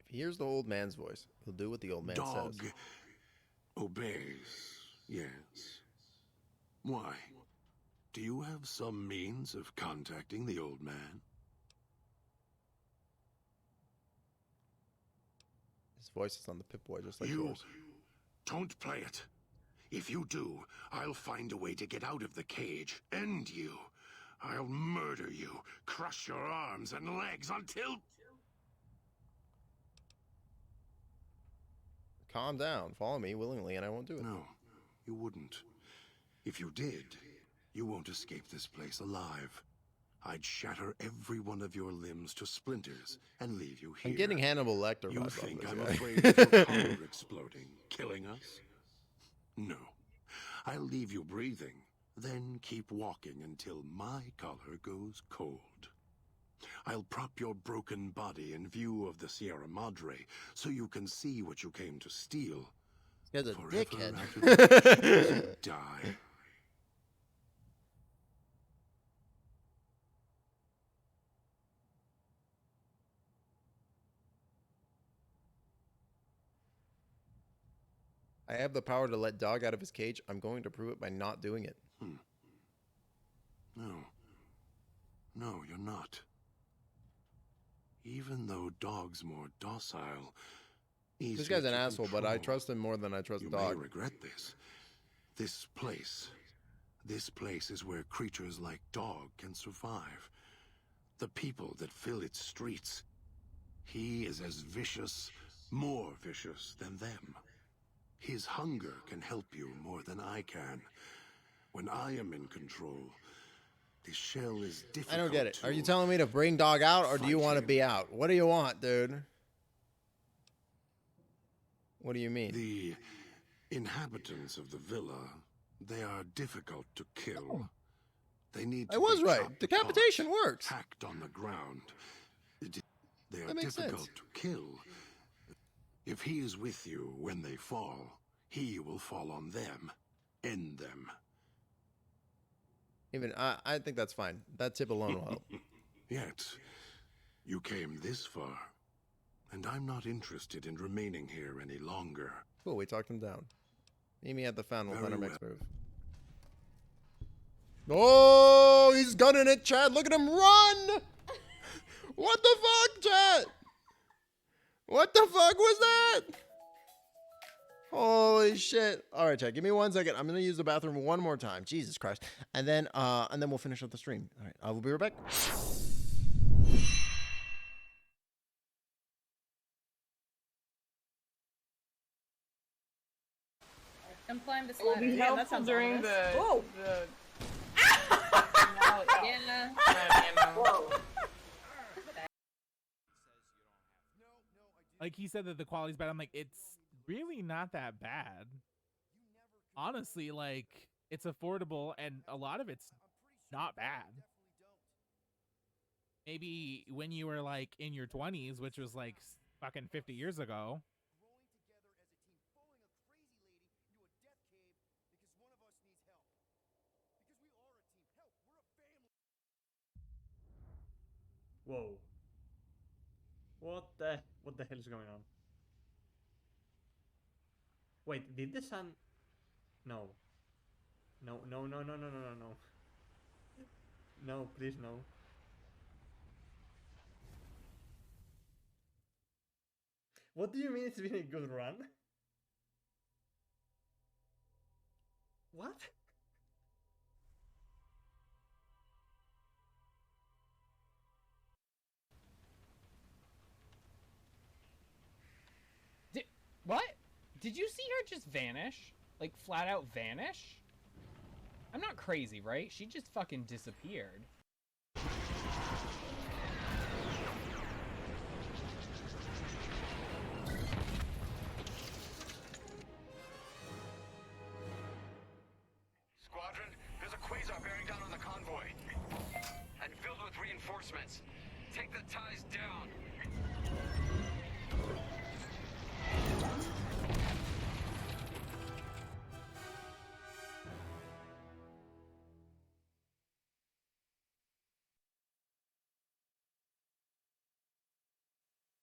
If he hears the old man's voice, he'll do what the old man Dog says. obeys, yes. Why? Do you have some means of contacting the old man? His voice is on the Pip-Boy, just like You yours. don't play it. If you do, I'll find a way to get out of the cage, end you. I'll murder you, crush your arms and legs until... Calm down. Follow me willingly, and I won't do it. No, you wouldn't. If you did, you won't escape this place alive. I'd shatter every one of your limbs to splinters and leave you here. I'm getting Hannibal Lecter You vibes off think this I'm guy. afraid of your collar exploding, killing us? No. I'll leave you breathing, then keep walking until my collar goes cold. I'll prop your broken body in view of the Sierra Madre so you can see what you came to steal. This guy's a Forever dickhead. out of the ashes, die. I have the power to let Dog out of his cage. I'm going to prove it by not doing it. No. No, you're not. Even though Dog's more docile, This easier guy's an to asshole, but I control. trust him more than I trust You Dog. may regret this. This place is where creatures like Dog can survive. The people that fill its streets. He is as vicious, more vicious than them. His hunger can help you more than I can. When I am in control, the shell is difficult. I don't get it. Are you to telling me to bring Dog out, or do you fight want to him. be out? What do you want, dude? What do you mean? The inhabitants of the villa, they are difficult to kill. They need to I was be right. chopped Decapitation apart, works. hacked on the ground. They are That makes difficult sense. to kill. If he is with you when they fall, he will fall on them. End them. Even I think that's fine. That tip alone will help. Yet, you came this far, and I'm not interested in remaining here any longer. Cool, we talked him down. Meet me at the fountain. We'll find our Very next move. Oh, he's gunning it, Chad. Look at him run! What the fuck, Chad? What the fuck was that? Holy shit. All right, Chad, give me 1 second. I'm going to use the bathroom one more time. Jesus Christ. And then we'll finish up the stream. All right, I will be right back. And climb this It will ladder. be Yeah, that helpful sounds during ominous. the. Whoa. the Yeah. Whoa. Like he said that the quality's bad. I'm like, it's really not that bad. Honestly, like it's affordable and a lot of it's not bad. Maybe when you were like in your 20s, which was like fucking 50 years ago. Whoa. What the hell is going on? Wait, did the sun... No. No. No, please no. What do you mean it's been a good run? What? What? Did you see her just vanish? Like, flat out vanish? I'm not crazy, right? She just fucking disappeared. Squadron, there's a quasar bearing down on the convoy. And filled with reinforcements. Take the ties down.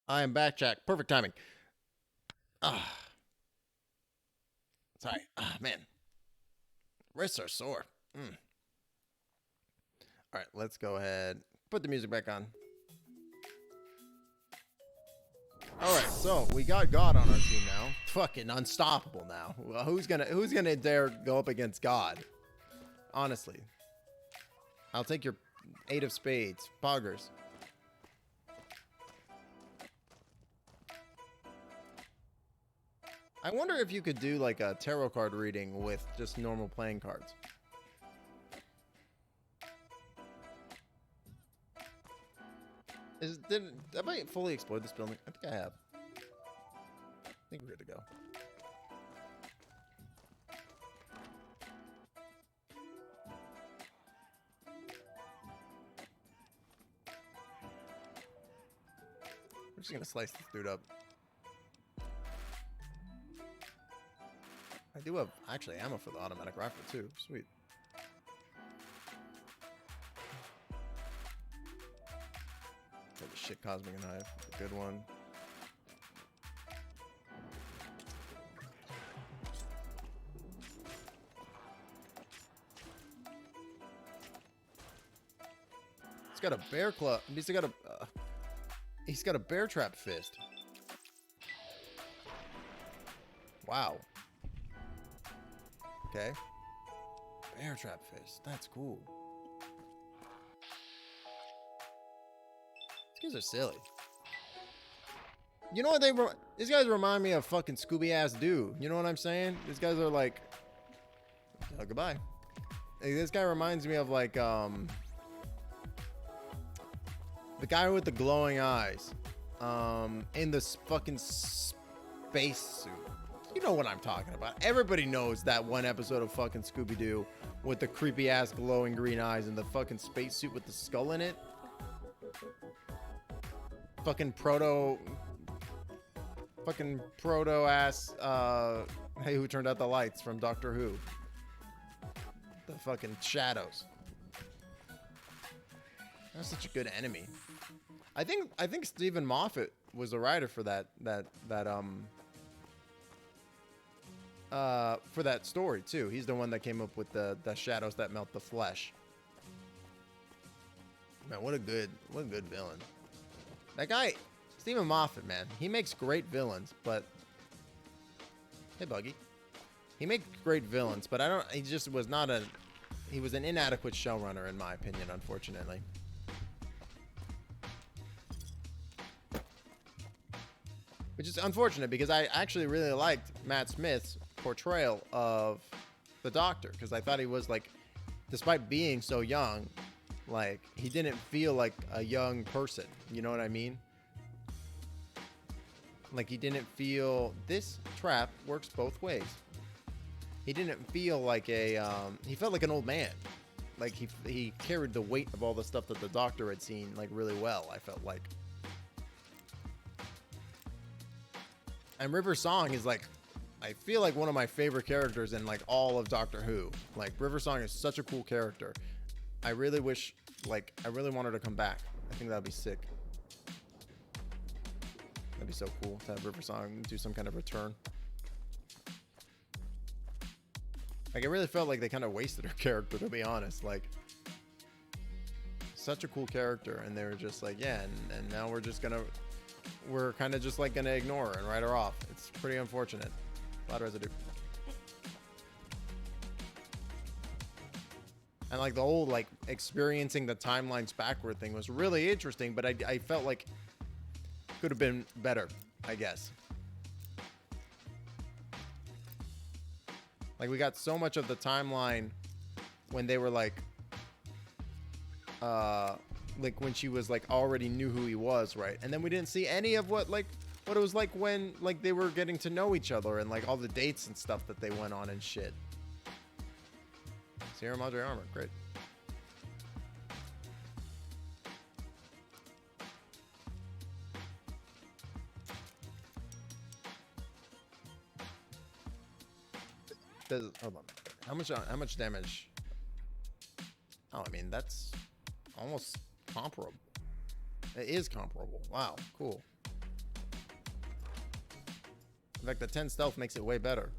I am back, Jack. Perfect timing. Sorry. Man. Wrists are sore. All right, let's go ahead. Put the music back on. All right, so we got God on our team now. Fucking unstoppable now. Well, who's gonna dare go up against God? Honestly, I'll take your 8 of spades, poggers. I wonder if you could do like a tarot card reading with just normal playing cards. Have I fully explored this building? I think I have. I think we're good to go. We're just gonna slice this dude up. I do have actually ammo for the automatic rifle too. Sweet. Got the shit cosmic knife, a good one. He's got a bear club. He's got a. He's got a bear trap fist. Wow. Okay. Bear trap fist. That's cool. These guys are silly. You know what these guys remind me of fucking Scooby ass dude. You know what I'm saying? These guys are like, oh, goodbye. Hey, this guy reminds me of like the guy with the glowing eyes in this fucking space suit. You know what I'm talking about. Everybody knows that one episode of fucking Scooby-Doo with the creepy ass glowing green eyes and the fucking spacesuit with the skull in it. Fucking proto ass hey, who turned out the lights from Doctor Who. The fucking shadows. That's such a good enemy. I think Stephen Moffat was the writer for that story too. He's the one that came up with the shadows that melt the flesh. Man, what a good villain. That guy, Stephen Moffat, man, he makes great villains, but hey, Buggy, he makes great villains, but he just was not he was an inadequate showrunner in my opinion, unfortunately. Which is unfortunate because I actually really liked Matt Smith's portrayal of the Doctor, because I thought he was like, despite being so young, like he didn't feel like a young person. You know what I mean? Like he didn't feel, this trap works both ways. He didn't feel like he felt like an old man. Like he carried the weight of all the stuff that the Doctor had seen like really well, I felt like. And River Song is like, I feel like one of my favorite characters in like all of Doctor Who. Like River Song is such a cool character. I really wish, like, I really want her to come back. I think that'd be sick. That'd be so cool to have River Song do some kind of return. Like, I really felt like they kind of wasted her character, to be honest. Like, such a cool character, and they were just like, yeah, and now we're kind of just like gonna ignore her and write her off. It's pretty unfortunate. A lot of residue. And like the whole like experiencing the timelines backward thing was really interesting, but I felt like could have been better, I guess. Like we got so much of the timeline when they were like when she was like already knew who he was, right? And then we didn't see any of what it was like when like they were getting to know each other and like all the dates and stuff that they went on and shit. Sierra Madre armor, great. Hold on. How much damage? Oh, I mean that's almost comparable. It is comparable. Wow, cool. In fact, the 10 stealth makes it way better.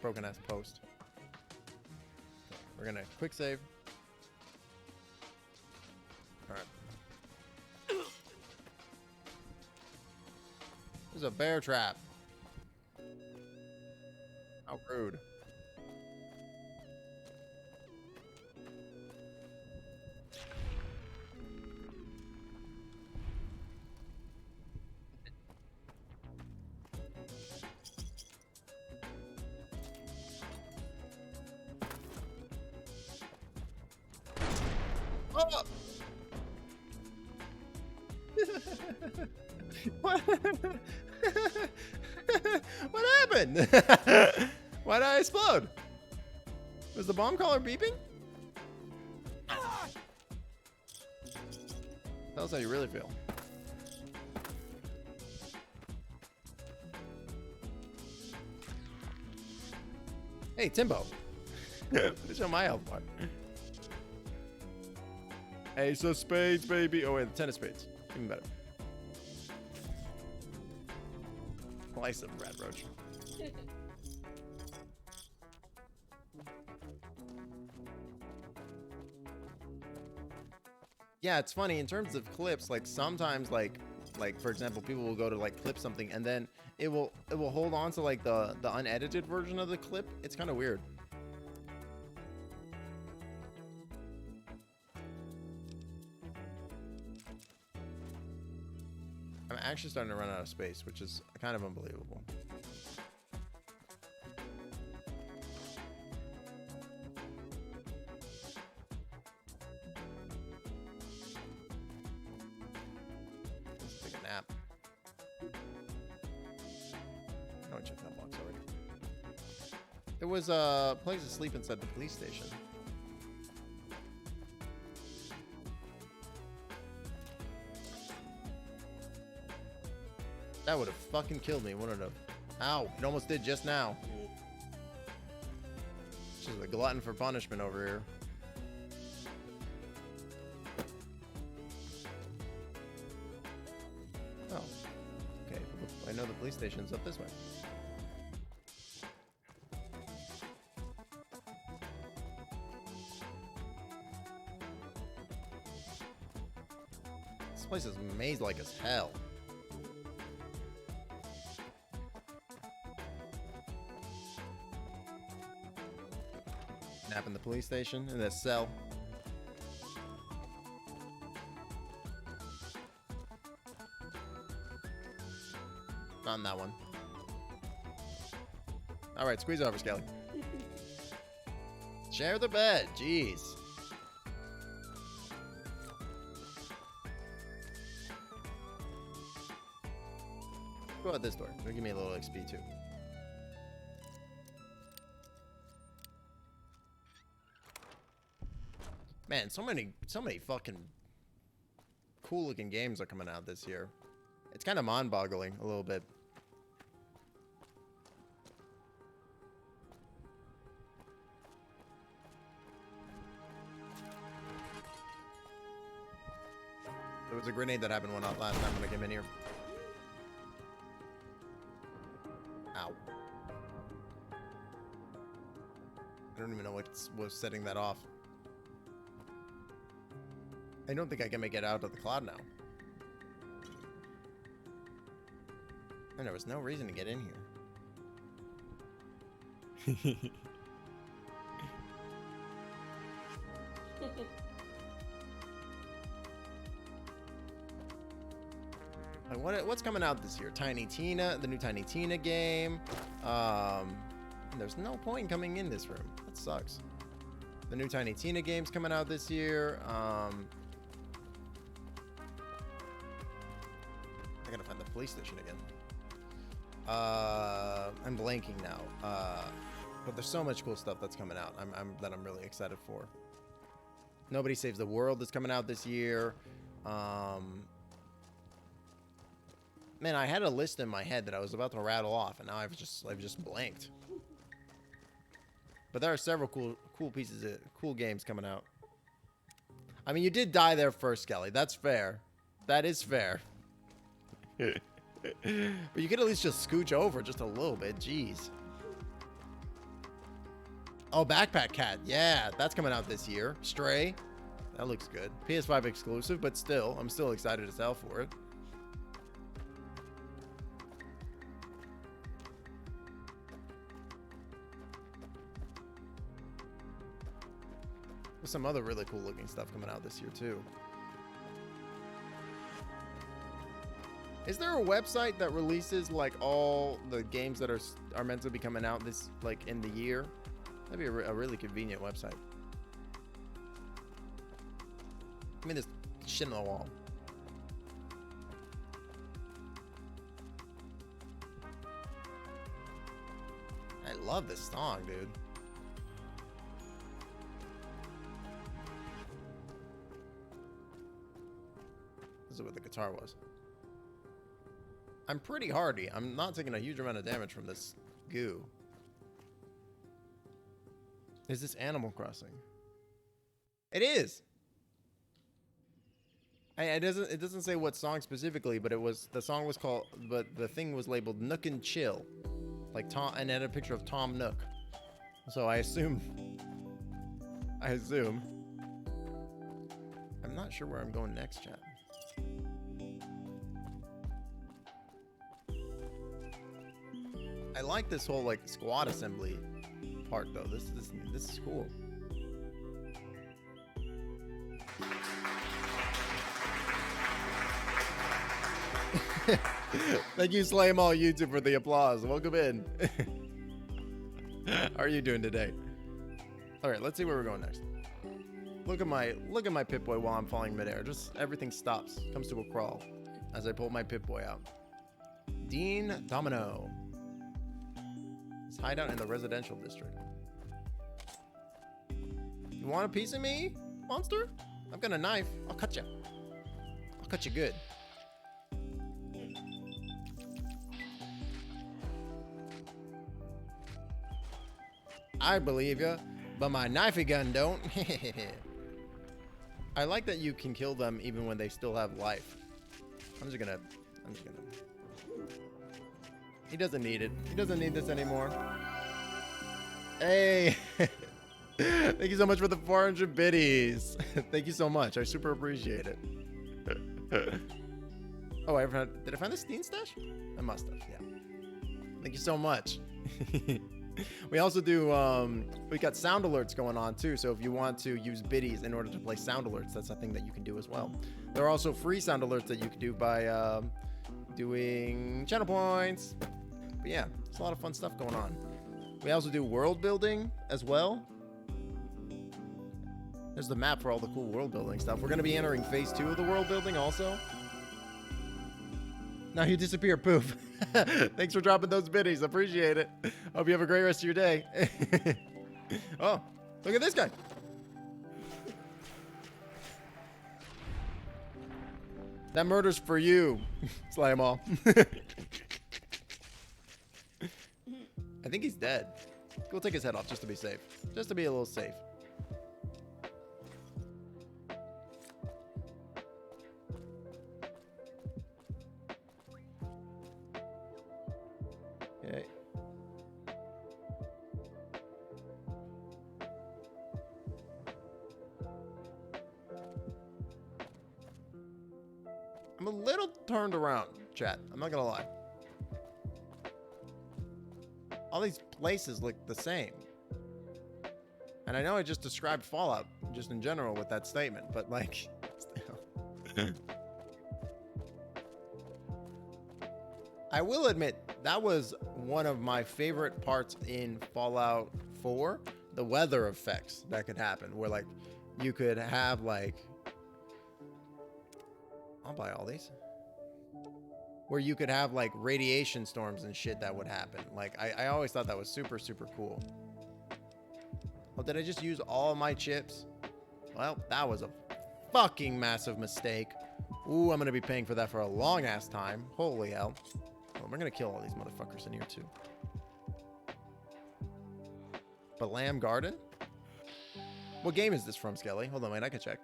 Broken ass post. Okay, we're gonna quick save. Alright. There's a bear trap. How rude. Oh! What? What happened? Why did I explode? Was the bomb collar beeping? Tell us how you really feel. Hey, Timbo. Show my health bar. Ace of spades, baby. Oh, wait, the 10 of spades. Even better. Slice of red roach. Yeah, it's funny in terms of clips. Like sometimes, like for example, people will go to like clip something, and then it will hold on to like the unedited version of the clip. It's kind of weird. I'm actually starting to run out of space, which is kind of unbelievable. Let's take a nap. No, I checked that box already. There was a place to sleep inside the police station. That would have fucking killed me, wouldn't it? Ow, it almost did just now. She's a glutton for punishment over here. Oh. Okay, I know the police station's up this way. This place is maze-like as hell. Nap in the police station, in this cell. Not in that one. Alright, squeeze over, Skelly. Share the bed, jeez. Go out this door. It'll give me a little XP too. Man, so many fucking cool looking games are coming out this year. It's kind of mind-boggling a little bit. There was a grenade that happened last time when I came in here. Ow. I don't even know what was setting that off. I don't think I can make it out of the cloud now. And there was no reason to get in here. Like what's coming out this year? Tiny Tina, the new Tiny Tina game. There's no point in coming in this room. That sucks. The new Tiny Tina game's coming out this year. I gotta find the police station again. I'm blanking now. But there's so much cool stuff that's coming out. I'm really excited for. Nobody Saves the World is coming out this year. Man, I had a list in my head that I was about to rattle off, and now I've just blanked. But there are several cool pieces of cool games coming out. I mean, you did die there first, Skelly. That's fair. That is fair. But you could at least just scooch over just a little bit. Jeez. Oh, Backpack Cat. Yeah, that's coming out this year. Stray. That looks good. PS5 exclusive, but still, I'm still excited as hell for it. There's some other really cool looking stuff coming out this year too. Is there a website that releases like all the games that are meant to be coming out this like in the year? That'd be a really convenient website. I mean, there's shit on the wall. I love this song, dude. This is what the guitar was. I'm pretty hardy. I'm not taking a huge amount of damage from this goo. Is this Animal Crossing? It is. It doesn't say what song specifically, but the song was called, but the thing was labeled Nook and Chill, like Tom, and it had a picture of Tom Nook. So I assume. I'm not sure where I'm going next, chat. I like this whole like squad assembly part though. This is cool. Thank you, Slame All YouTube, for the applause. Welcome in. How are you doing today? All right, let's see where we're going next. Look at my Pip-Boy while I'm falling midair. Just everything stops, comes to a crawl as I pull my Pip-Boy out. Dean Domino. His hideout in the residential district. You want a piece of me, monster? I've got a knife. I'll cut you. I'll cut you good. I believe you, but my knifey gun don't. I like that you can kill them even when they still have life. I'm just gonna. He doesn't need it. He doesn't need this anymore. Hey. Thank you so much for the 400 biddies. Thank you so much. I super appreciate it. Oh, did I find the Steam stash? I must have, yeah. Thank you so much. We also do, we got sound alerts going on too. So if you want to use biddies in order to play sound alerts, that's a thing that you can do as well. There are also free sound alerts that you can do by doing channel points. But yeah, it's a lot of fun stuff going on. We also do world building as well. There's the map for all the cool world building stuff. We're going to be entering phase 2 of the world building also. Now you disappear, poof. Thanks for dropping those biddies. Appreciate it. Hope you have a great rest of your day. Oh, look at this guy. That murder's for you. Slay them all. I think he's dead. We'll take his head off just to be safe. Just to be a little safe. Okay. I'm a little turned around, chat. I'm not gonna lie. All these places look the same. And I know I just described Fallout just in general with that statement, but like, still. I will admit, that was one of my favorite parts in Fallout 4. The weather effects that could happen, where like, you could have like, I'll buy all these. Where you could have like radiation storms and shit that would happen. Like, I always thought that was super, super cool. Oh, did I just use all of my chips? Well, that was a fucking massive mistake. Ooh, I'm gonna be paying for that for a long ass time. Holy hell. Oh, we're gonna kill all these motherfuckers in here too. But Lamb Garden? What game is this from, Skelly? Hold on, wait, I can check.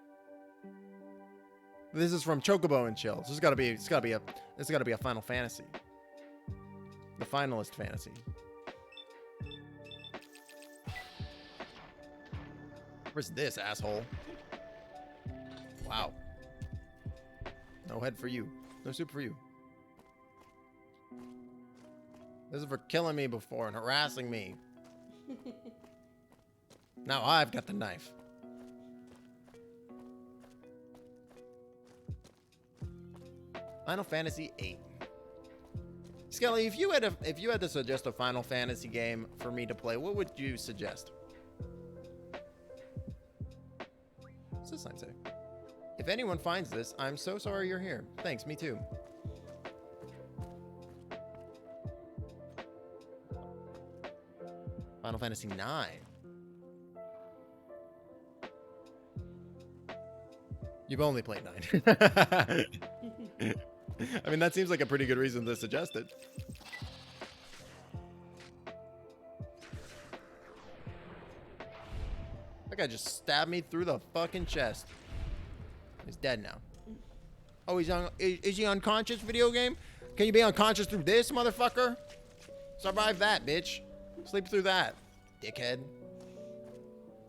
This is from Chocobo and Chill. So it's gotta be a Final Fantasy. The finalist fantasy. Where's this, asshole? Wow. No head for you. No soup for you. This is for killing me before and harassing me. Now I've got the knife. Final Fantasy VIII. Skelly, if you had to suggest a Final Fantasy game for me to play, what would you suggest? What's this sign say? If anyone finds this, I'm so sorry you're here. Thanks, me too. Final Fantasy IX. You've only played 9. I mean, that seems like a pretty good reason to suggest it. That guy just stabbed me through the fucking chest. He's dead now. Oh, is he unconscious, video game? Can you be unconscious through this, motherfucker? Survive that, bitch. Sleep through that, dickhead.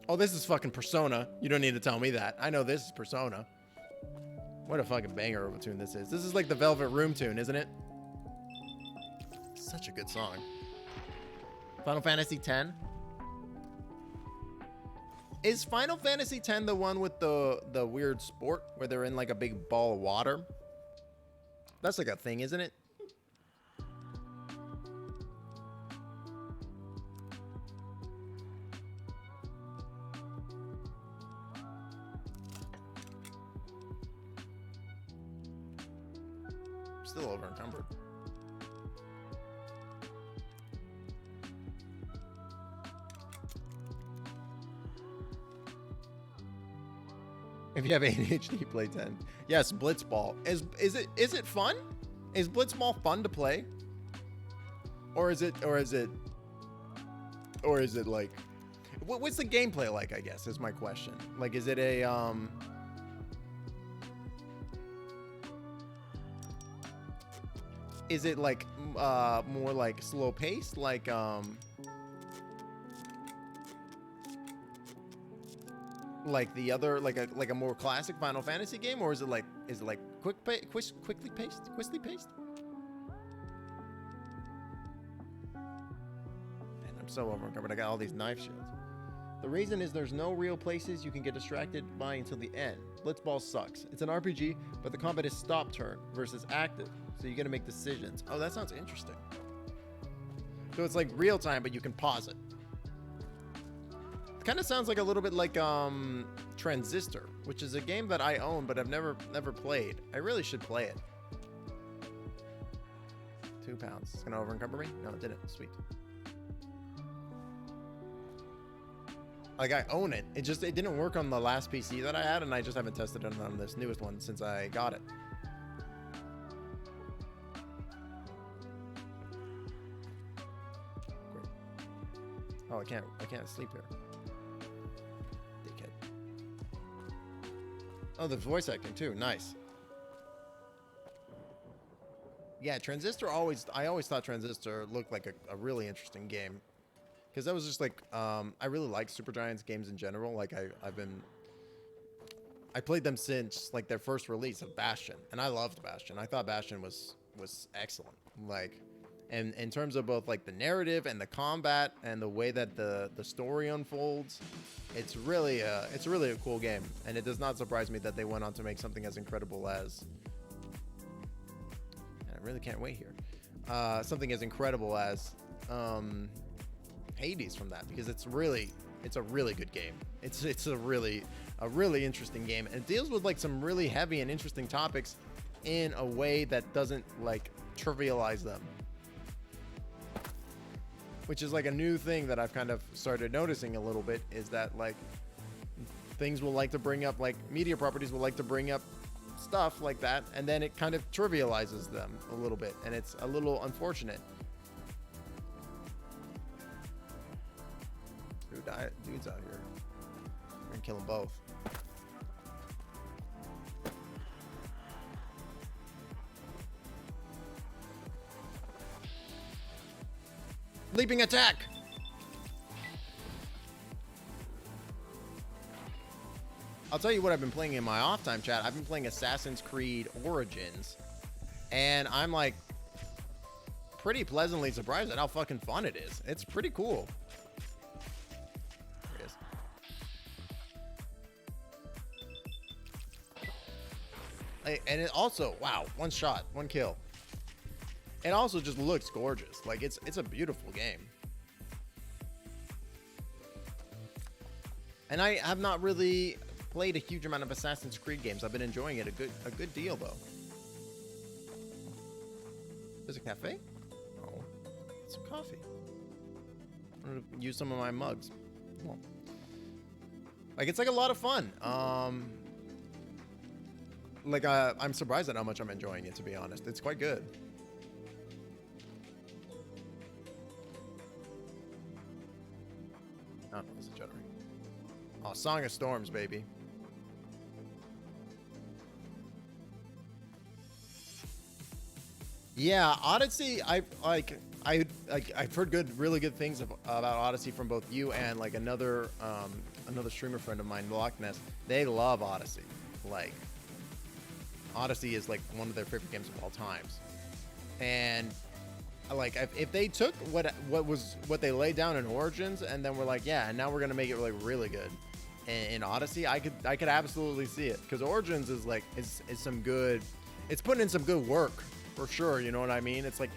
Oh, this is fucking Persona. You don't need to tell me that. I know this is Persona. What a fucking banger of a tune this is. This is like the Velvet Room tune, isn't it? Such a good song. Final Fantasy X. Is Final Fantasy X the one with the weird sport where they're in like a big ball of water? That's like a thing, isn't it? Still over encumbered. If you have ADHD, play 10. Yes, Blitzball. Is it fun? Is Blitzball fun to play? Or is it like, what's the gameplay like, I guess, is my question. Like, is it a is it like more like slow paced, like the other, like a more classic Final Fantasy game, or is it like quickly paced? Man, I'm so overencumbered. I got all these knife shields. The reason is there's no real places you can get distracted by until the end. Blitzball sucks. It's an RPG, but the combat is stop turn versus active, so you gotta make decisions. Oh, that sounds interesting. So it's like real time, but you can pause it. Kind of sounds like a little bit like Transistor, which is a game that I own but I've never played. I really should play it. 2 pounds. It's gonna over encumber me? No, it didn't. Sweet. Like, I own it. It didn't work on the last PC that I had, and I just haven't tested it on this newest one since I got it. Great. Oh, I can't sleep here. Oh, the voice acting too. Nice. Yeah, Transistor I always thought Transistor looked like a really interesting game. Because that was just like, I really like Supergiant's games in general. Like, I played them since like their first release of Bastion, and I loved Bastion. I thought Bastion was excellent. Like, and in terms of both like the narrative and the combat and the way that the story unfolds, it's really a cool game. And it does not surprise me that they went on to make something as incredible as, and I really can't wait here, something as incredible as Hades from that, because it's a really good game. It's a really interesting game, and it deals with like some really heavy and interesting topics in a way that doesn't like trivialize them, which is like a new thing that I've kind of started noticing a little bit, is that like things will like to bring up, like media properties will like to bring up stuff like that, and then it kind of trivializes them a little bit, and it's a little unfortunate. Dude's out here. We're gonna kill them both. Leaping attack! I'll tell you what I've been playing in my off time, chat. I've been playing Assassin's Creed Origins, and I'm like pretty pleasantly surprised at how fucking fun it is. It's pretty cool. There it is. And it also, wow, one shot, one kill. It also just looks gorgeous. Like, it's a beautiful game. And I have not really played a huge amount of Assassin's Creed games. I've been enjoying it a good deal, though. There's a cafe? Oh, some coffee. I'm gonna use some of my mugs. Well, like, it's like a lot of fun. Like, I'm surprised at how much I'm enjoying it, to be honest. It's quite good. Oh, it's a juttering. Oh, Song of Storms, baby. Yeah, Odyssey. I've heard really good things about Odyssey from both you and like another streamer friend of mine, Loch Ness. They love Odyssey. Like, Odyssey is like one of their favorite games of all times. And like if they took what they laid down in Origins and then we're like, yeah, and now we're gonna make it like really good in Odyssey, I could absolutely see it, because Origins is like is some good, it's putting in some good work for sure. You know what I mean? It's like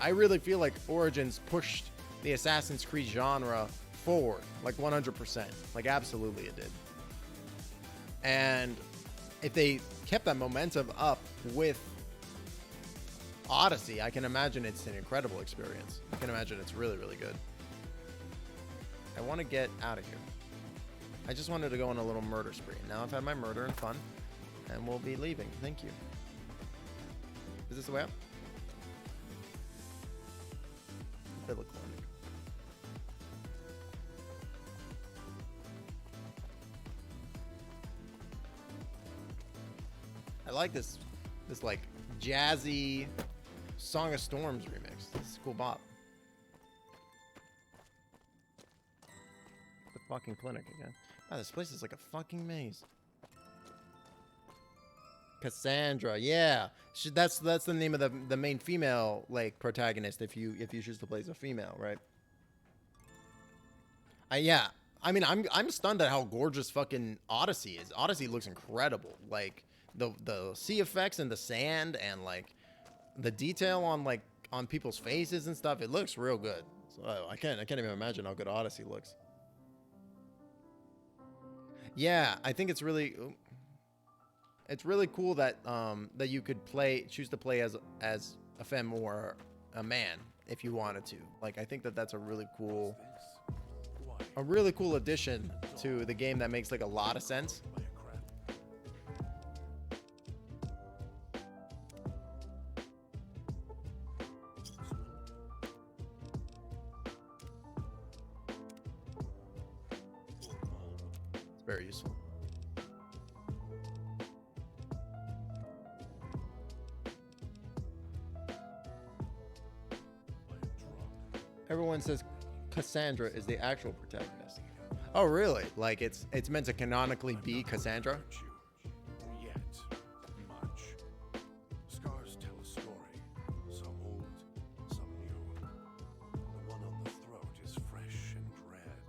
I really feel like Origins pushed the Assassin's Creed genre forward like 100%, like absolutely it did. And if they kept that momentum up with Odyssey, I can imagine it's an incredible experience. I can imagine it's really, really good. I want to get out of here. I just wanted to go on a little murder spree. Now I've had my murder and fun, and we'll be leaving. Thank you. Is this the way up? Villa Clinic. I like this like jazzy Song of Storms remix. This is a cool bop. The fucking clinic again. Wow, this place is like a fucking maze. Cassandra, yeah. That's the name of the main female like protagonist if you choose to play as a female, right? Yeah. I mean, I'm stunned at how gorgeous fucking Odyssey is. Odyssey looks incredible. Like the sea effects and the sand and like the detail on people's faces and stuff, it looks real good. So I can't even imagine how good Odyssey looks. Yeah, I think it's really cool that that you could choose to play as a femme or a man if you wanted to. Like, I think that's a really cool addition to the game that makes like a lot of sense. Very useful. Everyone says Cassandra is the actual protagonist. Oh, really? Like it's meant to canonically be Cassandra? Yet much. Scars tell a story. Some old, some new. The one on the throat is fresh and red.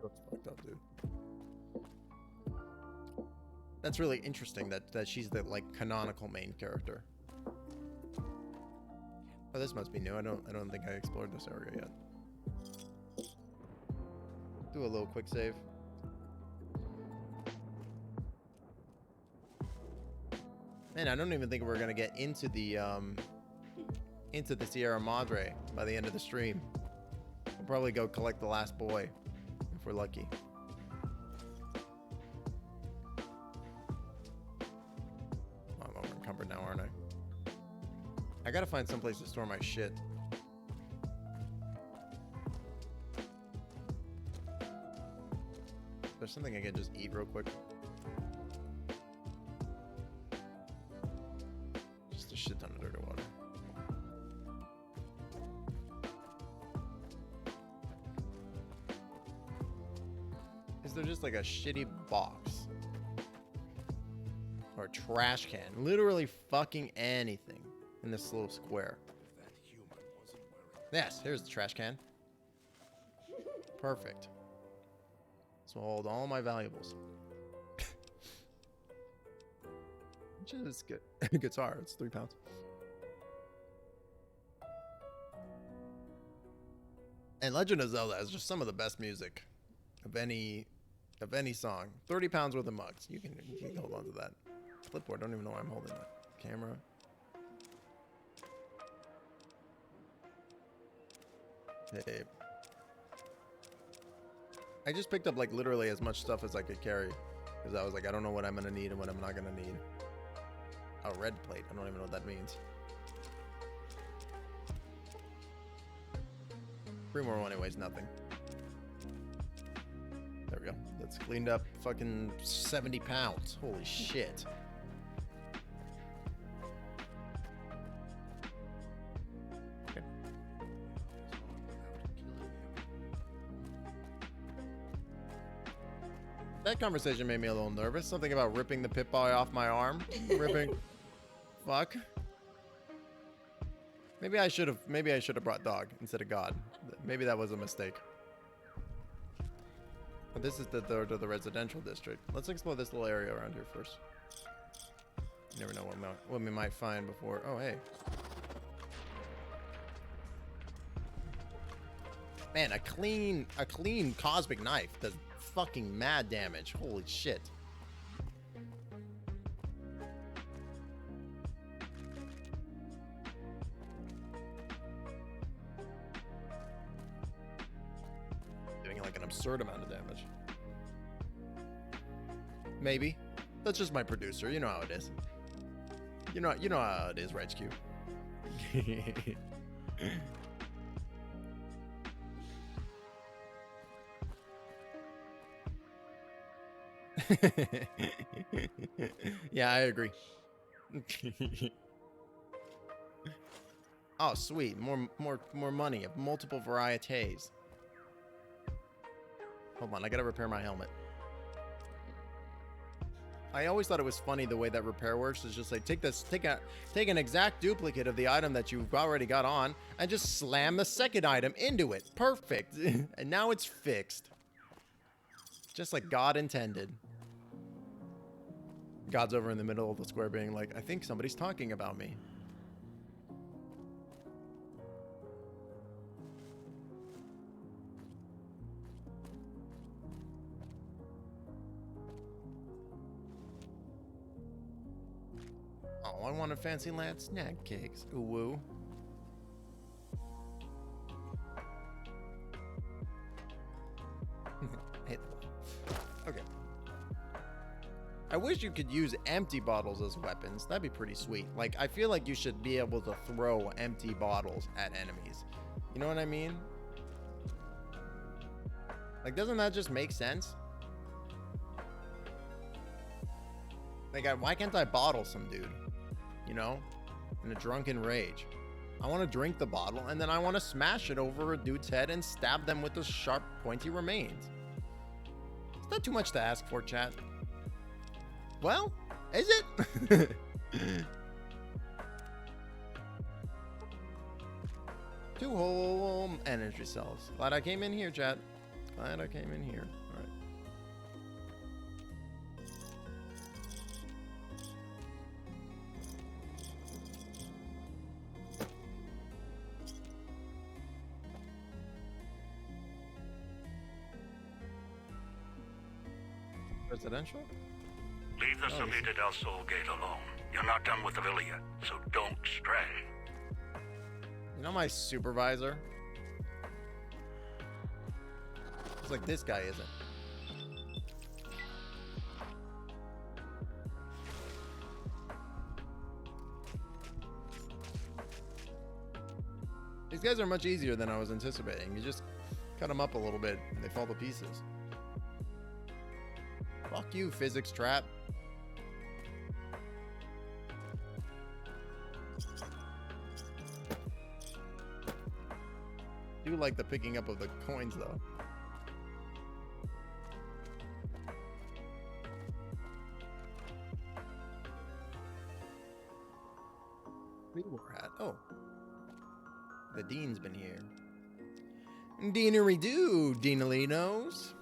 That's fucked up, dude. That's really interesting that she's the like canonical main character. Oh, this must be new. I don't think I explored this area yet. Do a little quick save. Man, I don't even think we're gonna get into the Sierra Madre by the end of the stream. We'll probably go collect the last boy if we're lucky. I'm over encumbered now, aren't I? I gotta find someplace to store my shit. There's something I can just eat real quick. Just a shit ton of dirty water. Is there just like a shitty box? Or a trash can? Literally fucking anything in this little square. Yes, here's the trash can. Perfect. So I'll hold all my valuables. Which is good. Guitar, it's 3 pounds. And Legend of Zelda is just some of the best music of any song. 30 pounds worth of mugs. You can hold on to that. Clipboard, don't even know why I'm holding that. Camera. Hey. I just picked up like literally as much stuff as I could carry, because I was like, I don't know what I'm gonna need and what I'm not gonna need. A red plate. I don't even know what that means. 3 more anyways, nothing. There we go. That's cleaned up fucking 70 pounds. Holy shit. Okay. That conversation made me a little nervous. Something about ripping the Pip-Boy off my arm. Ripping. Fuck. Maybe I should have brought dog instead of God. Maybe that was a mistake. But this is the door to the residential district. Let's explore this little area around here first. You never know what we might find before. Oh, hey. Man, a clean cosmic knife does fucking mad damage. Holy shit. Doing like an absurd amount of damage. Maybe. That's just my producer. You know how it is. You know how it is, right, Q? Yeah, I agree. Oh, sweet. More money of multiple varieties. Hold on, I gotta repair my helmet. I always thought it was funny the way that repair works. Is just like take an exact duplicate of the item that you've already got on and just slam the second item into it. Perfect. And now it's fixed. Just like God intended. God's over in the middle of the square being like, I think somebody's talking about me. Oh, I want a fancy lad snack cakes. Ooh woo. Okay. I wish you could use empty bottles as weapons. That'd be pretty sweet. Like, I feel like you should be able to throw empty bottles at enemies. You know what I mean? Like, doesn't that just make sense? Like, why can't I bottle some dude? You know? In a drunken rage. I want to drink the bottle, and then I want to smash it over a dude's head and stab them with the sharp, pointy remains. Is that too much to ask for, chat? Well, is it? 2 whole energy cells. Glad I came in here, chat. Glad I came in here. All right. Residential? Leave the Salida del Sol gate alone. You're not done with the villa yet, so don't stray. You know my supervisor? It's like this guy isn't. These guys are much easier than I was anticipating. You just cut them up a little bit and they fall to pieces. Fuck you, physics trap. Do like the picking up of the coins though. War hat. Oh. The Dean's been here. Deanery do, Deanalinos.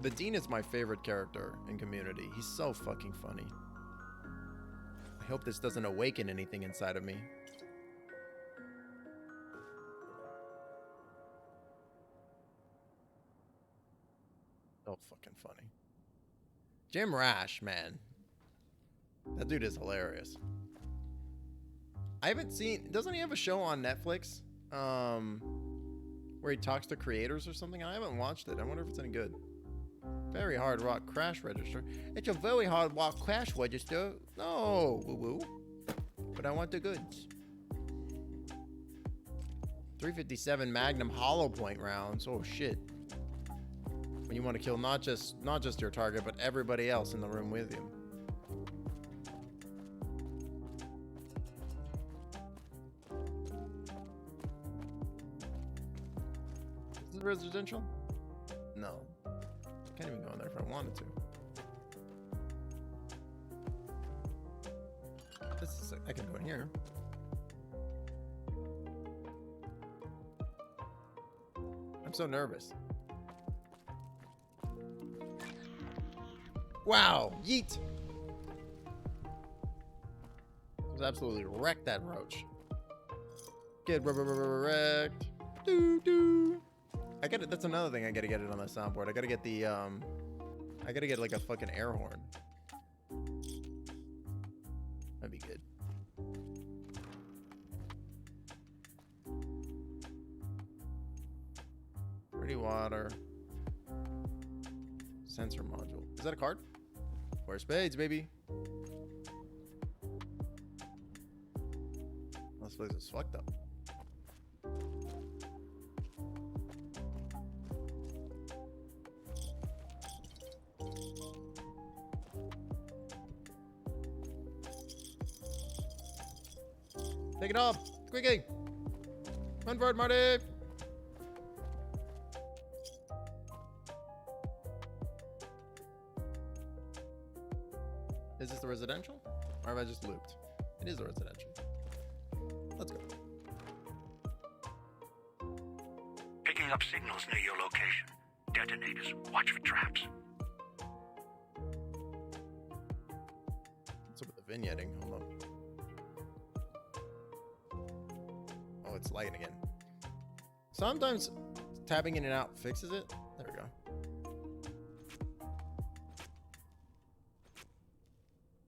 The Dean is my favorite character in Community. He's so fucking funny. I hope this doesn't awaken anything inside of me. So fucking funny. Jim Rash, man. That dude is hilarious. I haven't seen... Doesn't he have a show on Netflix? Where he talks to creators or something? I haven't watched it. I wonder if it's any good. Very hard rock crash register. It's a very hard rock crash register. No, woo-woo. But I want the goods. 357 Magnum hollow point rounds. Oh shit. When you want to kill not just your target, but everybody else in the room with you. Is this residential? No. wanted to. This is, I can go in here. I'm so nervous. Wow, yeet! Just absolutely wrecked that roach. Get wrecked. Doo doo. I get it. That's another thing I gotta get it on the soundboard. I gotta get the I gotta get like a fucking air horn. That'd be good. Pretty water. Sensor module. Is that a card? Four spades, baby. This place is fucked up. Take it off! Quickly! Run for it, Marty! Is this the residential? Or have I just looped? It is the residential. Let's go. Picking up signals near your location. Detonators. Watch for traps. What's up with the vignetting? Hold on. Oh, it's lighting again. Sometimes tapping in and out fixes it. There we go.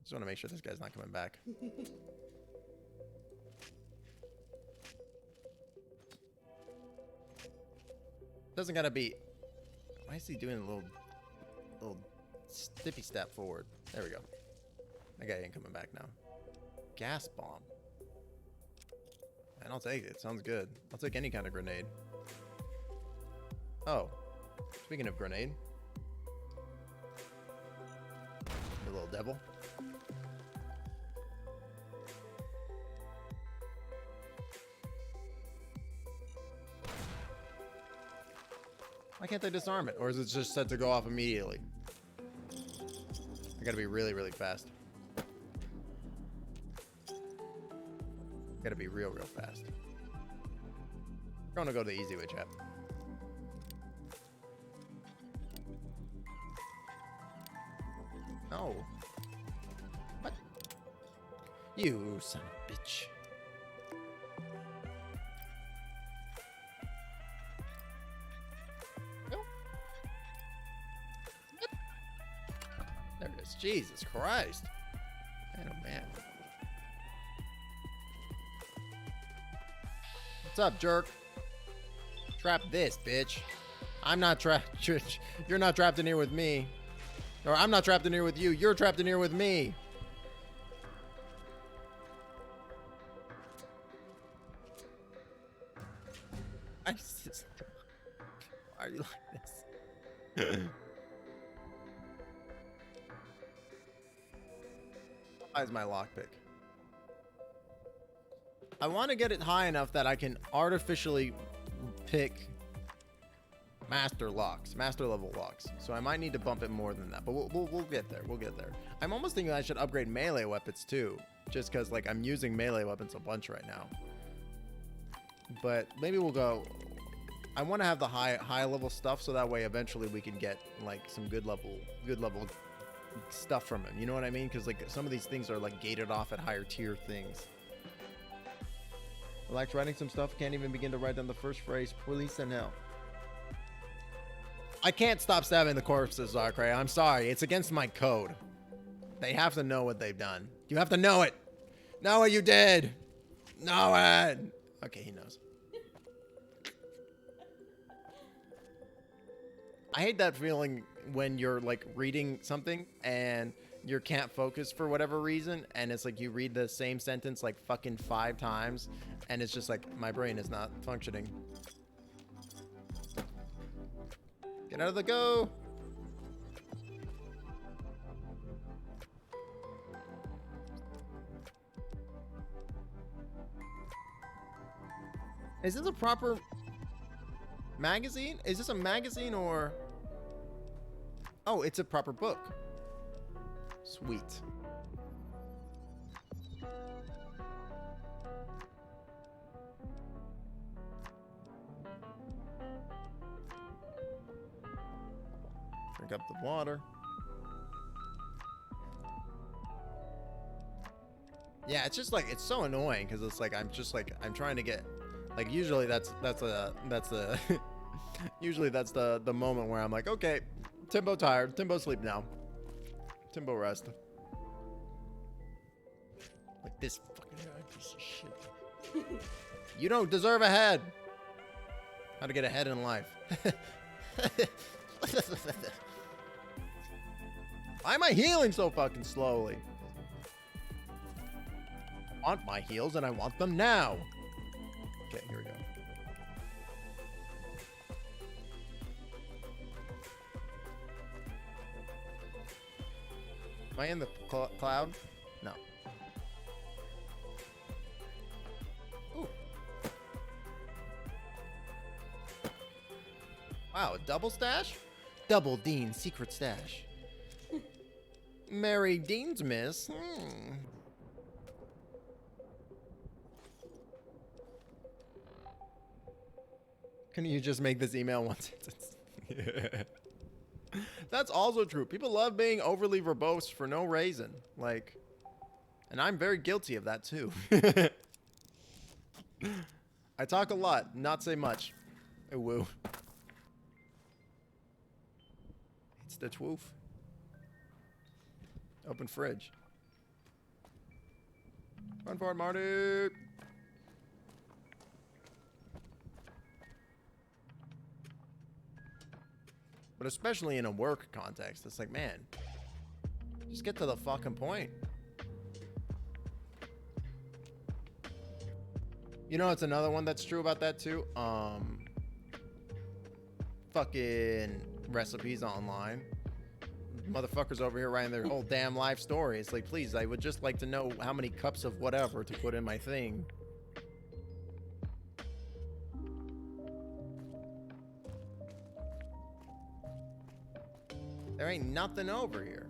Just want to make sure this guy's not coming back. Doesn't gotta be. Why is he doing a little stippy step forward? There we go. That guy ain't coming back now. Gas bomb. And I'll take it. Sounds good. I'll take any kind of grenade. Oh, speaking of grenade, you little devil. Why can't they disarm it? Or is it just set to go off immediately? I gotta be really, really fast. Gotta be real, real fast. We're gonna go the easy way, chap. No. What? You son of a bitch. No. What? There it is. Jesus Christ. Man, oh man. What's up, jerk? Trap this, bitch. I'm not trapped. You're not trapped in here with me. Or I'm not trapped in here with you. You're trapped in here with me. Why are you like this? Why is my lockpick? I want to get it high enough that I can artificially pick master locks, master level locks. So I might need to bump it more than that, but we'll get there. We'll get there. I'm almost thinking I should upgrade melee weapons too, just because like I'm using melee weapons a bunch right now. But maybe we'll go. I want to have the high level stuff so that way eventually we can get like some good level stuff from him. You know what I mean? Because like some of these things are like gated off at higher tier things. I liked writing some stuff. Can't even begin to write down the first phrase. Police and hell. I can't stop stabbing the corpses, Zarkray. I'm sorry. It's against my code. They have to know what they've done. You have to know it. Know what you did. Know it. Okay, he knows. I hate that feeling when you're like reading something and you can't focus for whatever reason, and it's like you read the same sentence like fucking 5 times and it's just like my brain is not functioning. Get out of the go. Is this a proper magazine? Is this a magazine or Oh, it's a proper book. Sweet. Drink up the water. Yeah, it's just like, it's so annoying because it's like I'm trying to get, like, usually that's usually that's the moment where I'm like, okay, Timbo tired, Timbo sleep now, Timbo rest. Like this fucking piece of shit. You don't deserve a head. How to get ahead in life. Why am I healing so fucking slowly? I want my heals and I want them now. Okay, here we go. Am I in the cloud? No. Ooh. Wow, a double stash? Double Dean secret stash. Mary Dean's miss. Can you just make this email one sentence? That's also true. People love being overly verbose for no reason. Like, and I'm very guilty of that too. I talk a lot, not say much. Oh, woo. It's the twoof. Open fridge. Run for it, Marty. But especially in a work context, it's like, man, just get to the fucking point. You know, it's another one that's true about that too. Fucking recipes online. Motherfuckers over here writing their whole damn life story. It's like, please, I would just like to know how many cups of whatever to put in my thing. There ain't nothing over here.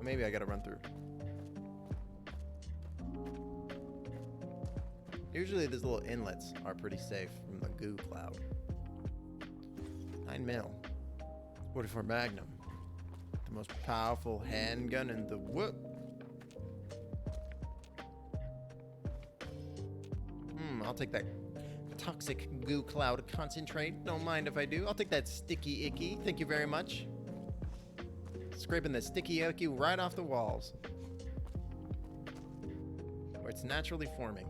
Maybe I gotta run through. Usually these little inlets are pretty safe from the goo cloud. 9 mil. 44 Magnum. The most powerful handgun in the world. I'll take that toxic goo cloud concentrate. Don't mind if I do. I'll take that sticky icky. Thank you very much. Scraping the sticky icky right off the walls. Where it's naturally forming.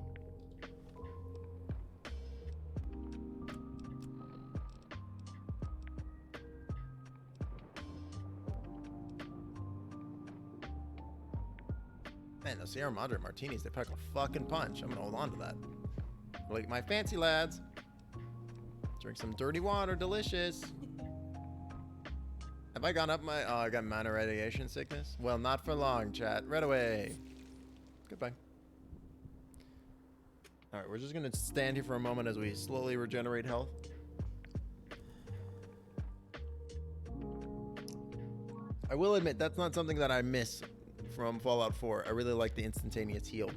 Man, those Sierra Madre martinis, they pack a fucking punch. I'm gonna hold on to that. Like my fancy lads. Drink some dirty water, delicious. Have I gone up my... Oh, I got minor radiation sickness? Well, not for long, chat. Right away. Goodbye. Alright, we're just gonna stand here for a moment as we slowly regenerate health. I will admit, that's not something that I miss from Fallout 4. I really like the instantaneous heal.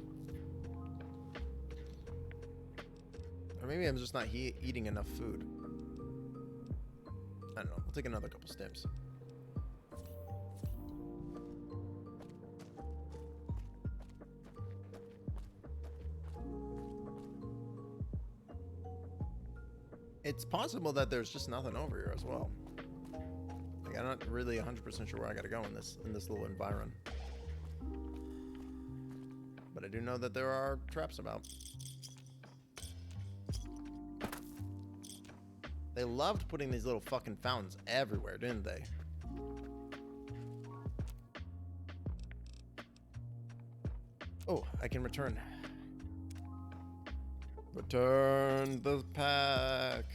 Or maybe I'm just not eating enough food. I don't know. We'll take another couple steps. It's possible that there's just nothing over here as well. Like, I'm not really 100% sure where I gotta go in this little environ. But I do know that there are traps about. They loved putting these little fucking fountains everywhere, didn't they? Oh, I can return. Return the pack.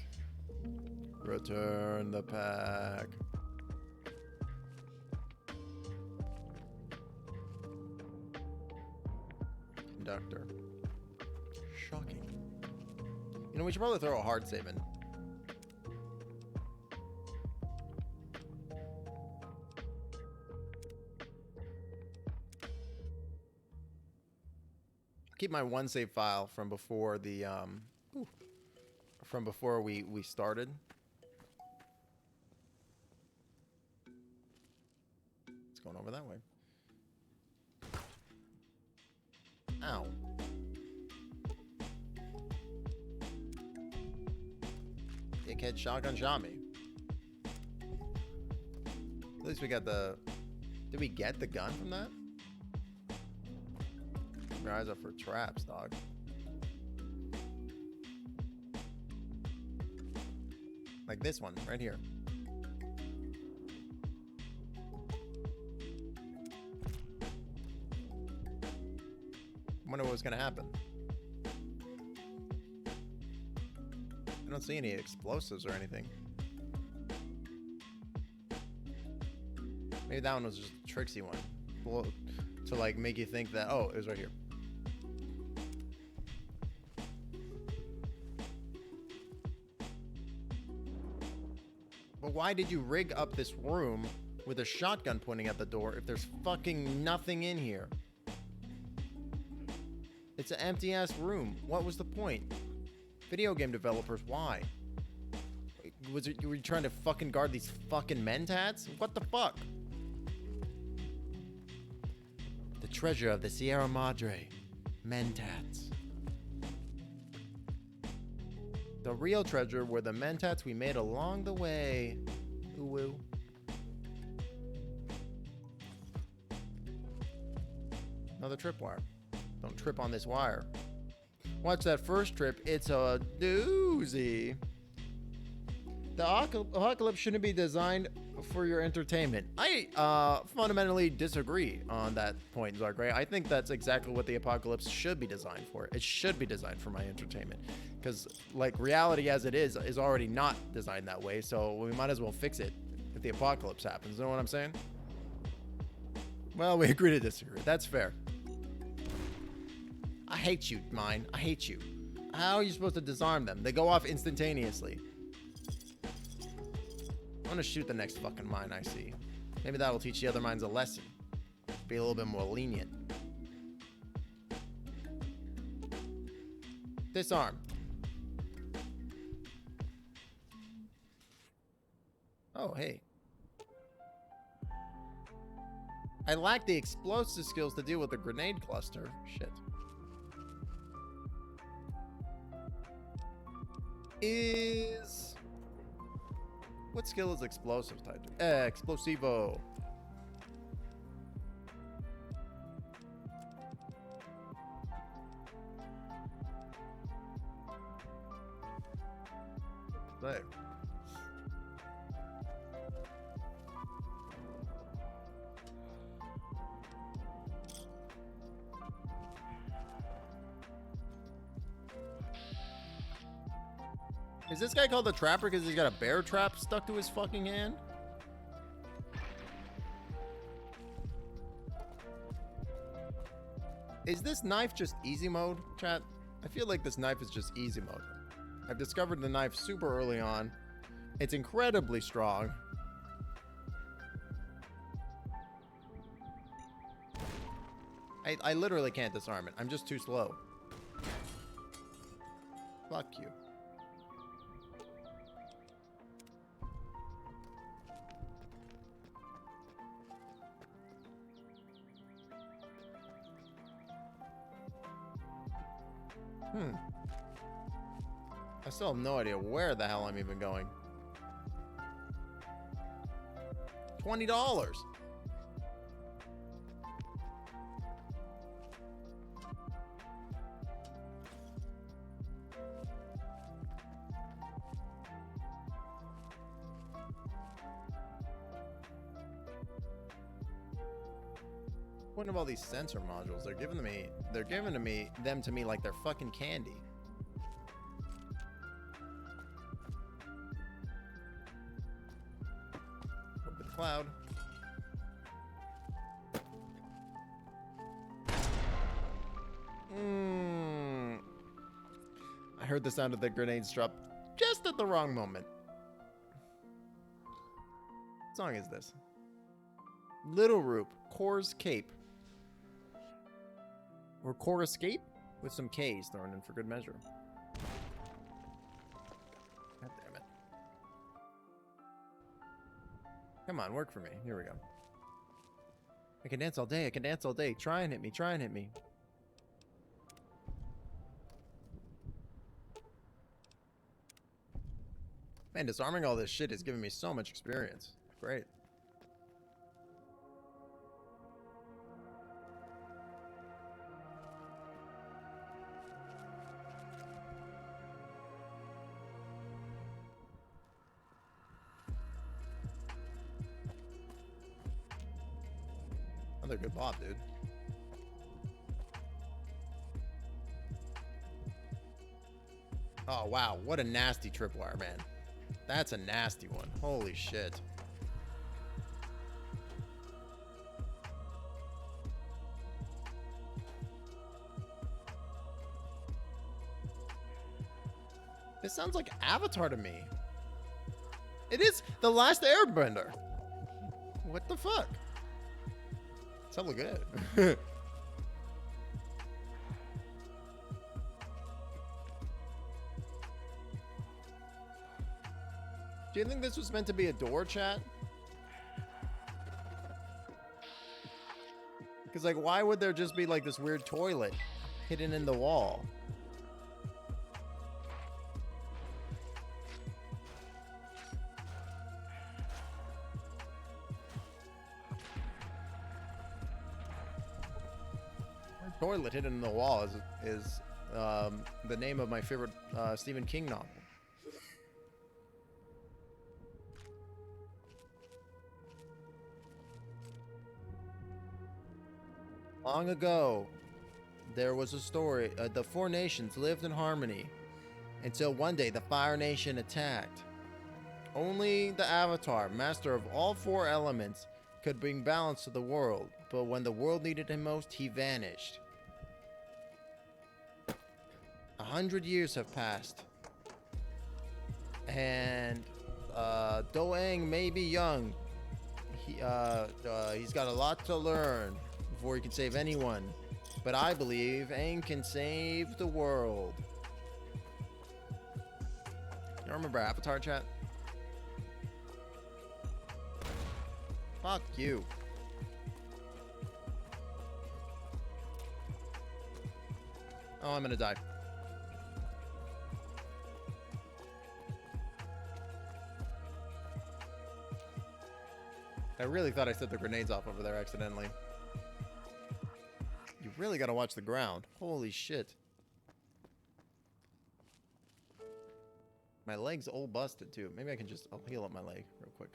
Return the pack. Conductor. Shocking. You know, we should probably throw a hard save in. Keep my one save file from before the from before we started. It's going over that way. Ow. Dickhead shotgun shot me. At least we got the... Did we get the gun from that? Keep your eyes up for traps, dog. Like this one, right here. I wonder what's gonna happen. I don't see any explosives or anything. Maybe that one was just a tricksy one. To like make you think that, oh, it was right here. But why did you rig up this room with a shotgun pointing at the door if there's fucking nothing in here? It's an empty ass room. What was the point? Video game developers, why? Was it you were trying to fucking guard these fucking mentats? What the fuck? The treasure of the Sierra Madre. Mentats. The real treasure were the mentats we made along the way. Ooh woo. Another tripwire. Don't trip on this wire. Watch that first trip. It's a doozy. The apocalypse shouldn't be designed for your entertainment. I fundamentally disagree on that point, Zargray. I think that's exactly what the apocalypse should be designed for. It should be designed for my entertainment. Because, like, reality as it is already not designed that way. So we might as well fix it if the apocalypse happens. You know what I'm saying? Well, we agree to disagree. That's fair. I hate you, mine. I hate you. How are you supposed to disarm them? They go off instantaneously. I'm gonna shoot the next fucking mine I see. Maybe that'll teach the other mines a lesson. Be a little bit more lenient. Disarm. Oh, hey. I lack the explosive skills to deal with the grenade cluster. Shit. What skill is explosive tied to? Explosivo. There. Is this guy called the Trapper because he's got a bear trap stuck to his fucking hand? Is this knife just easy mode, chat? I feel like this knife is just easy mode. I've discovered the knife super early on. It's incredibly strong. I literally can't disarm it. I'm just too slow. Fuck you. I still have no idea where the hell I'm even going. $20. Point of all these sensor modules, they're giving them to me like they're fucking candy. Open cloud. I heard the sound of the grenades drop just at the wrong moment. What song is this? Little Roop, Core's Cape. Or Core Escape? With some K's thrown in for good measure. God damn it. Come on, work for me. Here we go. I can dance all day. I can dance all day. Try and hit me. Try and hit me. Man, disarming all this shit is giving me so much experience. Great. Another good bop, dude. Oh, wow. What a nasty tripwire, man. That's a nasty one. Holy shit. This sounds like Avatar to me. It is The Last Airbender. What the fuck? It's hella good. Do you think this was meant to be a door, chat? Because, like, why would there just be, like, this weird toilet hidden in the wall? Toilet hidden in the wall is the name of my favorite Stephen King novel. Long ago, there was a story. The four nations lived in harmony until one day the Fire Nation attacked. Only the Avatar, master of all four elements, could bring balance to the world. But when the world needed him most, he vanished. 100 years have passed. And Doang may be young. He's got a lot to learn before he can save anyone. But I believe Aang can save the world. You remember Avatar, chat? Fuck you. Oh, I'm gonna die. I really thought I set the grenades off over there accidentally. You really gotta watch the ground. Holy shit. My leg's all busted too. Maybe I can just... I'll heal up my leg real quick.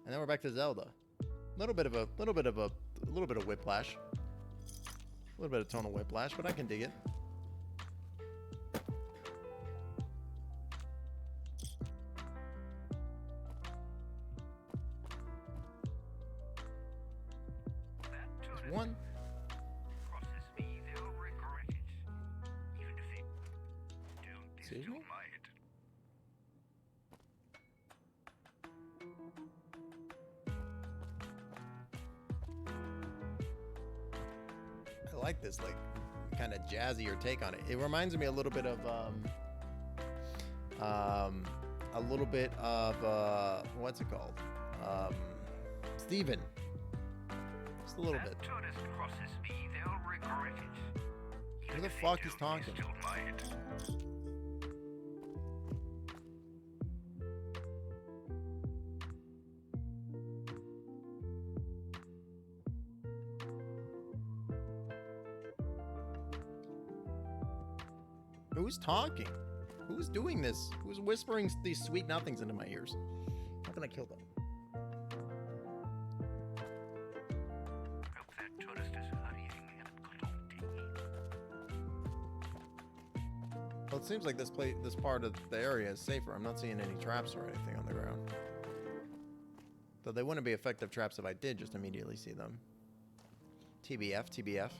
And then we're back to Zelda. A little bit of whiplash. A little bit of tonal whiplash, but I can dig it. There's one. Excuse me? I like this, like, kind of jazzier take on it. It reminds me a little bit of, what's it called? Steven. Just a little bit. Who the fuck is talking? Who's talking? Who's doing this? Who's whispering these sweet nothings into my ears? How can I kill them? Well, it seems like this part of the area is safer. I'm not seeing any traps or anything on the ground. Though they wouldn't be effective traps if I did just immediately see them. TBF, TBF.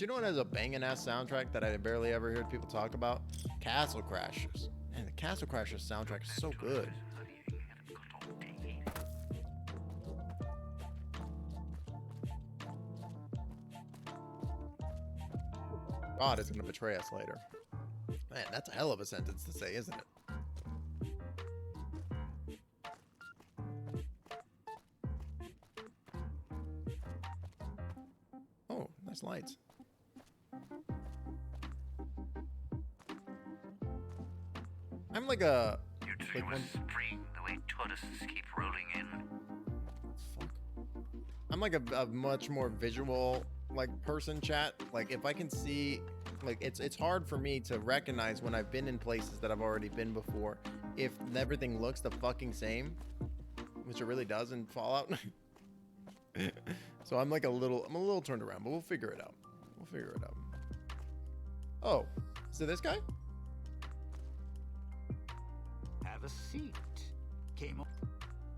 you know what has a banging ass soundtrack that I barely ever heard people talk about? Castle Crashers. Man, the Castle Crashers soundtrack is so good. God is gonna betray us later. Man, that's a hell of a sentence to say, isn't it? Oh, nice lights. I'm like a... Like when... spring, the way tourists keep rolling in. Fuck. I'm like a much more visual like person, chat. Like if I can see, like it's hard for me to recognize when I've been in places that I've already been before if everything looks the fucking same, which it really does in Fallout. So I'm a little turned around, but we'll figure it out. We'll figure it out. Oh, so this guy? Have a seat. Came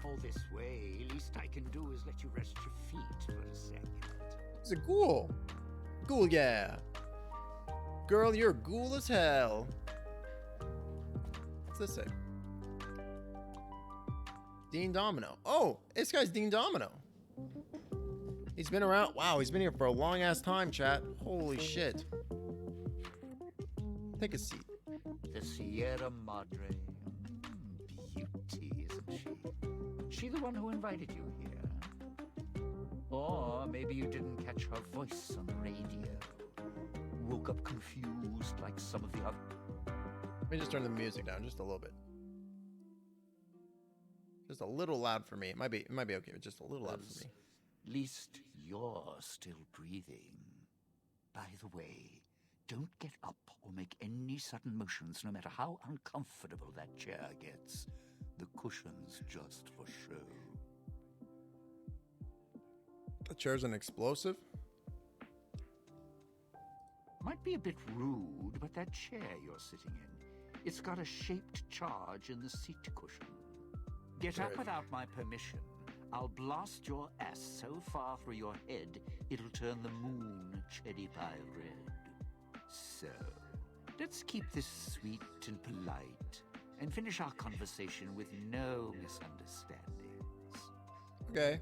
all this way. Least I can do is let you rest your feet for a second. It's a ghoul. Ghoul, yeah. Girl, you're ghoul as hell. What's this say? Dean Domino. Oh, this guy's Dean Domino. He's been around. Wow, he's been here for a long ass time, chat. Holy shit. Take a seat. The Sierra Madre. Beauty, isn't she? She the one who invited you here? Or maybe you didn't catch her voice on the radio. Woke up confused like some of the other... Let me just turn the music down just a little bit. Just a little loud for me. It might be okay, but just a little loud for me. Least you're still breathing. By the way, don't get up or make any sudden motions, no matter how uncomfortable that chair gets. The cushion's just for show. The chair's an explosive? Might be a bit rude, but that chair you're sitting in, it's got a shaped charge in the seat cushion. Get up without my permission. I'll blast your ass so far through your head, it'll turn the moon cherry pie red. So, let's keep this sweet and polite, and finish our conversation with no misunderstandings. Okay.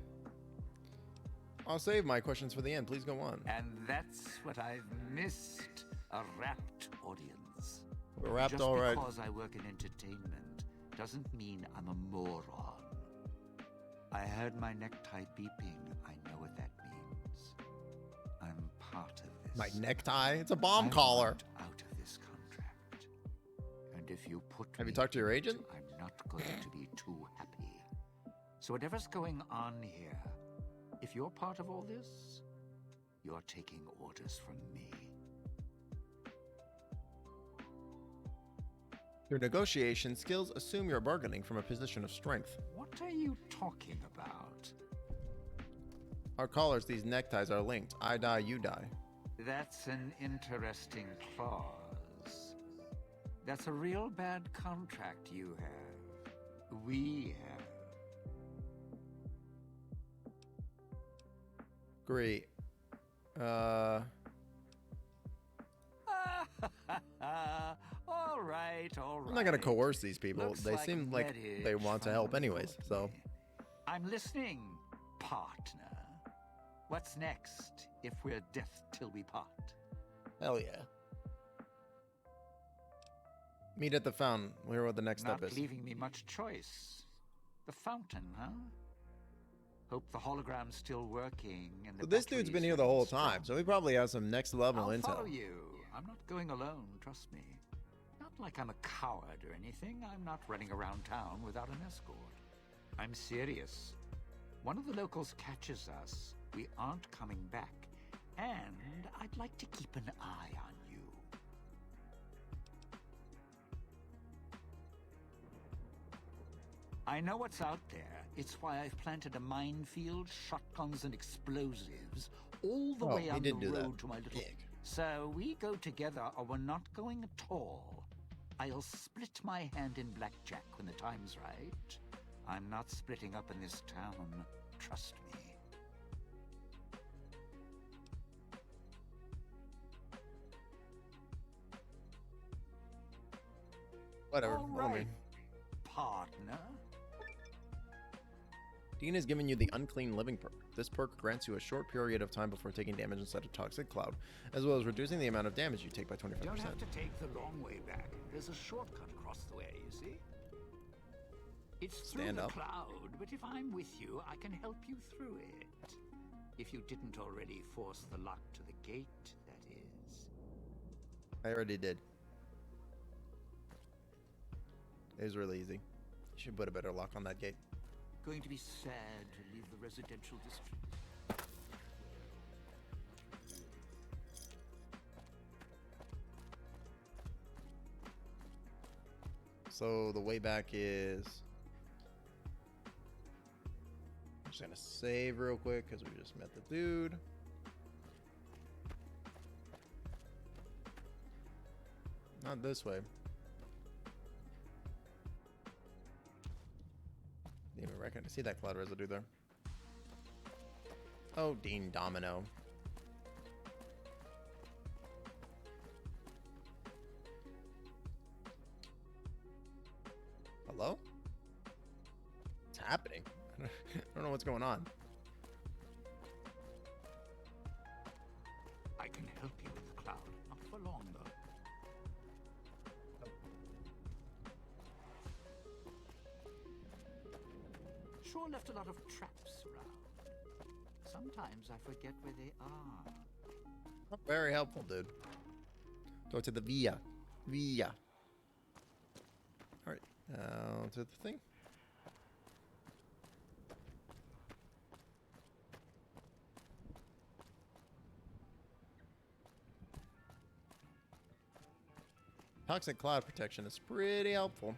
I'll save my questions for the end. Please go on. And that's what I've missed, a rapt audience. We're wrapped all right. Just because I work in entertainment doesn't mean I'm a moron. I heard my necktie beeping. I know what that means. I'm part of this. My necktie? It's a bomb collar. Out of this contract. And if you put Have you talked to your agent? I'm not going to be too happy. So whatever's going on here, if you're part of all this, you're taking orders from me. Your negotiation skills assume you're bargaining from a position of strength. What are you talking about? Our collars, these neckties are linked. I die, you die. That's an interesting clause. That's a real bad contract you have. We have. Great. All right. I'm not gonna coerce these people. Looks They like seem like they Reddit want to help anyways, so. I'm listening, partner. What's next if we're death till we part? Hell yeah. Meet at the fountain. We'll hear what the next step Not is. leaving me much choice. The fountain, huh? Hope the hologram's still working. And So this dude's been here the whole time, so he probably has some next level I'll intel. follow you. I'm not going alone, trust me. Not like I'm a coward or anything. I'm not running around town without an escort. I'm serious. One of the locals catches us, we aren't coming back. And I'd like to keep an eye on you. I know what's out there. It's why I've planted a minefield, shotguns, and explosives all the way on the road to my little... So we go together or we're not going at all. I'll split my hand in blackjack when the time's right. I'm not splitting up in this town. Trust me. Whatever. All Follow me. right, partner. Dean has given you the Unclean Living perk. This perk grants you a short period of time before taking damage inside a toxic cloud, as well as reducing the amount of damage you take by 25%. Don't have to take the long way back. There's a shortcut across the way, you see? It's through Stand the up. cloud, but if I'm with you, I can help you through it. If you didn't already force the lock to the gate, that is. I already did. It was really easy. You should put a better lock on that gate. Going to be sad to leave the residential district. So the way back is... I'm just gonna save real quick because we just met the dude. Not this way. Didn't even reckon to see that cloud residue there. Oh, Dean Domino. Hello? What's happening? I don't know what's going on. I can help you with the cloud. Not for long, though. Sure left a lot of traps around. Sometimes I forget where they are. Very helpful, dude. Go to the Via. Via. Alright, now to the thing. Toxic cloud protection is pretty helpful.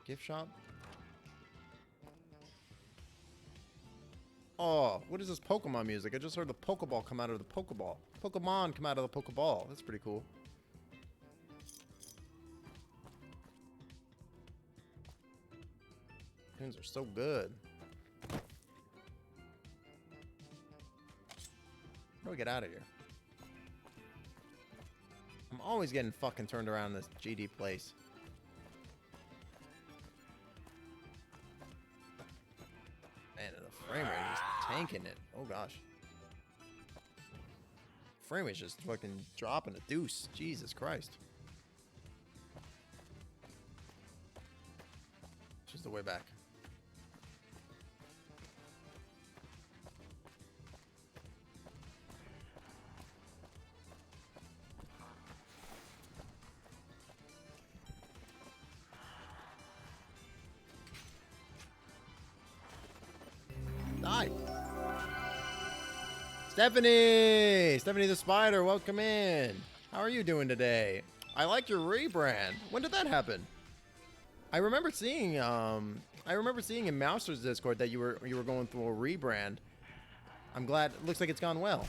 Gift shop. Oh, what is this Pokemon music? I just heard the Pokeball come out of the Pokeball. Pokemon come out of the Pokeball. That's pretty cool. Tunes are so good. How do we get out of here? I'm always getting fucking turned around in this GD place. Man, the frame rate is tanking it. Oh gosh. Frame rate's just fucking dropping a deuce. Jesus Christ. Just the way back. Hi. Stephanie! Stephanie the Spider, welcome in. How are you doing today? I like your rebrand. When did that happen? I remember seeing in Mouser's Discord that you were going through a rebrand. I'm glad. It looks like it's gone well.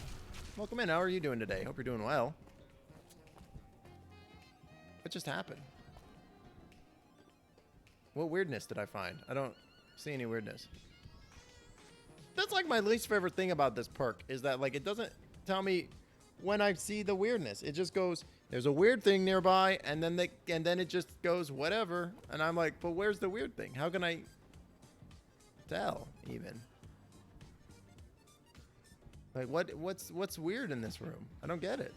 Welcome in. How are you doing today? Hope you're doing well. What just happened? What weirdness did I find? I don't see any weirdness. That's like my least favorite thing about this perk is that like it doesn't tell me when I see the weirdness. It just goes, there's a weird thing nearby, and then it just goes whatever, and I'm like, but where's the weird thing? How can I tell even? Like what's weird in this room? I don't get it.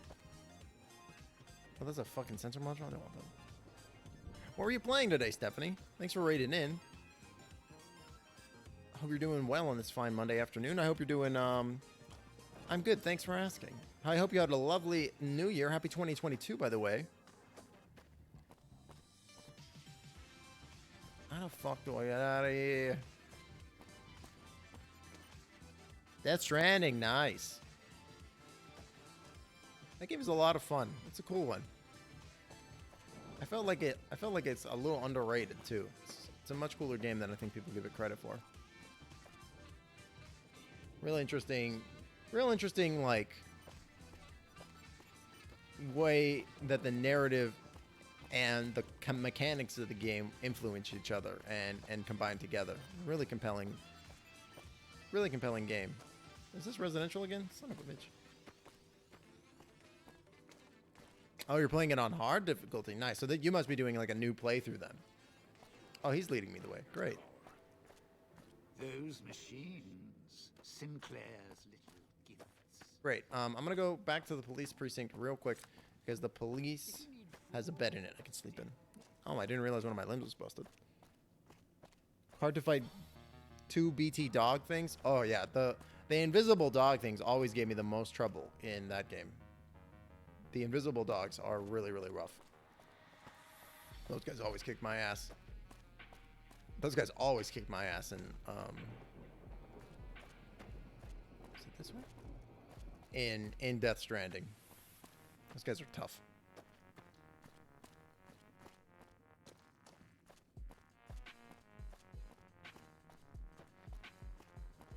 Oh, that's a fucking sensor module. I don't want that. What were you playing today, Stephanie? Thanks for raiding in. Hope you're doing well on this fine Monday afternoon. I hope you're doing, I'm good. Thanks for asking. I hope you had a lovely new year. Happy 2022, by the way. How the fuck do I get out of here? Death Stranding, nice. That game is a lot of fun. It's a cool one. I felt like it's a little underrated too. It's a much cooler game than I think people give it credit for. Real interesting like way that the narrative and the mechanics of the game influence each other and combine together. Really compelling game. Is this residential again? Son of a bitch. Oh, you're playing it on hard difficulty. Nice. So that you must be doing like a new playthrough then. Oh, he's leading me the way. Great. Those machines, Sinclair's little gifts. Great. I'm gonna go back to the police precinct real quick because the police has a bed in it I can sleep in. Oh, I didn't realize one of my limbs was busted. Hard to fight 2 BT dog things. Oh yeah, the invisible dog things always gave me the most trouble in that game. The invisible dogs are really, really rough. Those guys always kick my ass. Those guys always kick my ass in, is it this way? In Death Stranding. Those guys are tough.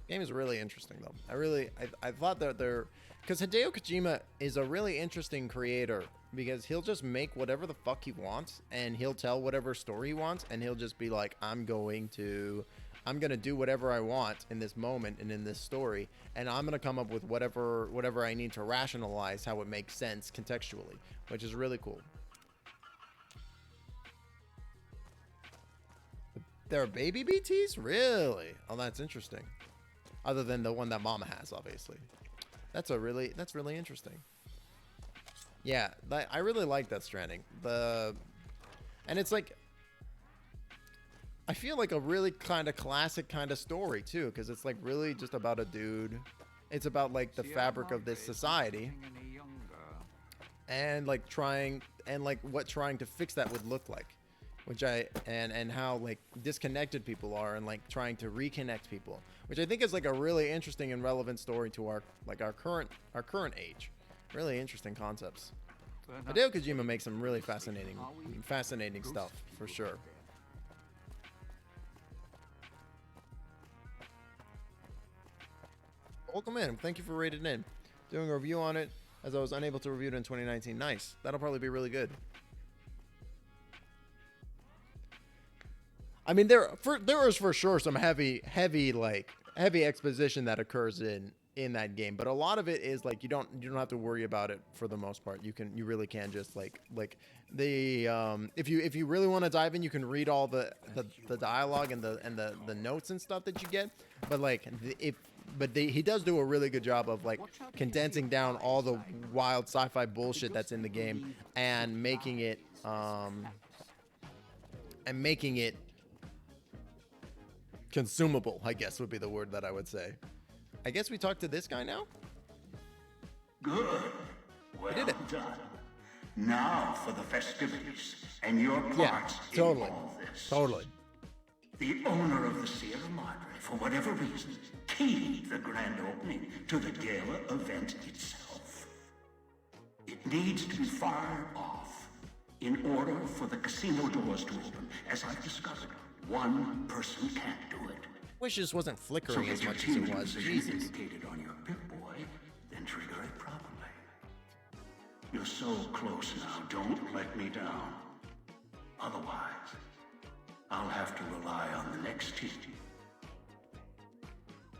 Game is really interesting though. I thought that because Hideo Kojima is a really interesting creator because he'll just make whatever the fuck he wants and he'll tell whatever story he wants and he'll just be like, I'm gonna do whatever I want in this moment and in this story and I'm gonna come up with whatever I need to rationalize how it makes sense contextually, which is really cool. There are baby BTs? Really? Oh, that's interesting. Other than the one that Mama has, obviously. That's really interesting. Yeah, I really like Death Stranding. And it's like, I feel like a really kind of classic kind of story too, because it's like really just about a dude. It's about like the fabric of this society, and like trying to fix that would look like. And how like disconnected people are and like trying to reconnect people, which I think is like a really interesting and relevant story to our current age. Really interesting concepts. Hideo Kojima makes some really fascinating stuff for sure. Welcome in. Thank you for rating in. Doing a review on it as I was unable to review it in 2019. Nice. That'll probably be really good. I mean, there is for sure some heavy exposition that occurs in that game, but a lot of it is like you don't have to worry about it for the most part. You really can just like the if you really want to dive in, you can read all the dialogue and the notes and stuff that you get, but like he does do a really good job of like condensing down all the wild sci-fi bullshit that's in the game and making it consumable, I guess would be the word that I would say. I guess we talked to this guy now? Good. Well done. Now for the festivities and your part in all this. Totally. The owner of the Sierra Madre, for whatever reason, keyed the grand opening to the gala event itself. It needs to be fired off in order for the casino doors to open. As I've discovered, one person can't do it. Wish this wasn't flickering as much as it was. Jesus. Indicated on your Pip-Boy, then trigger it properly. You're so close now. Don't let me down. Otherwise, I'll have to rely on the next team.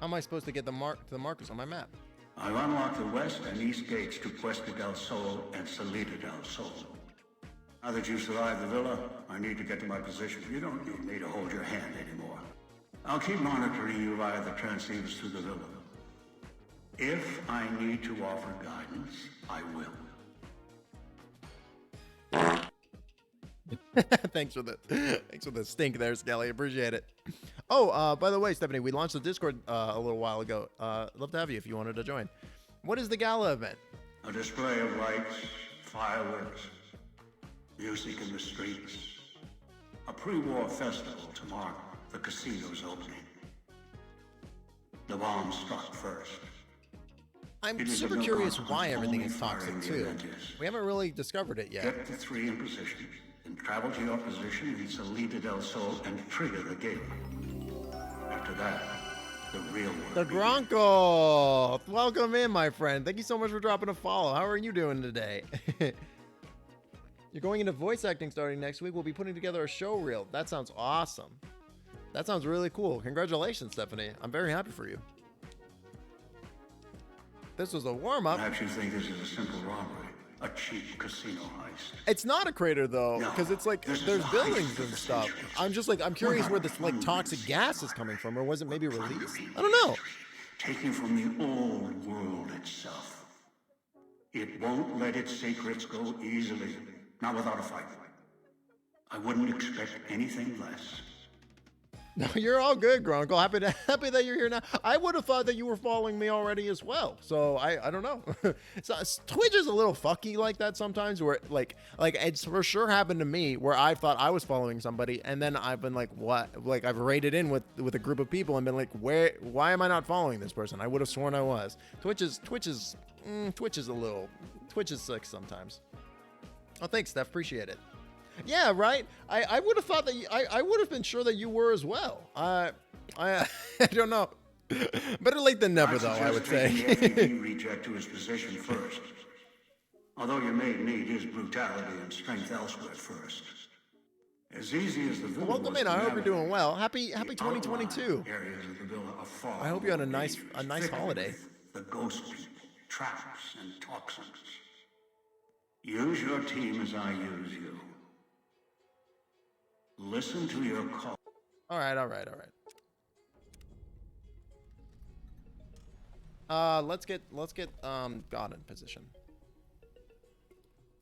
How am I supposed to get the markers on my map? I've unlocked the west and east gates to Puesta del Sol and Salida del Sol. Now that you've survived the villa, I need to get to my position. You don't need me to hold your hand anymore. I'll keep monitoring you via the transceivers through the villa. If I need to offer guidance, I will. Thanks for the stink there, Skelly. Appreciate it. Oh, by the way, Stephanie, we launched the Discord a little while ago. Love to have you if you wanted to join. What is the gala event? A display of lights, fireworks, music in the streets. A pre-war festival to mark the casino's opening. The bomb struck first. I'm super curious why everything is toxic too. We haven't really discovered it yet. Get the 3 in position, then travel to your position in Salida del Sol and trigger the gate. After that, the real work. The Gronko! Welcome in, my friend. Thank you so much for dropping a follow. How are you doing today? You're going into voice acting starting next week. We'll be putting together a show reel. That sounds awesome. That sounds really cool. Congratulations, Stephanie. I'm very happy for you. This was a warm-up. Perhaps you think this is a simple robbery. a cheap casino heist. It's not a crater though, No, because it's like this is there's the buildings heist of and the stuff. century. I'm curious where this like toxic gas is coming from, or was it maybe released? I don't know. Taken from the old world itself. It won't let its secrets go easily, not without a fight. I wouldn't expect anything less. No, you're all good, Grunkle. Happy that you're here now. I would have thought that you were following me already as well. So I don't know. So, Twitch is a little fucky like that sometimes, where like it's for sure happened to me where I thought I was following somebody, and then I've been like, what? Like I've raided in with a group of people and been like, why am I not following this person? I would have sworn I was. Twitch is sick sometimes. Oh, thanks, Steph. Appreciate it. Yeah, right. I would have thought that I would have been sure that you were as well. I don't know. Better late than never, though. I would say. The FEV reject to his position first. Although you may need his brutality and strength elsewhere first. As easy as the villa Welcome was in. to I hope you're navigate, doing well. Happy the 2022. areas of the villa are far I hope you had a more nice dangerous, holiday. with The ghost people, traps, and toxins. Use your team as I use you. Listen to your call. All right. Let's get God in position.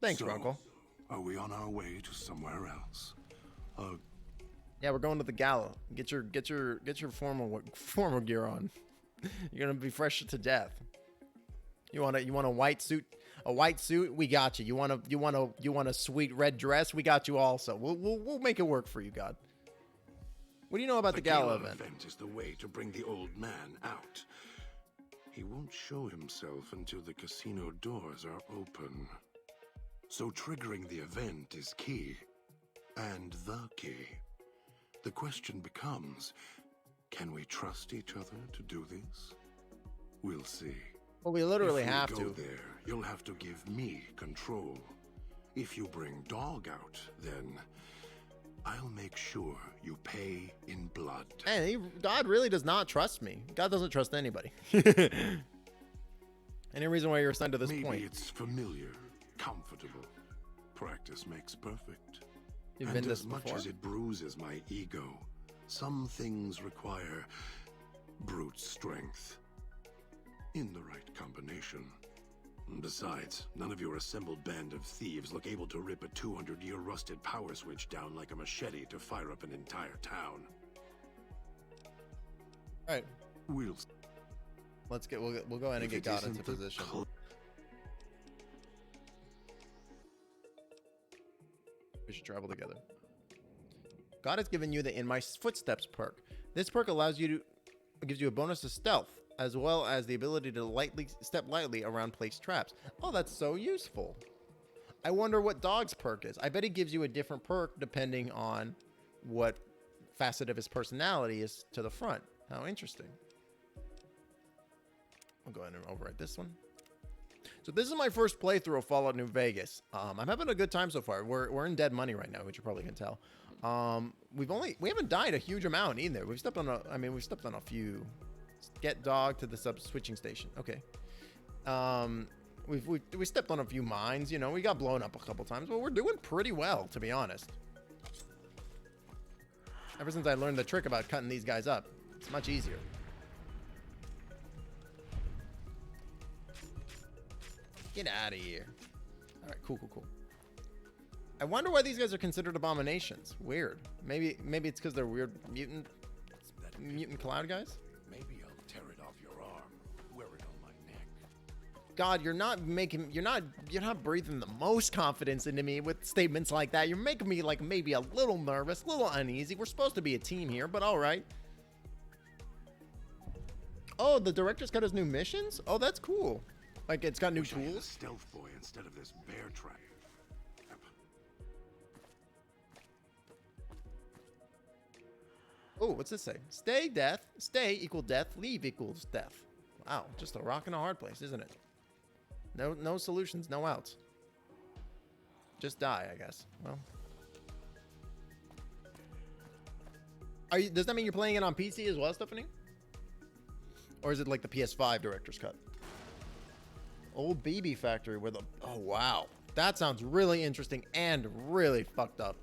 Thanks, So, Runkle. Are we on our way to somewhere else? Yeah, we're going to the gala. Get your formal gear on. You're gonna be fresh to death. You want a white suit? A white suit? We got you. You want a sweet red dress? We got you also. We'll make it work for you, God. What do you know about the gala event? Is the way to bring the old man out. He won't show himself until the casino doors are open. So triggering the event is key. And the key. The question becomes, can we trust each other to do this? We'll see. Well, we literally If we have go to. there, you'll have to give me control. If you bring Dog out, then I'll make sure you pay in blood. And God really does not trust me. God doesn't trust anybody. Any reason why you're assigned to this Maybe point? it's familiar, comfortable. Practice makes perfect. You've And been this as much before? as it bruises my ego, some things require brute strength. In the right combination. Besides, none of your assembled band of thieves look able to rip a 200-year rusted power switch down like a machete to fire up an entire town. All right. We'll go ahead and If get it God isn't into the position. We should travel together. God has given you the In My Footsteps perk. This perk gives you a bonus to stealth, as well as the ability to step lightly around placed traps. Oh, that's so useful. I wonder what Dog's perk is. I bet he gives you a different perk depending on what facet of his personality is to the front. How interesting. I'll go ahead and overwrite this one. So this is my first playthrough of Fallout New Vegas. I'm having a good time so far. We're in dead money right now, which you probably can tell. We haven't died a huge amount either. We've stepped on a few. Get Dog to the switching station. Okay. We stepped on a few mines. You know, we got blown up a couple times, but we're doing pretty well, to be honest. Ever since I learned the trick about cutting these guys up, it's much easier. Get out of here. All right, cool. I wonder why these guys are considered abominations. Weird. Maybe it's because they're weird mutant cloud guys. Maybe I'll tear it off your arm, wear it on my neck. God, you're not breathing the most confidence into me with statements like that. You're making me like maybe a little nervous, a little uneasy. We're supposed to be a team here, but all right. Oh, the director's got his new missions? Oh, that's cool. Like it's got new Wish I had a tools. stealth boy instead of this bear trap. Oh, what's this say? Stay equal death, leave equals death. Wow, just a rock and a hard place, isn't it? No solutions, no outs. Just die, I guess. Well. Does that mean you're playing it on PC as well, Stephanie? Or is it like the PS5 director's cut? Old BB factory with a... Oh, wow. That sounds really interesting and really fucked up.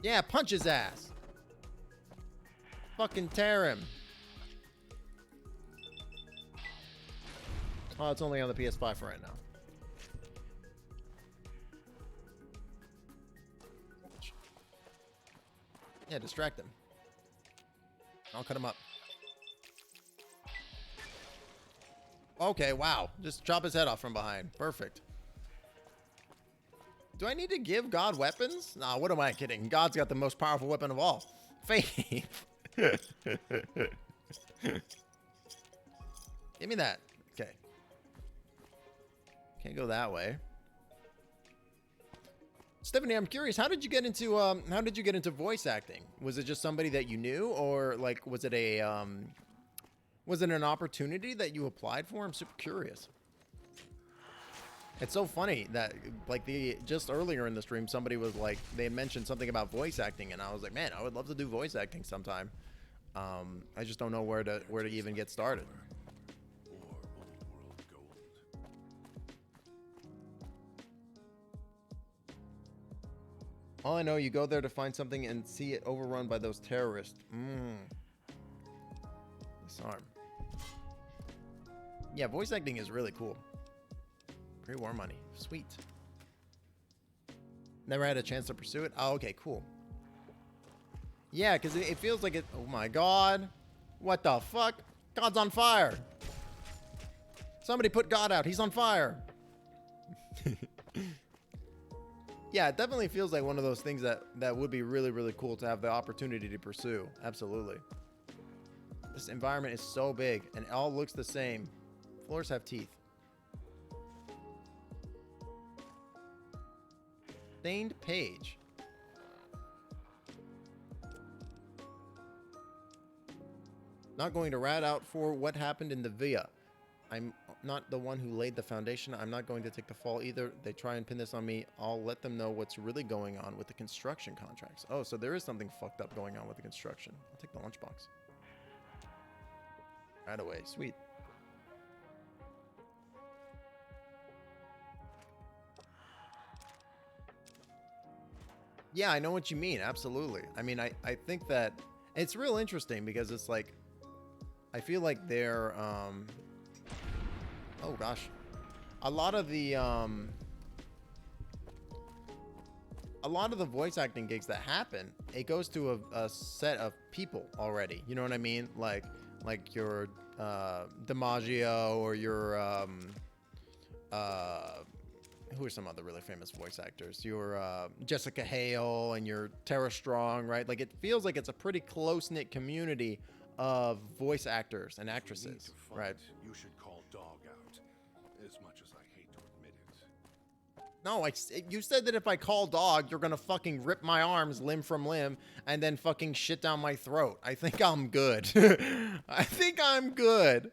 Yeah, punch his ass. Fucking tear him. Oh, it's only on the PS5 for right now. Yeah, distract him. I'll cut him up. Okay, wow. Just chop his head off from behind. Perfect. Do I need to give God weapons? Nah, what am I kidding? God's got the most powerful weapon of all. Faith. Give me that. Okay. Can't go that way. Stephanie, I'm curious, how did you get into voice acting? Was it just somebody that you knew, or like was it an opportunity that you applied for? I'm super curious. It's so funny that like just earlier in the stream somebody was like, they had mentioned something about voice acting, and I was like, man, I would love to do voice acting sometime. I just don't know where to even get started. All I know, you go there to find something and see it overrun by those terrorists. Disarm. Yeah, voice acting is really cool. Pre-war money. Sweet. Never had a chance to pursue it? Oh, okay, cool. Yeah, because it feels like it... Oh my god. What the fuck? God's on fire. Somebody put God out. He's on fire. Yeah, it definitely feels like one of those things that would be really, really cool to have the opportunity to pursue. Absolutely. This environment is so big, and it all looks the same. Floors have teeth. Stained page. Not going to rat out for what happened in the Villa. I'm not the one who laid the foundation. I'm not going to take the fall either. They try and pin this on me. I'll let them know what's really going on with the construction contracts. Oh, so there is something fucked up going on with the construction. I'll take the lunchbox. Right away. Sweet. Yeah, I know what you mean. Absolutely. I mean, I think that it's real interesting because it's like, I feel like they're, oh gosh, a lot of the voice acting gigs that happen, it goes to a set of people already. You know what I mean? Like your DiMaggio or your who are some other really famous voice actors? Your Jessica Hale and your Tara Strong, right? Like it feels like it's a pretty close-knit community of voice actors and actresses, right? You should call Dog out, as much as I hate to admit it. No, you said that if I call Dog, you're gonna fucking rip my arms limb from limb and then fucking shit down my throat. I think I'm good. I think I'm good.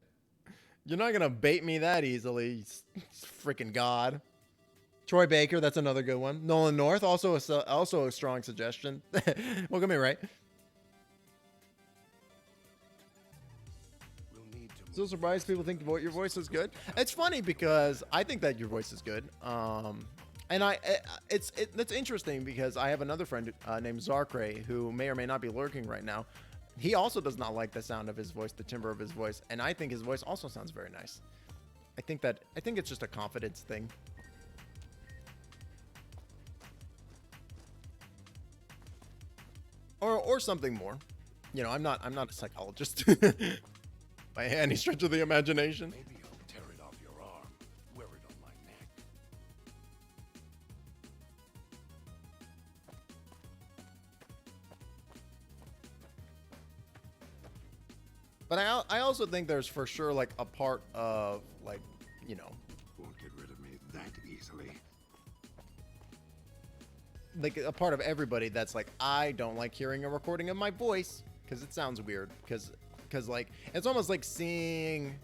You're not gonna bait me that easily, freaking God. Troy Baker, that's another good one. Nolan North, also a strong suggestion. Welcome in, right? So surprised people think your voice is good. It's funny because I think that your voice is good. And it's interesting because I have another friend named Zarkray who may or may not be lurking right now. He also does not like the sound of his voice, the timbre of his voice, and I think his voice also sounds very nice. I think it's just a confidence thing. Or something more. You know, I'm not a psychologist by any stretch of the imagination. Maybe I'll tear it off your arm, wear it on my neck. But I also think there's for sure like a part of like, you know, Won't get rid of me that easily. like a part of everybody that's like, I don't like hearing a recording of my voice because it sounds weird, because like it's almost like seeing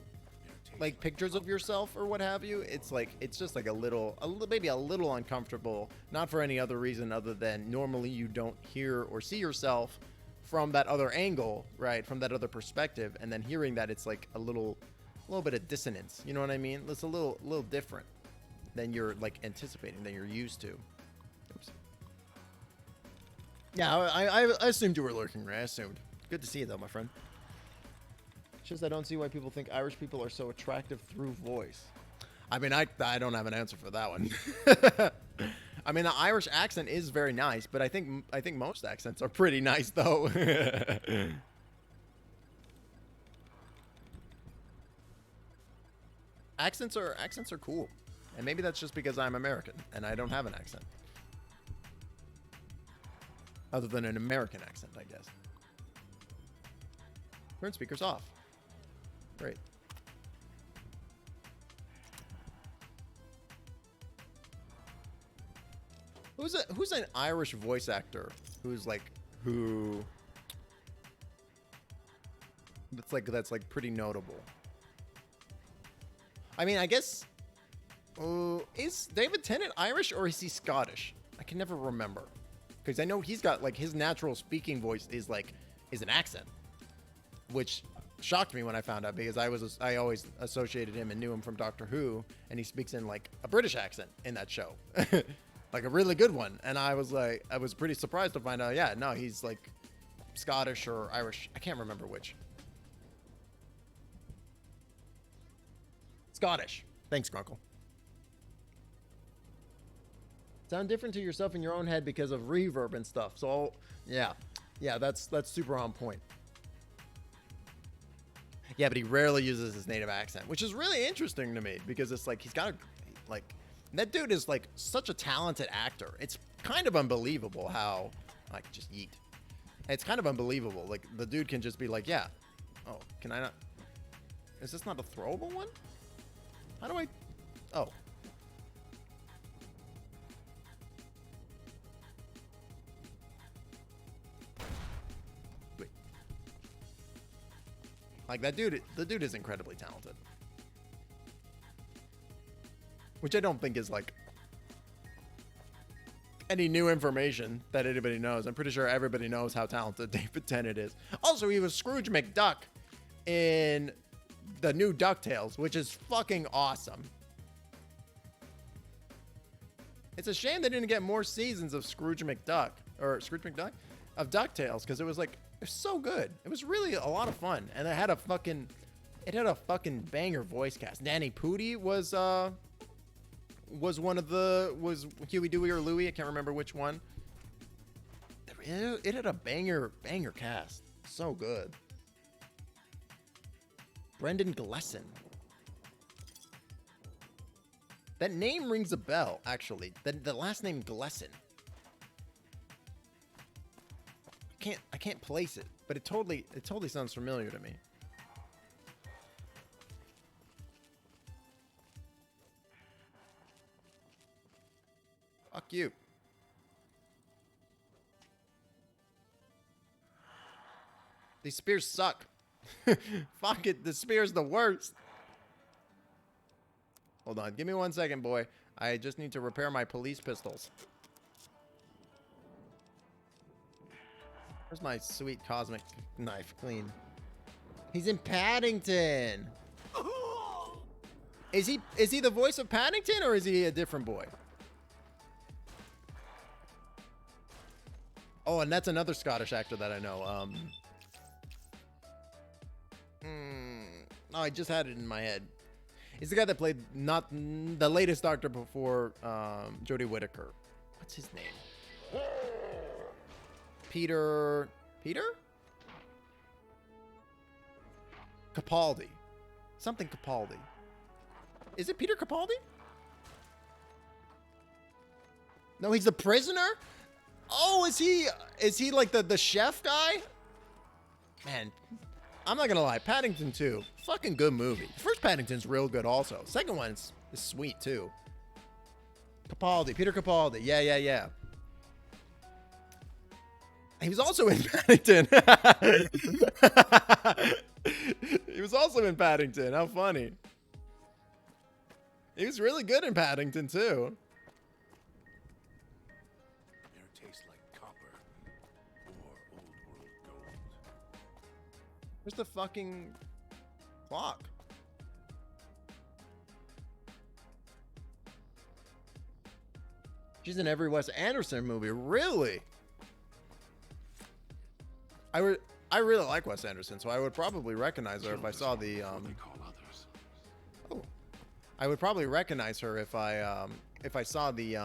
like pictures of yourself or what have you. It's like, it's just like maybe a little uncomfortable, not for any other reason other than normally you don't hear or see yourself from that other angle, right? From that other perspective, and then hearing that, it's like a little bit of dissonance. You know what I mean? It's a little different than you're like anticipating, than you're used to. Oops. Yeah, I assumed you were lurking, Ray. I assumed. Good to see you, though, my friend. It's just I don't see why people think Irish people are so attractive through voice. I mean, I don't have an answer for that one. I mean, the Irish accent is very nice, but I think most accents are pretty nice, though. Accents are cool, and maybe that's just because I'm American and I don't have an accent, other than an American accent, I guess. Turn speakers off. Great. Who's an Irish voice actor that's pretty notable? I mean, I guess is David Tennant Irish or is he Scottish? I can never remember, because I know he's got like his natural speaking voice is an accent, which shocked me when I found out, because I always associated him and knew him from Doctor Who, and he speaks in like a British accent in that show. Like a really good one, and I was pretty surprised to find out, yeah, no, he's like Scottish or Irish. I can't remember which. Scottish. Thanks, Grunkle. Sound different to yourself in your own head because of reverb and stuff. So yeah, that's super on point. Yeah, but he rarely uses his native accent, which is really interesting to me, because it's like he's got that dude is like such a talented actor. It's kind of unbelievable how I could just yeet. It's kind of unbelievable. Like the dude can just be like, yeah. Oh, can I not? Is this not a throwable one? How do I? Oh. Wait. Like that dude, the dude is incredibly talented. Which I don't think is like any new information that anybody knows. I'm pretty sure everybody knows how talented David Tennant is. Also, he was Scrooge McDuck in the new DuckTales, which is fucking awesome. It's a shame they didn't get more seasons of Scrooge McDuck of DuckTales, because it was so good. It was really a lot of fun, and it had a fucking banger voice cast. Danny Pudi was Huey, Dewey, or Louie. I can't remember which one. It had a banger cast. So good. Brendan Glesson. That name rings a bell, actually. The last name Glesson. I can't place it, but it totally sounds familiar to me. Fuck you. These spears suck. Fuck it, the spear's the worst. Hold on, give me 1 second, boy. I just need to repair my police pistols. Where's my sweet cosmic knife? Clean. He's in Paddington. Is he the voice of Paddington, or is he a different boy? Oh, and that's another Scottish actor that I know. Oh, I just had it in my head. He's the guy that played not the latest Doctor before Jodie Whittaker. What's his name? Peter Capaldi. Something Capaldi. Is it Peter Capaldi? No, he's the prisoner? Oh, is he like the chef guy? Man, I'm not gonna lie, Paddington 2, fucking good movie. First Paddington's real good also. Second one is sweet too. Capaldi, Peter Capaldi. Yeah. He was also in Paddington. He was also in Paddington. How funny. He was really good in Paddington too. Air tastes like copper or old world gold. Where's the fucking clock? She's in every Wes Anderson movie. Really? I really like Wes Anderson, so I would probably recognize her if I saw the Oh. I would probably recognize her if I saw the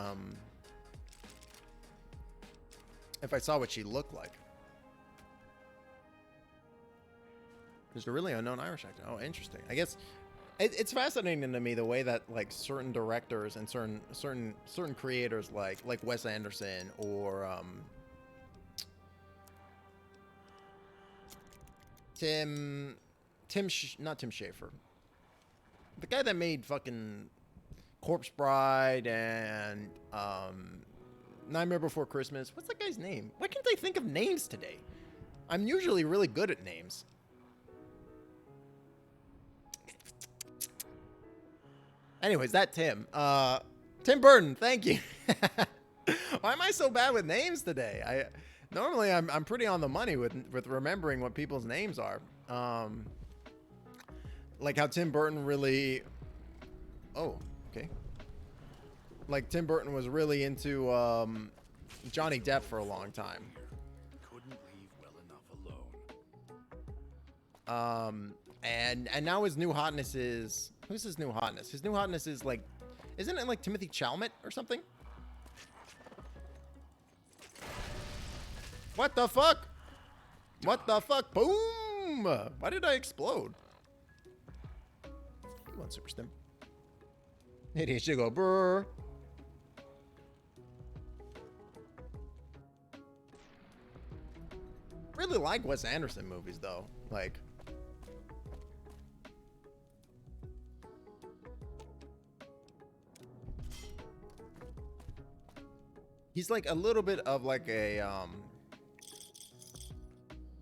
if I saw what she looked like. There's a really unknown Irish actor. Oh, interesting. I guess it's fascinating to me the way that like certain directors and certain creators like Wes Anderson or not Tim Schafer, the guy that made fucking Corpse Bride and Nightmare Before Christmas. What's that guy's name? Why can't I think of names today? I'm usually really good at names. Anyways, that Tim Burton, thank you. Why am I so bad with names today? Normally I'm pretty on the money with remembering what people's names are. Like how Tim Burton really. Oh, okay. Like Tim Burton was really into Johnny Depp for a long time. Couldn't leave well enough alone. And now his new hotness is. Who's his new hotness? His new hotness is like, isn't it like Timothy Chalamet or something? What the fuck? What the fuck? Boom! Why did I explode? Come on, Super Stim. Idiot should go brr. Really like Wes Anderson movies though. Like. He's like a little bit of like a,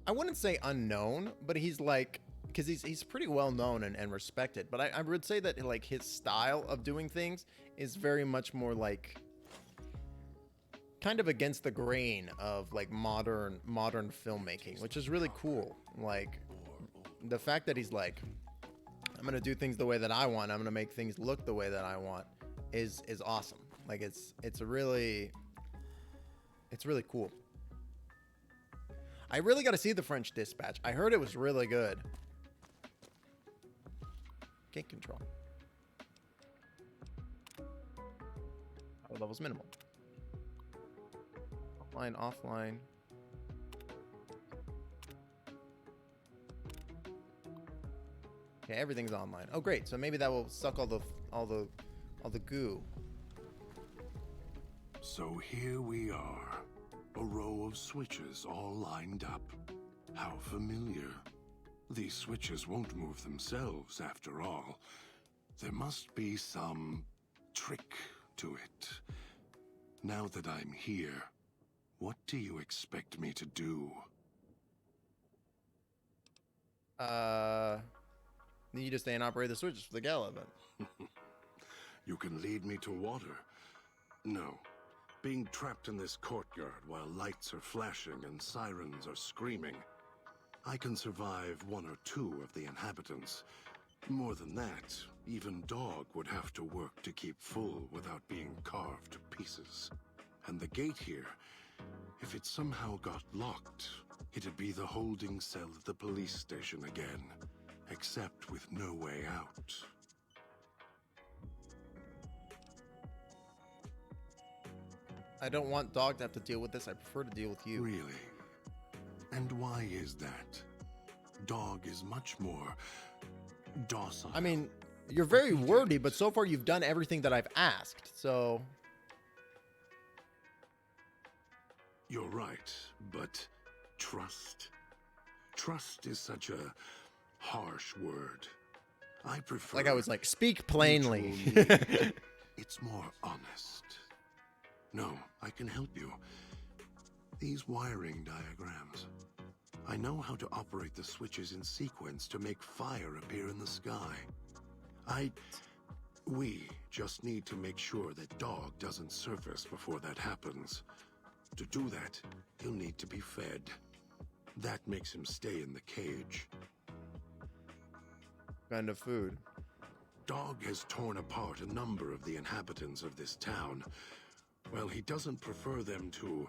I wouldn't say unknown, but he's like, because he's pretty well known and respected. But I would say that like his style of doing things is very much more like kind of against the grain of like modern filmmaking, which is really cool. Like the fact that he's like, I'm gonna do things the way that I want. I'm gonna make things look the way that I want is awesome. Like it's really cool. I really got to see The French Dispatch. I heard it was really good. Gate control. Power level's minimal. Offline. Okay, everything's online. Oh, great. So maybe that will suck all the goo. So here we are, a row of switches all lined up. How familiar. These switches won't move themselves after all. There must be some trick to it. Now that I'm here, what do you expect me to do? Need you to stay and operate the switches for the gala event. You can lead me to water. No. Being trapped in this courtyard while lights are flashing and sirens are screaming. I can survive one or two of the inhabitants. More than that, even Dog would have to work to keep full without being carved to pieces. And the gate here, if it somehow got locked, it'd be the holding cell at the police station again, except with no way out. I don't want Dog to have to deal with this. I prefer to deal with you. Really? And why is that? Dog is much more docile. I mean, you're very wordy, but so far you've done everything that I've asked, so... You're right, but trust? Trust is such a harsh word. I prefer... Like I was like, speak plainly. It's more honest. No, I can help you. These wiring diagrams. I know how to operate the switches in sequence to make fire appear in the sky. We just need to make sure that Dog doesn't surface before that happens. To do that, he'll need to be fed. That makes him stay in the cage. kind of food. Dog has torn apart a number of the inhabitants of this town. Well, he doesn't prefer them to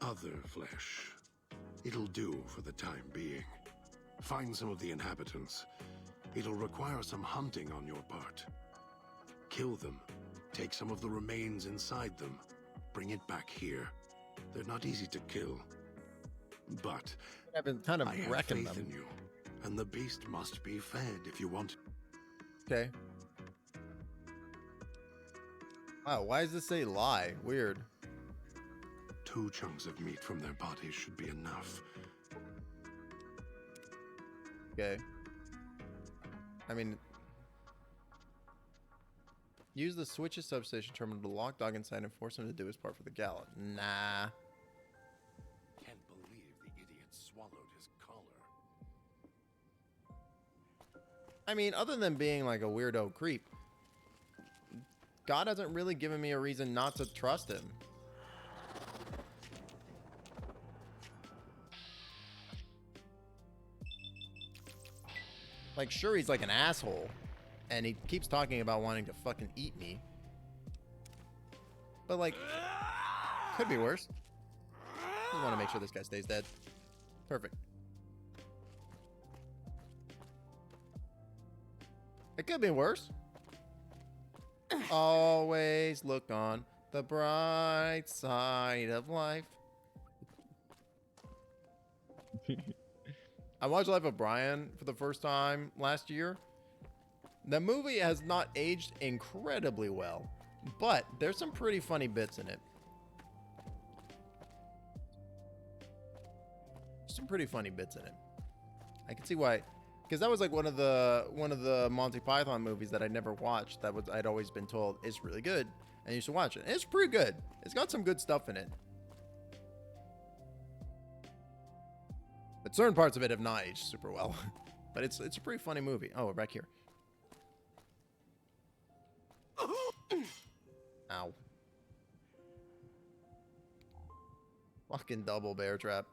other flesh. It'll do for the time being. Find some of the inhabitants. It'll require some hunting on your part. Kill them. Take some of the remains inside them. Bring it back here. They're not easy to kill. But I've been kind of I have wrecking faith them. in you. And the beast must be fed if you want. Okay. Wow, why does this say lie? Weird. 2 chunks of meat from their bodies should be enough. Okay. I mean, use the switches substation terminal to lock Dog inside and force him to do his part for the gala. Nah. Can't believe the idiot swallowed his collar. I mean, other than being like a weirdo creep, God hasn't really given me a reason not to trust him. Like, sure, he's like an asshole, and he keeps talking about wanting to fucking eat me. But like, could be worse. Just want to make sure this guy stays dead. Perfect. It could be worse. Always look on the bright side of life. I watched Life of Brian for the first time last year. The movie has not aged incredibly well, but there's some pretty funny bits in it. Some pretty funny bits in it. I can see why, because that was like one of the Monty Python movies that I never watched. I'd always been told is really good, and you should watch it. And it's pretty good. It's got some good stuff in it. But certain parts of it have not aged super well. But it's a pretty funny movie. Oh, we're back here. Ow. Fucking double bear trap.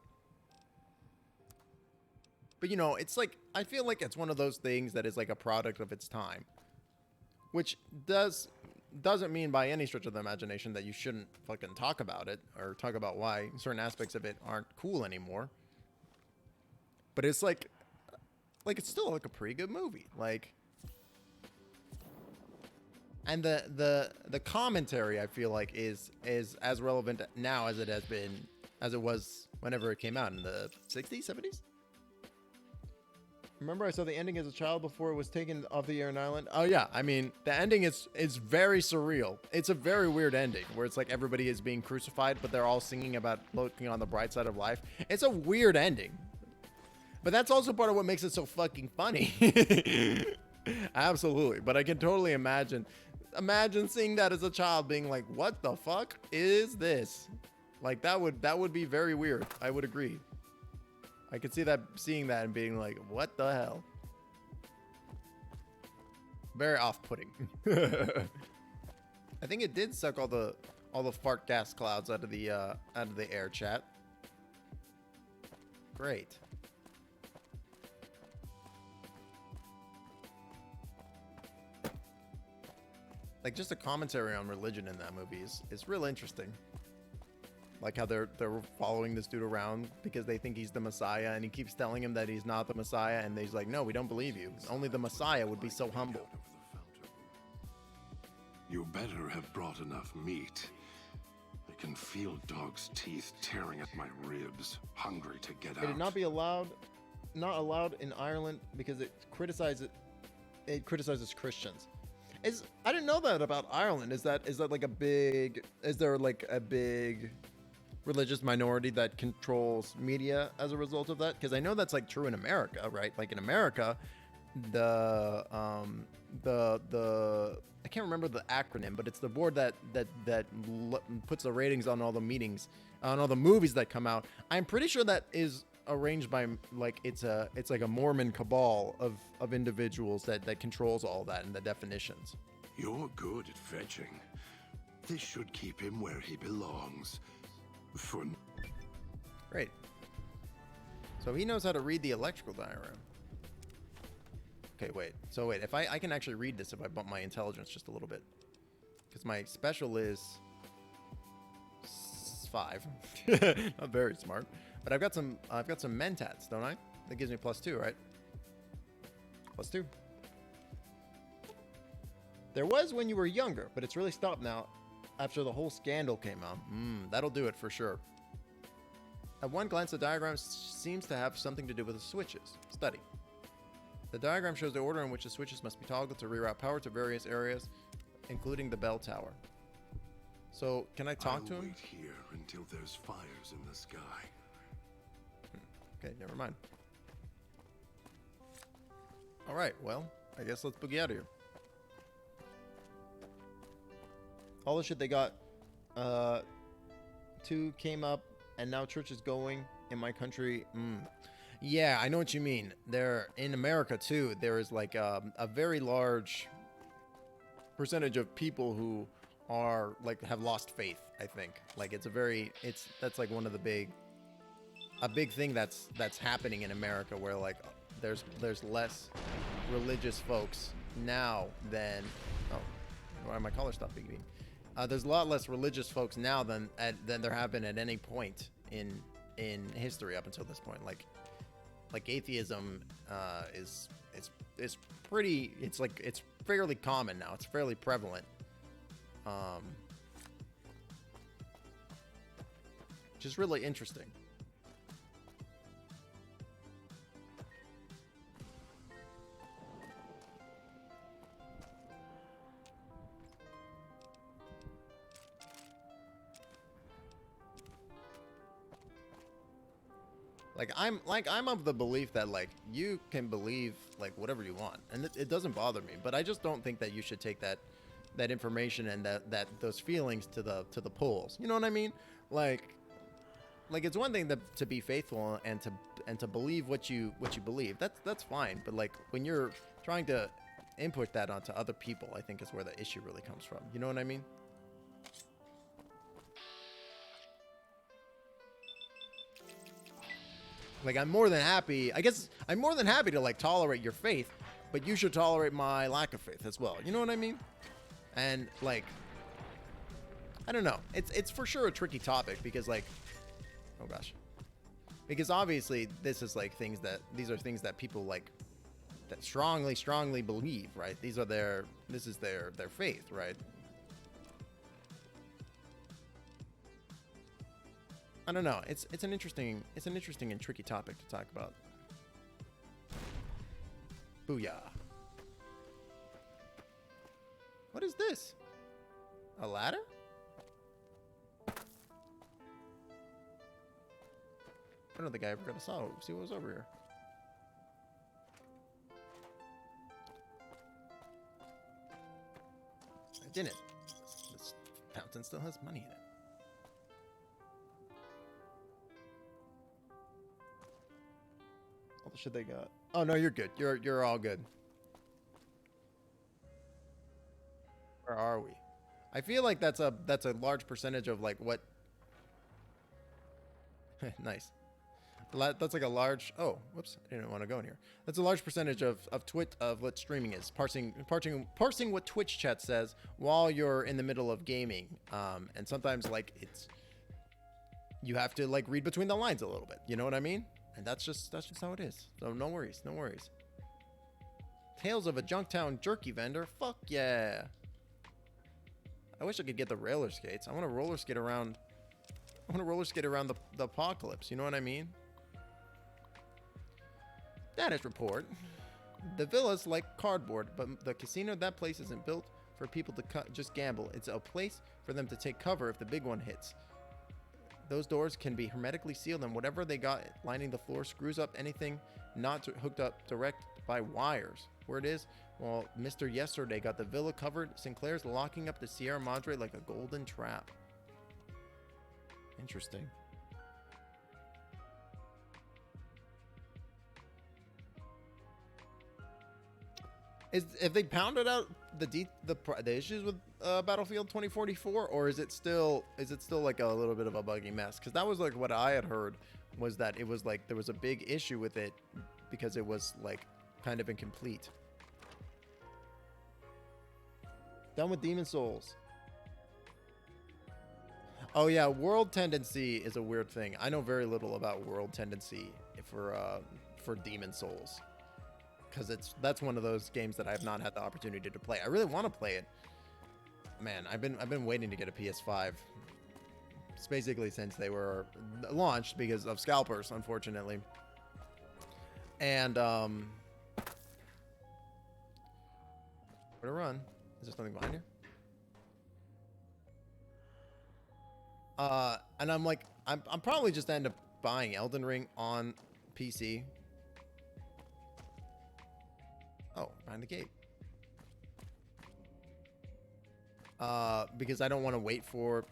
But you know, it's like, I feel like it's one of those things that is like a product of its time. Which doesn't mean by any stretch of the imagination that you shouldn't fucking talk about it or talk about why certain aspects of it aren't cool anymore. But it's like it's still like a pretty good movie. Like, and the commentary I feel like is as relevant now as it was whenever it came out in the 60s, 70s. Remember I saw the ending as a child before it was taken off the air in Ireland? Oh yeah, I mean, the ending is very surreal. It's a very weird ending where it's like everybody is being crucified, but they're all singing about looking on the bright side of life. It's a weird ending. But that's also part of what makes it so fucking funny. Absolutely. But I can totally imagine seeing that as a child being like, what the fuck is this? Like that would be very weird. I would agree. I could see that, seeing that and being like, what the hell? Very off-putting. I think it did suck all the fart gas clouds out of the air, chat. Great. Like, just a commentary on religion in that movie is real interesting. Like how they're following this dude around because they think he's the Messiah, and he keeps telling him that he's not the Messiah, and he's like, no, we don't believe you. Only the Messiah would be so humble. You better have brought enough meat. I can feel Dog's teeth tearing at my ribs, hungry to get out. It would not be allowed in Ireland because it criticizes Christians. I didn't know that about Ireland. Is there like a big religious minority that controls media as a result of that? Because I know that's like true in America, right? Like in America, the I can't remember the acronym, but it's the board that puts the ratings on all the meetings, on all the movies that come out. I'm pretty sure that is arranged by like it's like a Mormon cabal of individuals that controls all that and the definitions. You're good at fetching. This should keep him where he belongs. Great. So he knows how to read the electrical diagram. Okay, wait. So wait, if I can actually read this if I bump my intelligence just a little bit. Because my special is 5. Not very smart. But I've got some mentats, don't I? That gives me +2, right? +2. There was when you were younger, but it's really stopped now after the whole scandal came out. That'll do it for sure. At one glance, the diagram seems to have something to do with the switches. Study. The diagram shows the order in which the switches must be toggled to reroute power to various areas, including the bell tower. So, can I talk to him? Wait here until there's fires in the sky. Okay, never mind. All right, well, I guess let's boogie out of here. All the shit they got, 2 came up, and now church is going in my country. Yeah, I know what you mean. There in America too, there is like a very large percentage of people who are like have lost faith. I think like that's like one of the big thing that's happening in America where like there's less religious folks now than why my collar stopped beeping. There's a lot less religious folks now than there have been at any point in history up until this point. Like atheism is pretty. It's fairly common now. It's fairly prevalent. Which is really interesting. I'm of the belief that like you can believe like whatever you want, and it doesn't bother me. But I just don't think that you should take that information and that those feelings to the polls. You know what I mean? Like it's one thing to be faithful and to believe what you believe. That's fine. But like when you're trying to input that onto other people, I think is where the issue really comes from. You know what I mean? Like I'm more than happy to like tolerate your faith, but you should tolerate my lack of faith as well. You know what I mean? And like, I don't know. It's for sure a tricky topic because like, oh gosh, because obviously these are things that people like that strongly believe, right? This is their faith, right? I don't know. It's an interesting and tricky topic to talk about. Booyah. What is this? A ladder? I don't think I ever got to see what was over here. I didn't. This fountain still has money in it. All the shit they got. Oh no, you're good. You're all good. Where are we? I feel like that's a large percentage of like what. Nice. That's like a large. Oh, whoops! I didn't want to go in here. That's a large percentage of what streaming is. Parsing what Twitch chat says while you're in the middle of gaming. And sometimes like you have to like read between the lines a little bit. You know what I mean? And that's just how it is. So no worries. Tales of a Junktown jerky vendor. Fuck yeah. I wish I could get the roller skates. I want to roller skate around the apocalypse. You know what I mean? Status report. The villa's like cardboard, but the casino, that place isn't built for people to just gamble. It's a place for them to take cover if the big one hits. Those doors can be hermetically sealed, and whatever they got lining the floor screws up anything not hooked up direct by wires. Where it is, well, Mr. Yesterday got the villa covered. Sinclair's locking up the Sierra Madre like a golden trap. Interesting. Have they pounded out the issues with Battlefield 2044, or is it still like a little bit of a buggy mess? Because that was like what I had heard, was that it was like there was a big issue with it because it was like kind of incomplete. Done with Demon Souls. Oh yeah, world tendency is a weird thing. I know very little about world tendency for Demon Souls, because that's one of those games that I have not had the opportunity to play. I really want to play it. Man, I've been waiting to get a PS5. It's basically since they were launched because of scalpers, unfortunately. And where to run? Is there something behind here? And I'm like, I'm probably just end up buying Elden Ring on PC. Oh, behind the gate. Because I don't want to wait to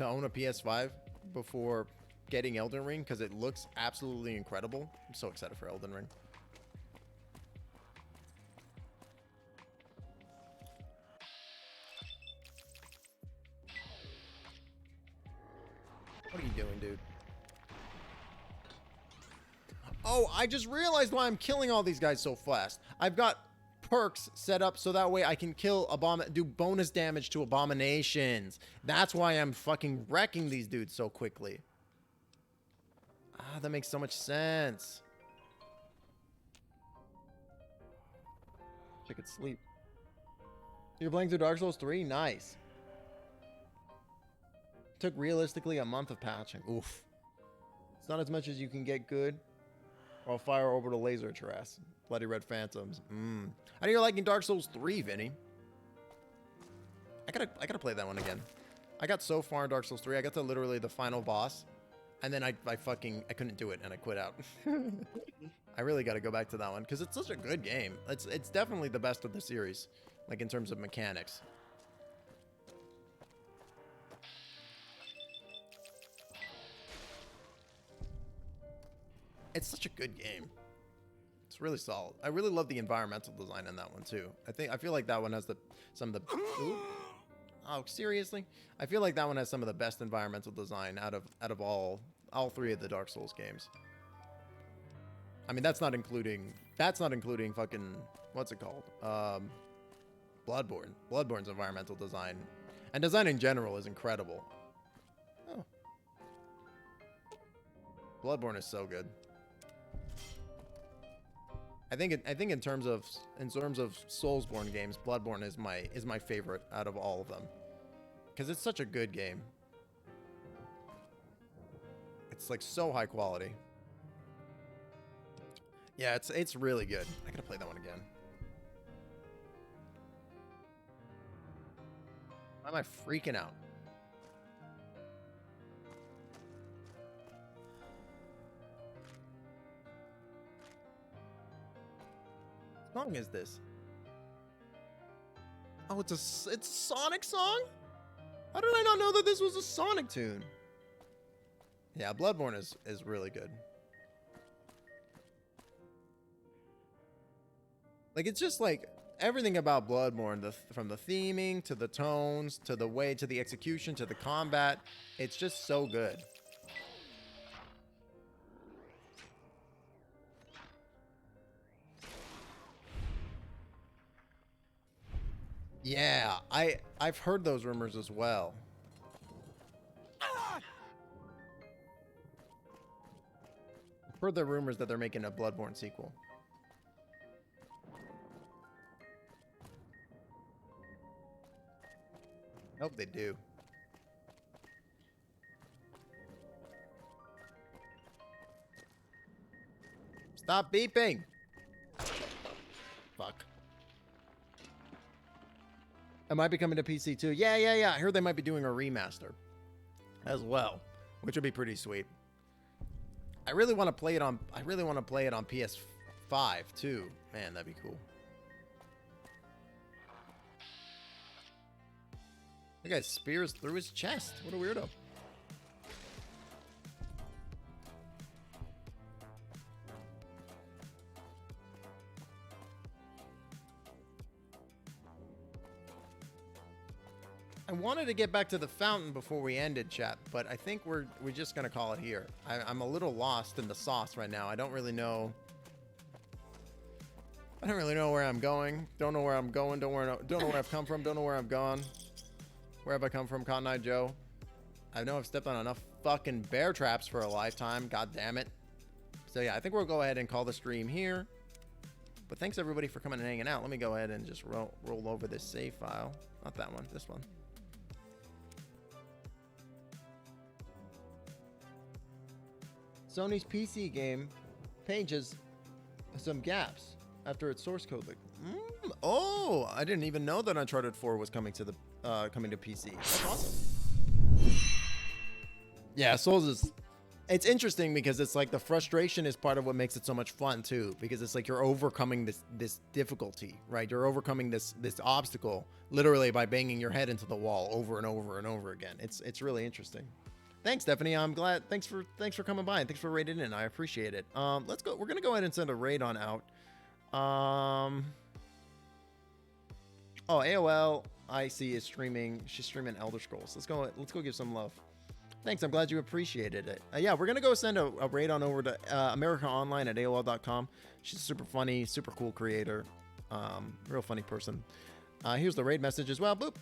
own a PS5 before getting Elden Ring, because it looks absolutely incredible. I'm so excited for Elden Ring. What are you doing, dude? Oh, I just realized why I'm killing all these guys so fast. I've got perks set up so that way I can do bonus damage to abominations. That's why I'm fucking wrecking these dudes so quickly. Ah, that makes so much sense. I could sleep. You're playing through Dark Souls 3? Nice. Took realistically a month of patching. Oof. It's not as much as you can get good. Or fire orbital laser at your ass. Bloody red phantoms. I know you're liking Dark Souls 3, Vinny. I gotta play that one again. I got so far in Dark Souls 3, I got to literally the final boss, and then I couldn't do it and I quit out. I really gotta go back to that one because it's such a good game. It's definitely the best of the series, like in terms of mechanics. It's such a good game. It's really solid. I really love the environmental design in that one too. I feel like that one has some of the ooh. Oh, seriously? I feel like that one has some of the best environmental design out of all three of the Dark Souls games. I mean, that's not including fucking, what's it called? Bloodborne. Bloodborne's environmental design and design in general is incredible. Oh. Bloodborne is so good. I think in terms of Soulsborne games, Bloodborne is my favorite out of all of them, because it's such a good game. It's like so high quality. Yeah, it's really good. I gotta play that one again. Why am I freaking out? What song is this? Oh, it's a Sonic song? How did I not know that this was a Sonic tune? Yeah, Bloodborne is really good. Like, it's just like everything about Bloodborne, from the theming to the tones to the execution to the combat, it's just so good. Yeah, I've heard those rumors as well. I've heard the rumors that they're making a Bloodborne sequel. I hope they do. Stop beeping! Fuck. It might be coming to PC too. Yeah. I heard they might be doing a remaster as well, which would be pretty sweet. I really want to play it on PS5 too. Man, that'd be cool. That guy spears through his chest. What a weirdo. I wanted to get back to the fountain before we ended, chat, but I think we're just gonna call it here. I'm a little lost in the sauce right now. I don't really know. I don't really know where I'm going. Don't know where I'm going. Don't know where I've come from. Don't know where I've gone. Where have I come from, Cotton Eye Joe? I know I've stepped on enough fucking bear traps for a lifetime. God damn it. So yeah, I think we'll go ahead and call the stream here. But thanks everybody for coming and hanging out. Let me go ahead and just roll over this save file. Not that one, this one. Sony's PC game page has some gaps after its source code leak. Oh, I didn't even know that Uncharted 4 was coming to PC. That's awesome. Yeah, Souls is. It's interesting because it's like the frustration is part of what makes it so much fun too. Because it's like you're overcoming this difficulty, right? You're overcoming this obstacle literally by banging your head into the wall over and over and over again. It's really interesting. Thanks, Stephanie. I'm glad. Thanks for coming by and thanks for raiding in. I appreciate it. Let's go. We're gonna go ahead and send a raid on out. Oh, AOL IC is streaming. She's streaming Elder Scrolls. Let's go give some love. Thanks. I'm glad you appreciated it. Yeah, we're gonna go send a raid on over to America Online at AOL.com. She's a super funny, super cool creator. Real funny person. Here's the raid message as well. Boop.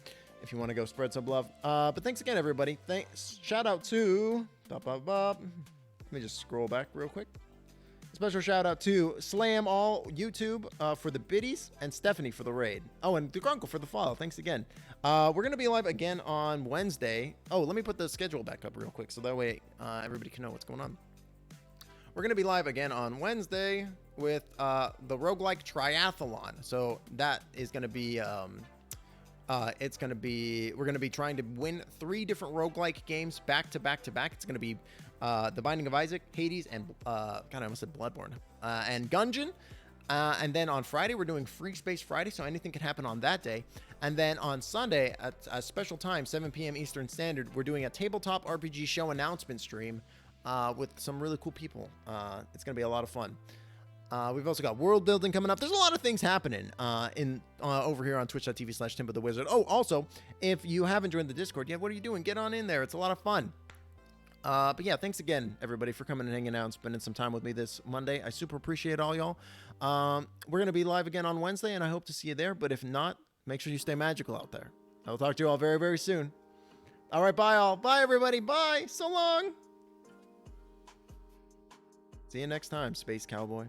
If you want to go spread some love. But thanks again, everybody. Thanks. Shout out to. Let me just scroll back real quick. Special shout out to Slam All YouTube for the biddies and Stephanie for the raid. Oh, and DeGrunkle for the follow. Thanks again. We're going to be live again on Wednesday. Oh, let me put the schedule back up real quick so that way everybody can know what's going on. We're going to be live again on Wednesday with the Roguelike Triathlon. So that is going to be... we're going to be trying to win 3 different roguelike games back to back to back. It's going to be The Binding of Isaac, Hades, and God, I almost said Bloodborne, and Gungeon. And then on Friday, we're doing Free Space Friday, so anything can happen on that day. And then on Sunday, at a special time, 7 p.m. Eastern Standard, we're doing a tabletop RPG show announcement stream with some really cool people. It's going to be a lot of fun. We've also got world building coming up. There's a lot of things happening over here on twitch.tv/TimboTheWizard. Oh, also, if you haven't joined the Discord yet, what are you doing? Get on in there. It's a lot of fun. But yeah, thanks again, everybody, for coming and hanging out and spending some time with me this Monday. I super appreciate all y'all. We're going to be live again on Wednesday, and I hope to see you there. But if not, make sure you stay magical out there. I will talk to you all very, very soon. All right, bye, all. Bye, everybody. Bye. So long. See you next time, Space Cowboy.